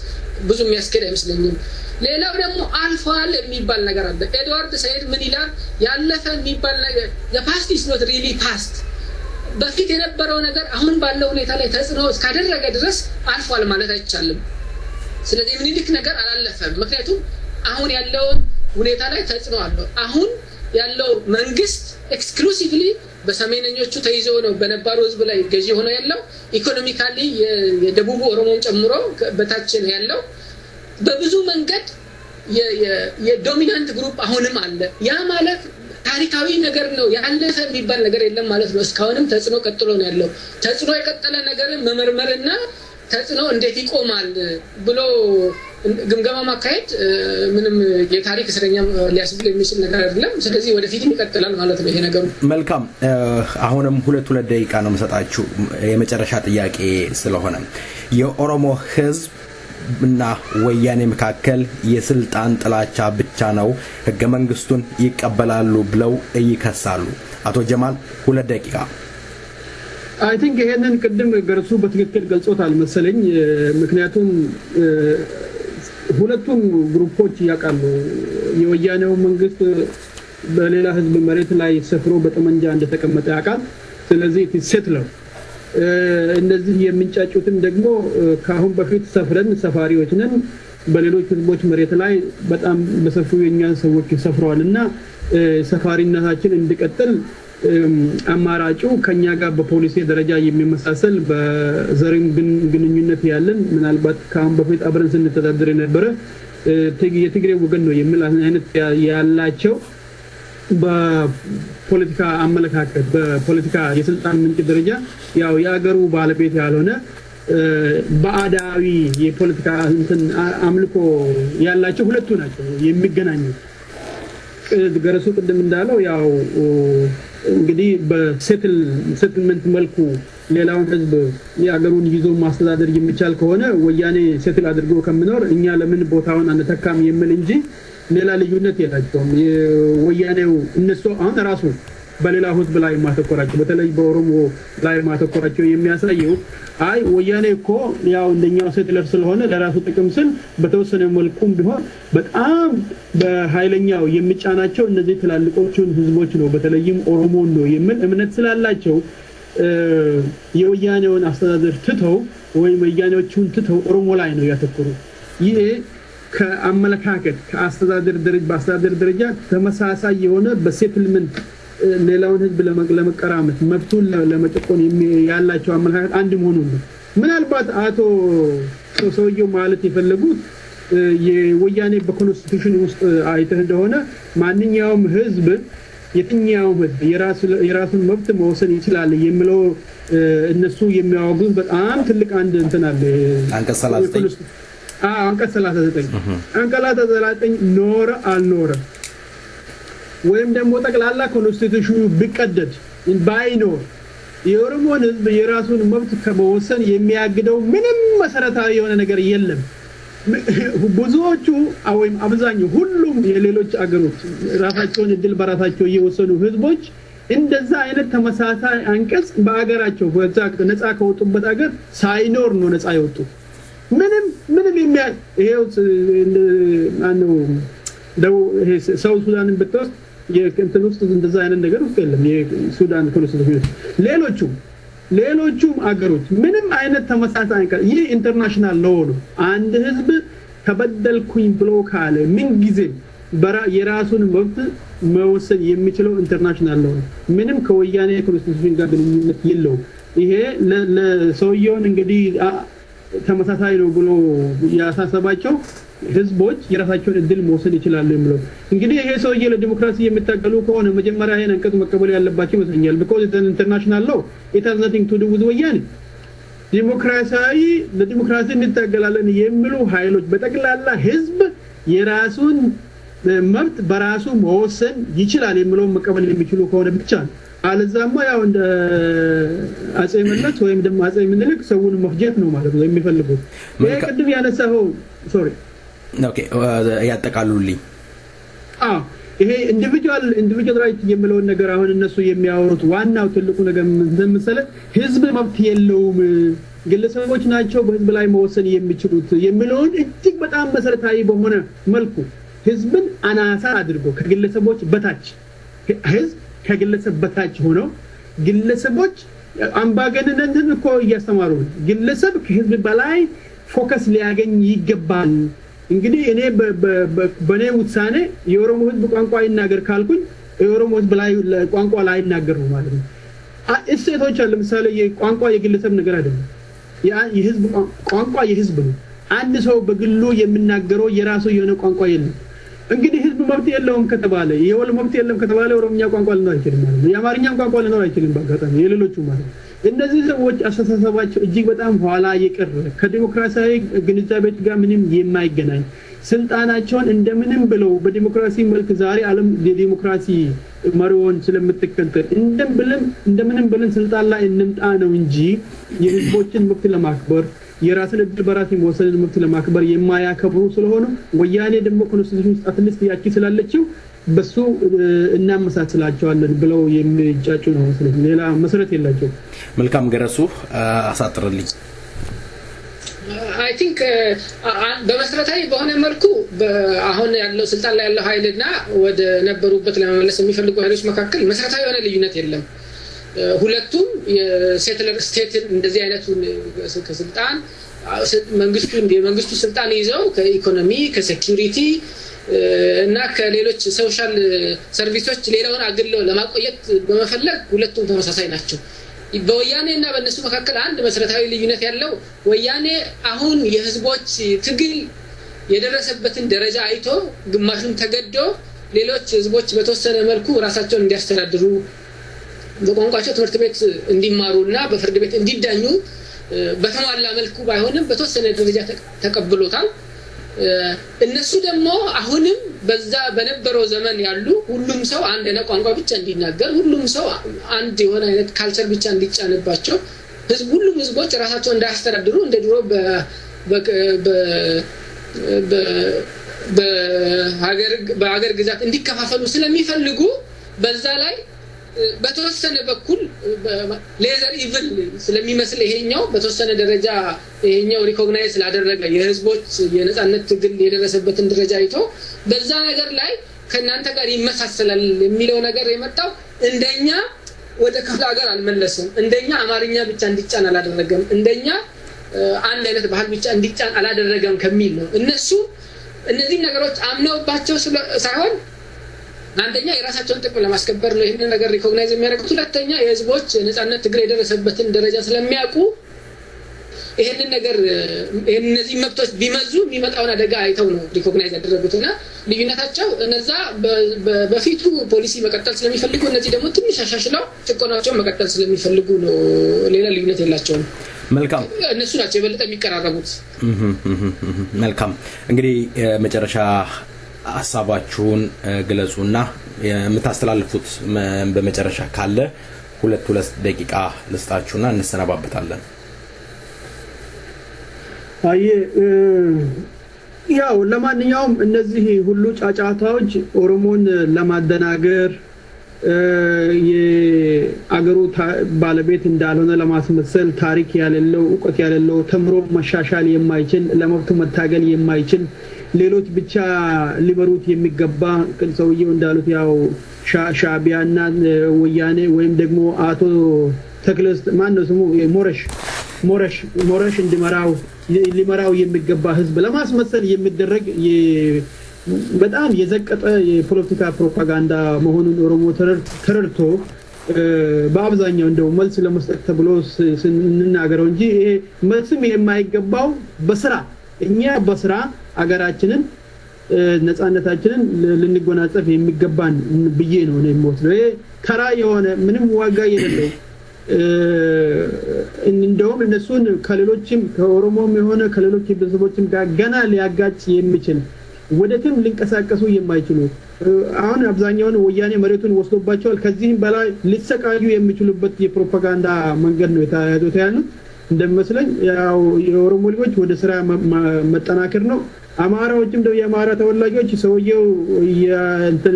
ብዙ የሚያስከዳ አይመስለኝም ሌላው ደግሞ አልፋል የሚባል ነገር አለ ኤድዋርድ ሰይድ ምን ይላል ያለፈ የሚባል ነገር the past is not really past በፊት የነበረው ነገር አሁን ባለው ሁኔታ ላይ ተጽዕኖ እስካደረገ ድረስ አልፏል ማለት አይቻልም ስለዚህ ምንድክ ነገር አላለፈም ምክንያቱም አሁን ያለው ሁኔታ ላይ ተጽዕኖ አለው አሁን ያለው መንግስት ኤክስክሉሲቭሊ በሰሜነኞቹ ተይዞ ነው በነባሩ ህዝብ ላይ ገዢ ሆኖ ያለው ኢኮኖሚካሊ የደቡብ ኦሮሞን ጨምሮ በታች ነው ያለው በብዙ መንገድ የዶሚናንት ግሩፕ አሁንም አለ ያ ማለት ታሪካዊ ነገር ነው ያለፈ የሚባል ነገር የለም ማለት ነው እስካሁንም ተጽዕኖ ቀጥሎ ነው ያለው ተጽዕኖ የቀጠለ ነገርን መመርመርና ተጽዕኖ እንዴት ይቆማል ብሎ ግምገማ ማካሄድ ምንም የታሪክ እስረኛ ሊያስብል የሚችል ነገር አይደለም ስለዚህ ወደፊት ይቀጥላል ማለት ነው ይሄ ነገሩ መልካም አሁንም ሁለት ደቂቃ ነው መሰጣችሁ የመጨረሻ ጥያቄ ስለሆነ የኦሮሞ ህዝብ እና ወያኔ መካከል የስልጣን ጥላቻ ብቻ ነው ህገ መንግስቱን ይቀበላሉ ብለው ይከሳሉ አቶ ጀማል 2 ደቂቃ I think ይሄንን ቅድም ገርሱ በትክክል ገልጾታል መሰለኝ ምክንያቱም ሁለቱም ግሩፖች ያቃሉ የወያኔው መንግስት በሌላ ህዝብ መሬት ላይ ሰፍሮ በጠመንጃ እንደተቀመጠ ያቃል ስለዚህ ትሰትለው እነዚህ የሚንጫጩትም ደግሞ ካሁን በፊት ሰፍረን ሰፋሪዎች ነን በሌሎች ህዝቦች መሬት ላይ በጣም በሰፊው የኛን ሰዎች ሰፍረዋልና ሰፋሪነታችን እንዲቀጥል አማራጩ ከኛ ጋር በፖሊሲ ደረጃ የሚመሳሰል በዘርን ግንኙነት ያለን ምናልባት ካሁን በፊት አብረን ስንተዳደር የነበረ የትግሬ ወገን ነው የሚል አይነት ያላቸው በፖለቲካ አመለካከት በፖለቲካ የስልጣን ምንጭ ደረጃ ያው ያገሩ ባለቤት ያልሆነ በአዳዊ የፖለቲካ እንትን አምልኮ ያላቸው ሁለቱ ናቸው የሚገናኙ ገረሱ ቅድም እንዳለው ያው እንግዲህ በሴትልመንት መልኩ ሌላውን ህዝብ ያገሩን ይዞ ማስተዳደር የሚቻል ከሆነ ወያኔ ሴትል አድርጎ ከመኖር እኛ ለምን ቦታውን አንተካም የሚል እንጂ ሌላ ልዩነት የላቸውም ወያኔው እነሱ አሁን ራሱ በሌላ ህዝብ ላይ ማተኮራቸው በተለይ በኦሮሞ ላይ ማተኮራቸው የሚያሳየው አይ ወያኔ እኮ ያው እንደኛው ሴትለር ስለሆነ ለራሱ ጥቅም ስል በተወሰነ መልኩም ቢሆን በጣም በኃይለኛው የሚጫናቸው እነዚህ ትላልቆቹን ህዝቦች ነው በተለይም ኦሮሞ ነው የሚል እምነት ስላላቸው የወያኔውን አስተዳደር ትተው ወይ ወያኔዎቹን ትተው ኦሮሞ ላይ ነው ያተኮሩ ይሄ ከአመለካከት ከአስተዳደር ደረጃ ተመሳሳይ የሆነ በሴትልመንት ሌላውን ህዝብ ለመቀራመት መብቱን ለመጨቆን ያላቸው አመለካከት አንድ መሆኑን ምናልባት አቶ ሰውየው ማለት የፈለጉት የወያኔ በኮንስቲቱሽን ውስጥ አይተህ እንደሆነ ማንኛውም ህዝብ የትኛውም የራሱን መብት መወሰን ይችላል የሚለው እነሱ የሚያወግዙት በጣም ትልቅ አንድ እንትን አለ አንቀጽ 39 አንቀጽ 39 ኖረ አልኖረ ወይም ደግሞ ጠቅላላ ኮንስቲቱሽኑ ቢቀደድ ባይኖር የኦሮሞን ህዝብ የራሱን መብት ከመወሰን የሚያግደው ምንም መሰረታዊ የሆነ ነገር የለም ብዙዎቹ ወይም አብዛኛው ሁሉም የሌሎች አገሮች ራሳቸውን እድል በራሳቸው የወሰኑ ህዝቦች እንደዛ አይነት ተመሳሳይ አንቀጽ በአገራቸው ነፃ ከወጡበት አገር ሳይኖር ነው ነፃ ያወጡ ምንም ይሄው ማነው ሰው ሱዳንን ብትወስድ የከንተን ውስጥ እንደዛ አይነት ነገር ውስጥ የለም የሱዳን ኮንስቲቱሽን ሌሎቹም አገሮች ምንም አይነት ተመሳሳይ አንቀጽ ይሄ ኢንተርናሽናል ሎው ነው አንድ ህዝብ ተበደልኩኝ ብሎ ካለ ምን ጊዜ የራሱን መብት መወሰን የሚችለው ኢንተርናሽናል ሎው ነው ምንም ከወያኔ ኮንስቲቱሽን ጋር ግንኙነት የለውም ይሄ ለሰውየውን እንግዲህ ተመሳሳይ ነው ብሎ ያሳሰባቸው ህዝቦች የራሳቸውን እድል መወሰን ይችላሉ የሚለው እንግዲህ ይሄ ሰውዬ ለዲሞክራሲ የሚታገሉ ከሆነ መጀመሪያ ይሄን አንቀጽ መቀበል ያለባቸው ይመስለኛል because it's an international law it has nothing to do with ወያኔ ለዲሞክራሲ እንታገላለን የሚሉ ኃይሎች በጠቅላላ ህዝብ የራሱን መብት በራሱ መወሰን ይችላል የሚለው መቀበል የሚችሉ ከሆነ ብቻ አለዛማ ያው እንደ አጼ መለስ ወይም ደግሞ አጼ ምኒልክ ሰውን መፍጀት ነው ማለት ነው የሚፈልጉት ይሄ ቅድም ያነሳው ሶሪ ኦኬ ያጠቃሉልኝ ይሄ ኢንዲቪጁዋል ራይት የሚለው ነገር አሁን እነሱ የሚያወሩት ዋናው ትልቁ ነገር እንደምሰለ ህዝብ መብት የለውም ግለሰቦች ናቸው በህዝብ ላይ መወሰን የሚችሉት የሚለውን እጅግ በጣም መሰረታዊ በሆነ መልኩ ህዝብን አናሳ አድርጎ ከግለሰቦች በታች ህዝብ ከግለሰብ በታች ሆኖ ግለሰቦች አምባገነንን እኮ ያስተማሩ ግለሰብ ከህዝብ በላይ ፎከስ ሊያገኝ ይገባል እንግዲህ እኔ በኔ ውሳኔ የኦሮሞ ህዝብ ቋንቋ ይናገር ካልኩኝ የኦሮሞ ህዝብ ላይ ቋንቋ ላይ ይናገር ነው ማለት ነው እሴቶች አለ ለምሳሌ የቋንቋ የግለሰብ ነገር አይደለም የህዝብ ቋንቋ የህዝብ ነው አንድ ሰው በግሉ የሚናገረው የራሱ የሆነ ቋንቋ የለም እንግዲህ ህዝብ መብት የለውም ከተባለ የወል መብት የለም ከተባለ ኦሮምኛ ቋንቋ ሊኖር አይችልም ማለት ነው የአማርኛ ቋንቋ ሊኖር አይችልም በአጋጣሚ የሌሎቹ ማለት እነዚህ ሰዎች አስተሳሰባቸው እጅግ በጣም ኋላ የቀረ ከዲሞክራሲያዊ ግንዛቤዎች ጋር ምንም የማይገናኝ ስልጣናቸውን እንደምንም ብለው በዲሞክራሲ መልክ ዛሬ ዓለም የዲሞክራሲ መሪውን ስለምትከተል እንደምንም ብለን ስልጣን ላይ እንምጣ ነው እንጂ የህዝቦችን መብት ለማክበር የራስን እድል በራስ የመወሰንን መብት ለማክበር የማያከብሩ ስለሆነ ወያኔ ደግሞ ኮንስቲቱሽን አትሊስት ያቺ ስላለችው በሱ እናመሳስላቸዋለን ብለው የሚጫጩ ነው ስለዚህ ሌላ መሰረት የላቸው መልካም ገረሱ አሳጥርልኝ I think በመሰረታዊ በሆነ መልኩ አሁን ያለው ስልጣን ላይ ያለው ኃይልና ወደ ነበሩበት ለመመለስ የሚፈልጉ ኃይሎች መካከል መሰረታዊ የሆነ ልዩነት የለም ሁለቱም የሴትለር ስቴት እንደዚህ አይነቱ ከስልጣን መንግስቱ ስልጣን ይዘው ከኢኮኖሚ ከሴኩሪቲ እና ከሌሎች ሶሻል ሰርቪሶች ሌላውን አግለው ለማቆየት በመፈለግ ሁለቱም ተመሳሳይ ናቸው በወያኔና በእነሱ መካከል አንድ መሰረታዊ ልዩነት ያለው ወያኔ አሁን የህዝቦች ትግል የደረሰበትን ደረጃ አይቶ ግማሹን ተገዶ ሌሎች ህዝቦች በተወሰነ መልኩ ራሳቸውን እንዲያስተዳድሩ በቋንቋቸው ትምህርት ቤት እንዲማሩና በፍርድ ቤት እንዲዳኙ በተሟላ መልኩ ባይሆንም በተወሰነ ደረጃ ተቀብሎታል እነሱ ደግሞ አሁንም በዛ በነበረው ዘመን ያሉ ሁሉም ሰው አንድ አይነት ቋንቋ ብቻ እንዲናገር ሁሉም ሰው አንድ የሆነ አይነት ካልቸር ብቻ እንዲጫነባቸው ሁሉም ህዝቦች ራሳቸውን እንዳያስተዳድሩ እንደ ድሮ በሀገር ግዛት እንዲከፋፈሉ ስለሚፈልጉ በዛ ላይ በተወሰነ በኩል ሌዘር ኢቭል ስለሚመስል ይሄኛው በተወሰነ ደረጃ ይሄኛው ሪኮግናይዝ ላደረገ የህዝቦች የነጻነት ትግል የደረሰበትን ደረጃ አይቶ በዛ ነገር ላይ ከናንተ ጋር ይመሳሰላል የሚለው ነገር የመጣው እንደኛ ወደ ክፍለ ሀገር አልመለሰም እንደኛ አማርኛ ብቻ እንዲጫን አላደረገም እንደኛ አንድ አይነት ባህል ብቻ እንዲጫን አላደረገም ከሚል ነው እነሱ እነዚህ ነገሮች አምነውባቸው ሳይሆን አንደኛ የራሳቸውን ጥቅም ለማስከበር ነው ይሄን ነገር ሪኮግናይዝ የሚያደርጉት ሁለተኛ የህዝቦች ነጻነት ትግል የደረሰበትን ደረጃ ስለሚያውቁ ይሄን ነገር እነዚህ መብቶች ቢመዙ የሚመጣውን አደጋ አይተው ነው ሪኮግናይዝ ያደረጉትና ልዩነታቸው እነዛ በፊቱ ፖሊሲ መቀጠል ስለሚፈልጉ እነዚህ ደግሞ ትንሽ አሻሽለው ጭቆናቸውን መቀጠል ስለሚፈልጉ ነው ሌላ ልዩነት የላቸውም መልካም እነሱ ናቸው የበለጠ የሚቀራረቡት መልካም እንግዲህ መጨረሻ ሐሳባችሁን ግለጹና የምታስተላልፉት በመጨረሻ ካለ ሁለት ደቂቃ ልስጣችሁና እንሰናባበታለን ያው ለማንኛውም እነዚህ ሁሉ ጫጫታዎች ኦሮሞን ለማደናገር የአገሩ ባለቤት እንዳልሆነ ለማስመሰል ታሪክ ያለለው ዕውቀት ያለለው ተምሮ መሻሻል የማይችል ለመብቱ መታገል የማይችል ሌሎች ብቻ ሊመሩት የሚገባ ቅንሰውየው እንዳሉት ያው ሻቢያና ወያኔ ወይም ደግሞ አቶ ተክለስ ማን ነው ስሙ ሞረሽ ሊመራው የሚገባ ህዝብ ለማስመሰል የሚደረግ በጣም የዘቀጠ የፖለቲካ ፕሮፓጋንዳ መሆኑን ኦሮሞ ተረድቶ በአብዛኛው እንደው መልስ ለመስጠት ተብሎ ስንናገረው እንጂ ይሄ መልስም የማይገባው በስራ እኛ በስራ አገራችንን ነጻነታችንን ልንጎናጸፍ የሚገባን ብዬ ነው የምወስደው ይሄ ተራ የሆነ ምንም ዋጋ የሌለው እንደውም እነሱን ከሌሎችም ከኦሮሞም የሆነ ከሌሎች ቤተሰቦችም ጋር ገና ሊያጋጭ የሚችል ወደትም ሊንቀሳቀሱ የማይችሉ አሁን አብዛኛውን ወያኔ መሬቱን ወስዶባቸዋል ከዚህም በላይ ሊሰቃዩ የሚችሉበት የፕሮፓጋንዳ መንገድ ነው የተያዙት ያሉት እንደመስለኝ ያው የኦሮሞ ልጆች ወደ ስራ መጠናከር ነው አማራዎችም ደግሞ የአማራ ተወላጆች ሰውየው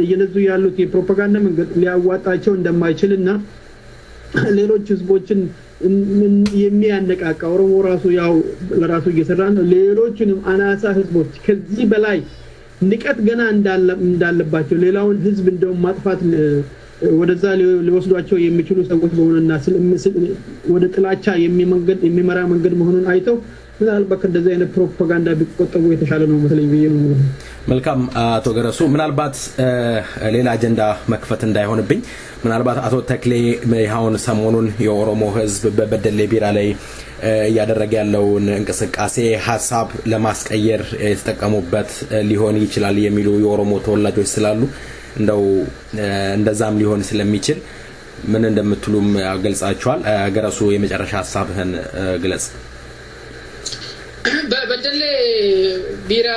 እየነዙ ያሉት የፕሮፓጋንዳ መንገድ ሊያዋጣቸው እንደማይችልና ሌሎች ህዝቦችን የሚያነቃቃ ኦሮሞ ራሱ ያው ለራሱ እየሰራ ነው ሌሎችንም አናሳ ህዝቦች ከዚህ በላይ ንቀት ገና እንዳለባቸው ሌላውን ህዝብ እንደውም ማጥፋት ወደዛ ሊወስዷቸው የሚችሉ ሰዎች በሆነና ወደ ጥላቻ የሚመራ መንገድ መሆኑን አይተው ምናልባት እንደዚህ አይነት ፕሮፓጋንዳ ቢቆጠቡ የተሻለ ነው መሰለኝ ብዬ ነው መልካም አቶ ገረሱ ምናልባት ሌላ አጀንዳ መክፈት እንዳይሆንብኝ ምናልባት አቶ ተክሌ ይሁን ሰሞኑን የኦሮሞ ህዝብ በበደሌ ቢራ ላይ ያደረገ ያለውን እንቅስቃሴ ሐሳብ ለማስቀየር የተጠቀሙበት ሊሆን ይችላል የሚሉ የኦሮሞ ተወላጆች ስላሉ እንደው እንደዛም ሊሆን ስለሚችል ምን እንደምትሉም ያገልጻችኋል ገረሱ የመጨረሻ ሐሳብህን ግለጽ በበደለ ቢራ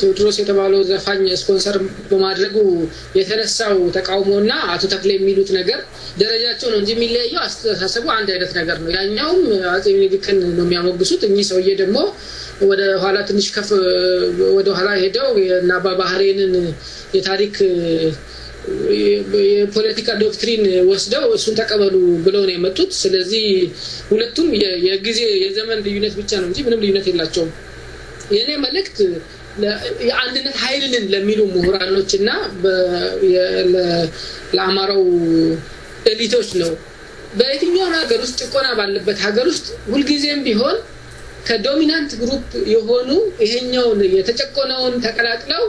ቴዎድሮስ የተባለው ዘፋኝ ስፖንሰር በማድረጉ የተነሳው ተቃውሞና አቶ ተክለ የሚሉት ነገር ደረጃቸው ነው እንጂ የሚለየው አስተሳሰቡ አንድ አይነት ነገር ነው ያኛውም አጼ ሚኒሊክን ነው የሚያሞግሱት እኚህ ሰውዬ ደግሞ ወደ ኋላ ትንሽ ከፍ ወደ ኋላ ሄደው እና ባህሬንን የታሪክ የፖለቲካ ዶክትሪን ወስደው እሱን ተቀበሉ ብለው ነው የመጡት ስለዚህ ሁለቱም የጊዜ የዘመን ልዩነት ብቻ ነው እንጂ ምንም ልዩነት የላቸውም የኔ መልእክት የአንድነት ኃይልን ለሚሉ ምሁራኖችና ለአማራው ኤሊቶች ነው በየትኛው ሀገር ውስጥ ጭቆና ባለበት ሀገር ውስጥ ሁልጊዜም ቢሆን ከዶሚናንት ግሩፕ የሆኑ ይሄኛው የተጨቆነውን ተቀላቅለው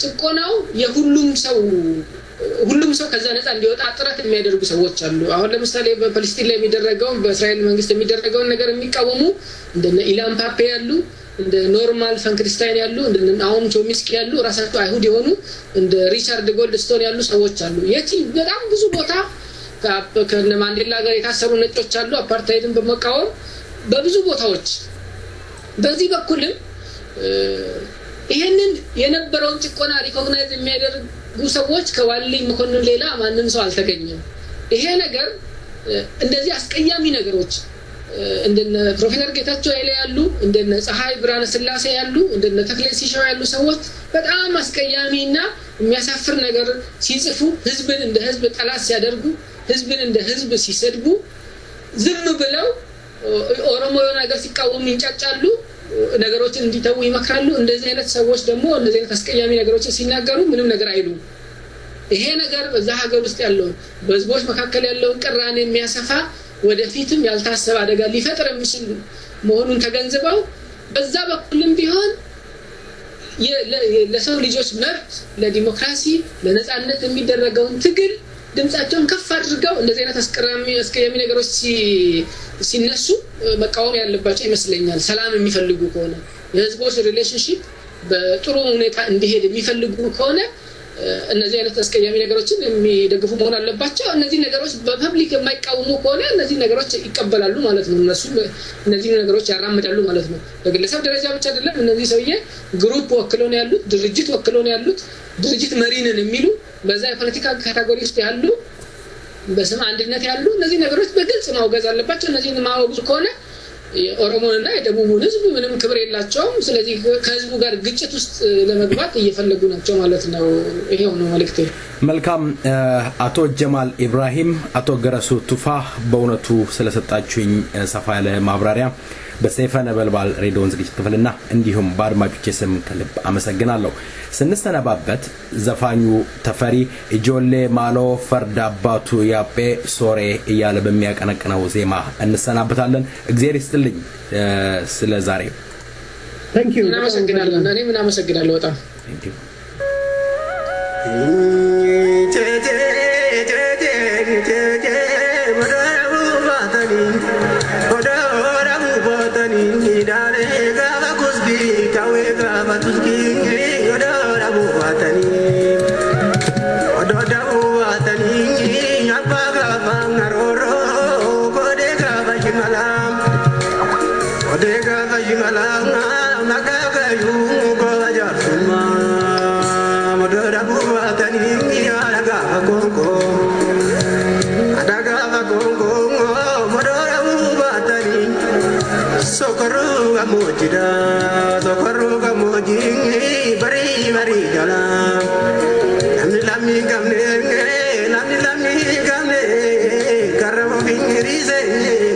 ጭቆናው ሁሉም ሰው ከዛ ነፃ እንዲወጣ ጥረት የሚያደርጉ ሰዎች አሉ አሁን ለምሳሌ በፓለስቲና ላይ የሚደረገው በእስራኤል መንግስት የሚደረገው ነገር የሚቃወሙ እንደነ ኢላም ፓፔ ያሉ እንደ ኖርማል ፈንክሪስታይን ያሉ እንደ አሁን ቾሚስኪ ያሉ ራሳቸው አይሁድ የሆኑ እንደ ሪቻርድ ጎልድስቶን ያሉ ሰዎች አሉ የቲ በጣም ብዙ ቦታ ከነ ማንዴላ ጋር የታሰሩ ነጮች አሉ አፓርታይድን በመቃወም በብዙ ቦታዎች በዚህ በኩልም ይሄንን የነበረውን ጭቆና ሪኮግናይዝ የሚያደርጉ ሰዎች ከዋልይ መኮንን ሌላ ማንንም ሰው አልተገኘም ይሄ ነገር እንደዚህ አስቀያሚ ነገሮች እንደነ ፕሮፌሰር ጌታቸው ኃይሌ ያሉ እንደነ ፀሐይ ብርሃነ ስላሴ ያሉ እንደነ ተክለ ሲሻው ያሉ ሰዎች በጣም አስቀያሚና የሚያሳፍር ነገር ሲጽፉ ህዝብን እንደ ህዝብ ጠላት ሲያደርጉ ህዝብን እንደ ህዝብ ሲሰድቡ ዝም ብለው ኦሮሞ ነገር ሲቃወሙ ይንጫጫሉ ነገሮችን እንዲተው ይመክራሉ እንደዚህ አይነት ሰዎች ደግሞ እንደዚህ አይነት አስቀያሚ ነገሮችን ሲናገሩ ምንም ነገር አይሉ ይሄ ነገር በዛ ሀገር ውስጥ ያለው በህዝቦች መካከል ያለው ቅራኔ የሚያሰፋ ወደፊትም ያልታሰበ አደጋ ሊፈጥር የሚችል መሆኑን ተገንዝበው በዛ በኩልም ቢሆን ለሰው ልጆች መብት ለዲሞክራሲ ለነጻነት የሚደረገውን ትግል ድምጻቸውን ከፍ አድርገው እንደዚህ አይነት አስቀያሚ ነገሮች ሲነሱ መቃወም ያለባቸው ይመስለኛል ሰላም የሚፈልጉ ከሆነ የህዝቦች ሪሌሽንሺፕ በጥሩ ሁኔታ እንዲሄድ የሚፈልጉ ከሆነ እነዚህ አይነት አስቀያሚ ነገሮችን የሚደግፉ መሆን አለባቸው እነዚህ ነገሮች በፐብሊክ የማይቃወሙ ከሆነ እነዚህ ነገሮች ይቀበላሉ ማለት ነው እነሱ እነዚህ ነገሮች ያራምዳሉ ማለት ነው በግለሰብ ደረጃ ብቻ አይደለም እነዚህ ሰውዬ ግሩፕ ወክለው ነው ያሉት ድርጅት ወክለው ነው ያሉት ድርጅት መሪነን የሚሉ በዛ የፖለቲካ ካቴጎሪ ውስጥ ያሉ በስም አንድነት ያሉ እነዚህ ነገሮች በግልጽ ማውገዝ አለባቸው እነዚህ ማውገዝ ከሆነ የኦሮሞና የደቡብን ህዝብ ምንም ክብር የላቸውም ስለዚህ ከህዝቡ ጋር ግጭት ውስጥ ለመግባት እየፈለጉ ናቸው ማለት ነው ይሄው ነው መልእክቴ መልካም አቶ ጀማል ኢብራሂም አቶ ገረሱ ቱፋ በእውነቱ ስለሰጣችሁኝ ሰፋ ያለ ማብራሪያ በሰይፈ ነበልባል ሬዲዮን ዝግጅት ክፍልና እንዲሁም በአድማጮቼ ስም ከልብ አመሰግናለሁ ስንሰነባበት ዘፋኙ ተፈሪ ኢጆሌ ማሎ ፈርዳባቱ ያጴ ሶሬ እያለ በሚያቀነቅነው ዜማ እንሰናበታለን እግዚአብሔር ይስጥልኝ ስለ ዛሬ Thank you እኔም እናመሰግናለሁ በጣም Thank you Socorruga mojingi bari bari jala lami gamne karamo bingrise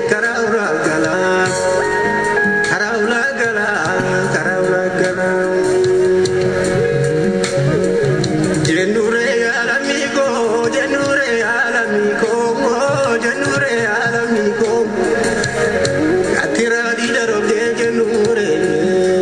karaura gala jenure alamigo atira di daro jenure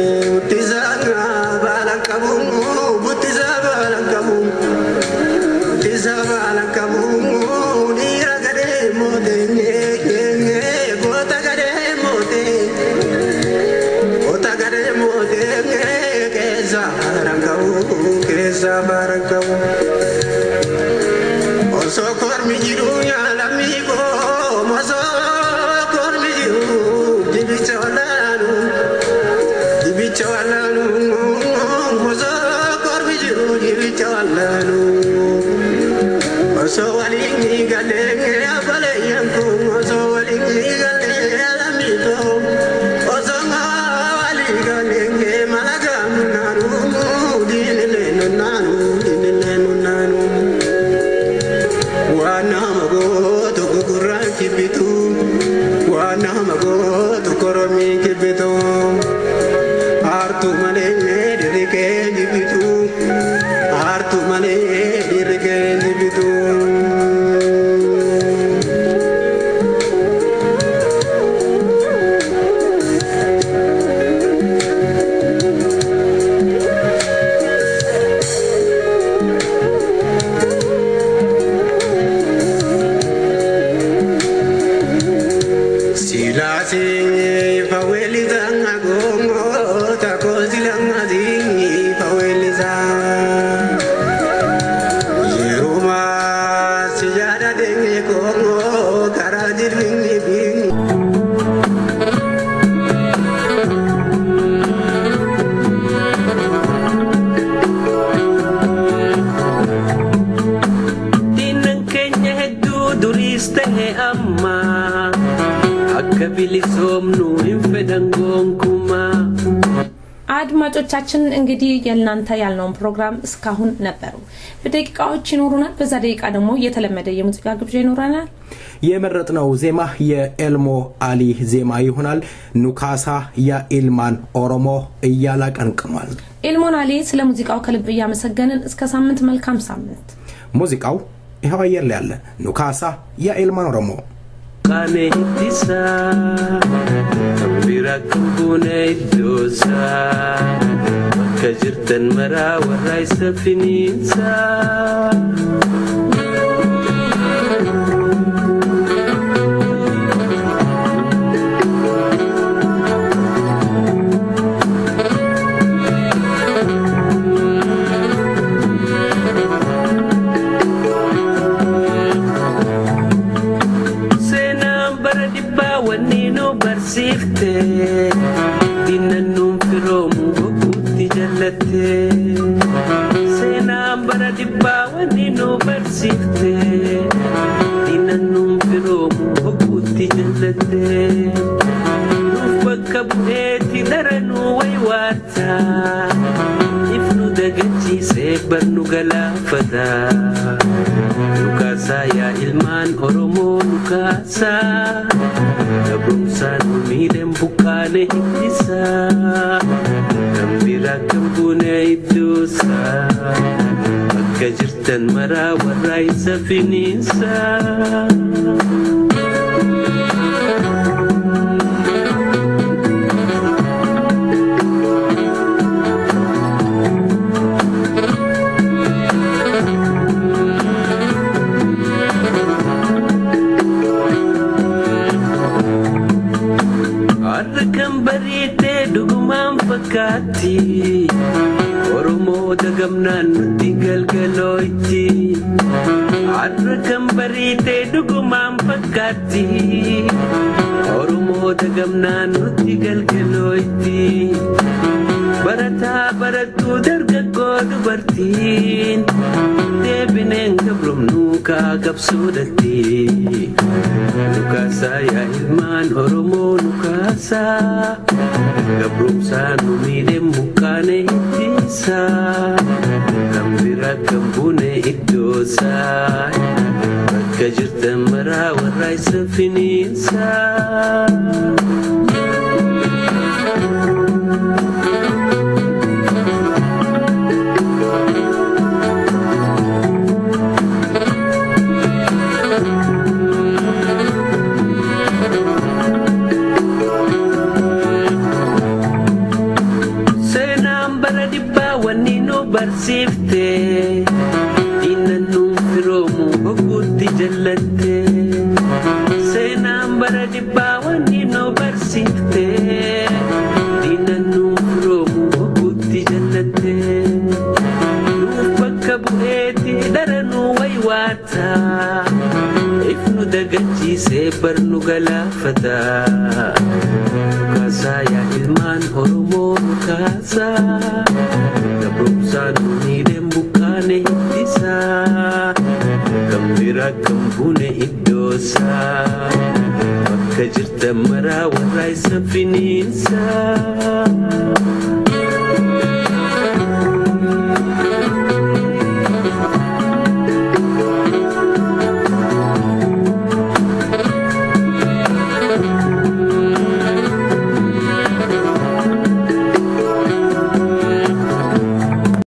mago tu koromi kibitu artu male dirike jibitu artu male dirike jibitu አድማጮቻችን እንግዲህ የእናንተ ያልነውን ፕሮግራም እስካሁን ነበሩ በደቂቃዎች ይኖሩናል በዛ ደቂቃ ደግሞ የተለመደ የሙዚቃ ግብዣ ይኖራናል የመረጥነው ዜማ የኤልሞ አሊ ዜማ ይሆናል ኑካሳ ያ ኢልማን ኦሮሞ እያላ ቀንቅኗል ኤልሞን አሊ ስለ ሙዚቃው ከልብ ያመሰገንን እስከ ሳምንት መልካም ሳምንት ሙዚቃው ይሄው አየር ላይ ያለ ኑካሳ ያ ኢልማን ኦሮሞ Kane tisa, tambira kumbune dosa, makajirtan mara warai safinisa. Sifte dinanum firomu buti jallate sena bara dibba wanino bersifte dinanum firomu buti jallate nufakka bueti daranu waywata ifnu dagachi sebarnu galafada nukasa ya ilman oromo nukasa Kabungsan umidem bukane hitisa Kambira kambune idusa Magkajirtan mara waray sa finisa Fakati Oromo dagamnan nuti galgaloiti Adrakam barite dugumam fakati Oromo dagamnan nuti galgaloiti Barata baratu dargago dubartin Debinen gabrum nuka gabsudati Nukasa ya ilman Oromo nukasa Gabrum sanu midem bukane itisa Kambira kambune idosa Magkajirtan mara waray safinisa Barsifte dinanum firomu buti jallate senam baradi bawani no barsifte dinanum firomu buti jallate nufakka bueti daranu waywata ifnu dagachi sebarnu galafata kasa ya ilman oromo kasa Kabungsan umidem bukane hitisa Kambira kambune idosa Magkajirtan mara waray sa finisa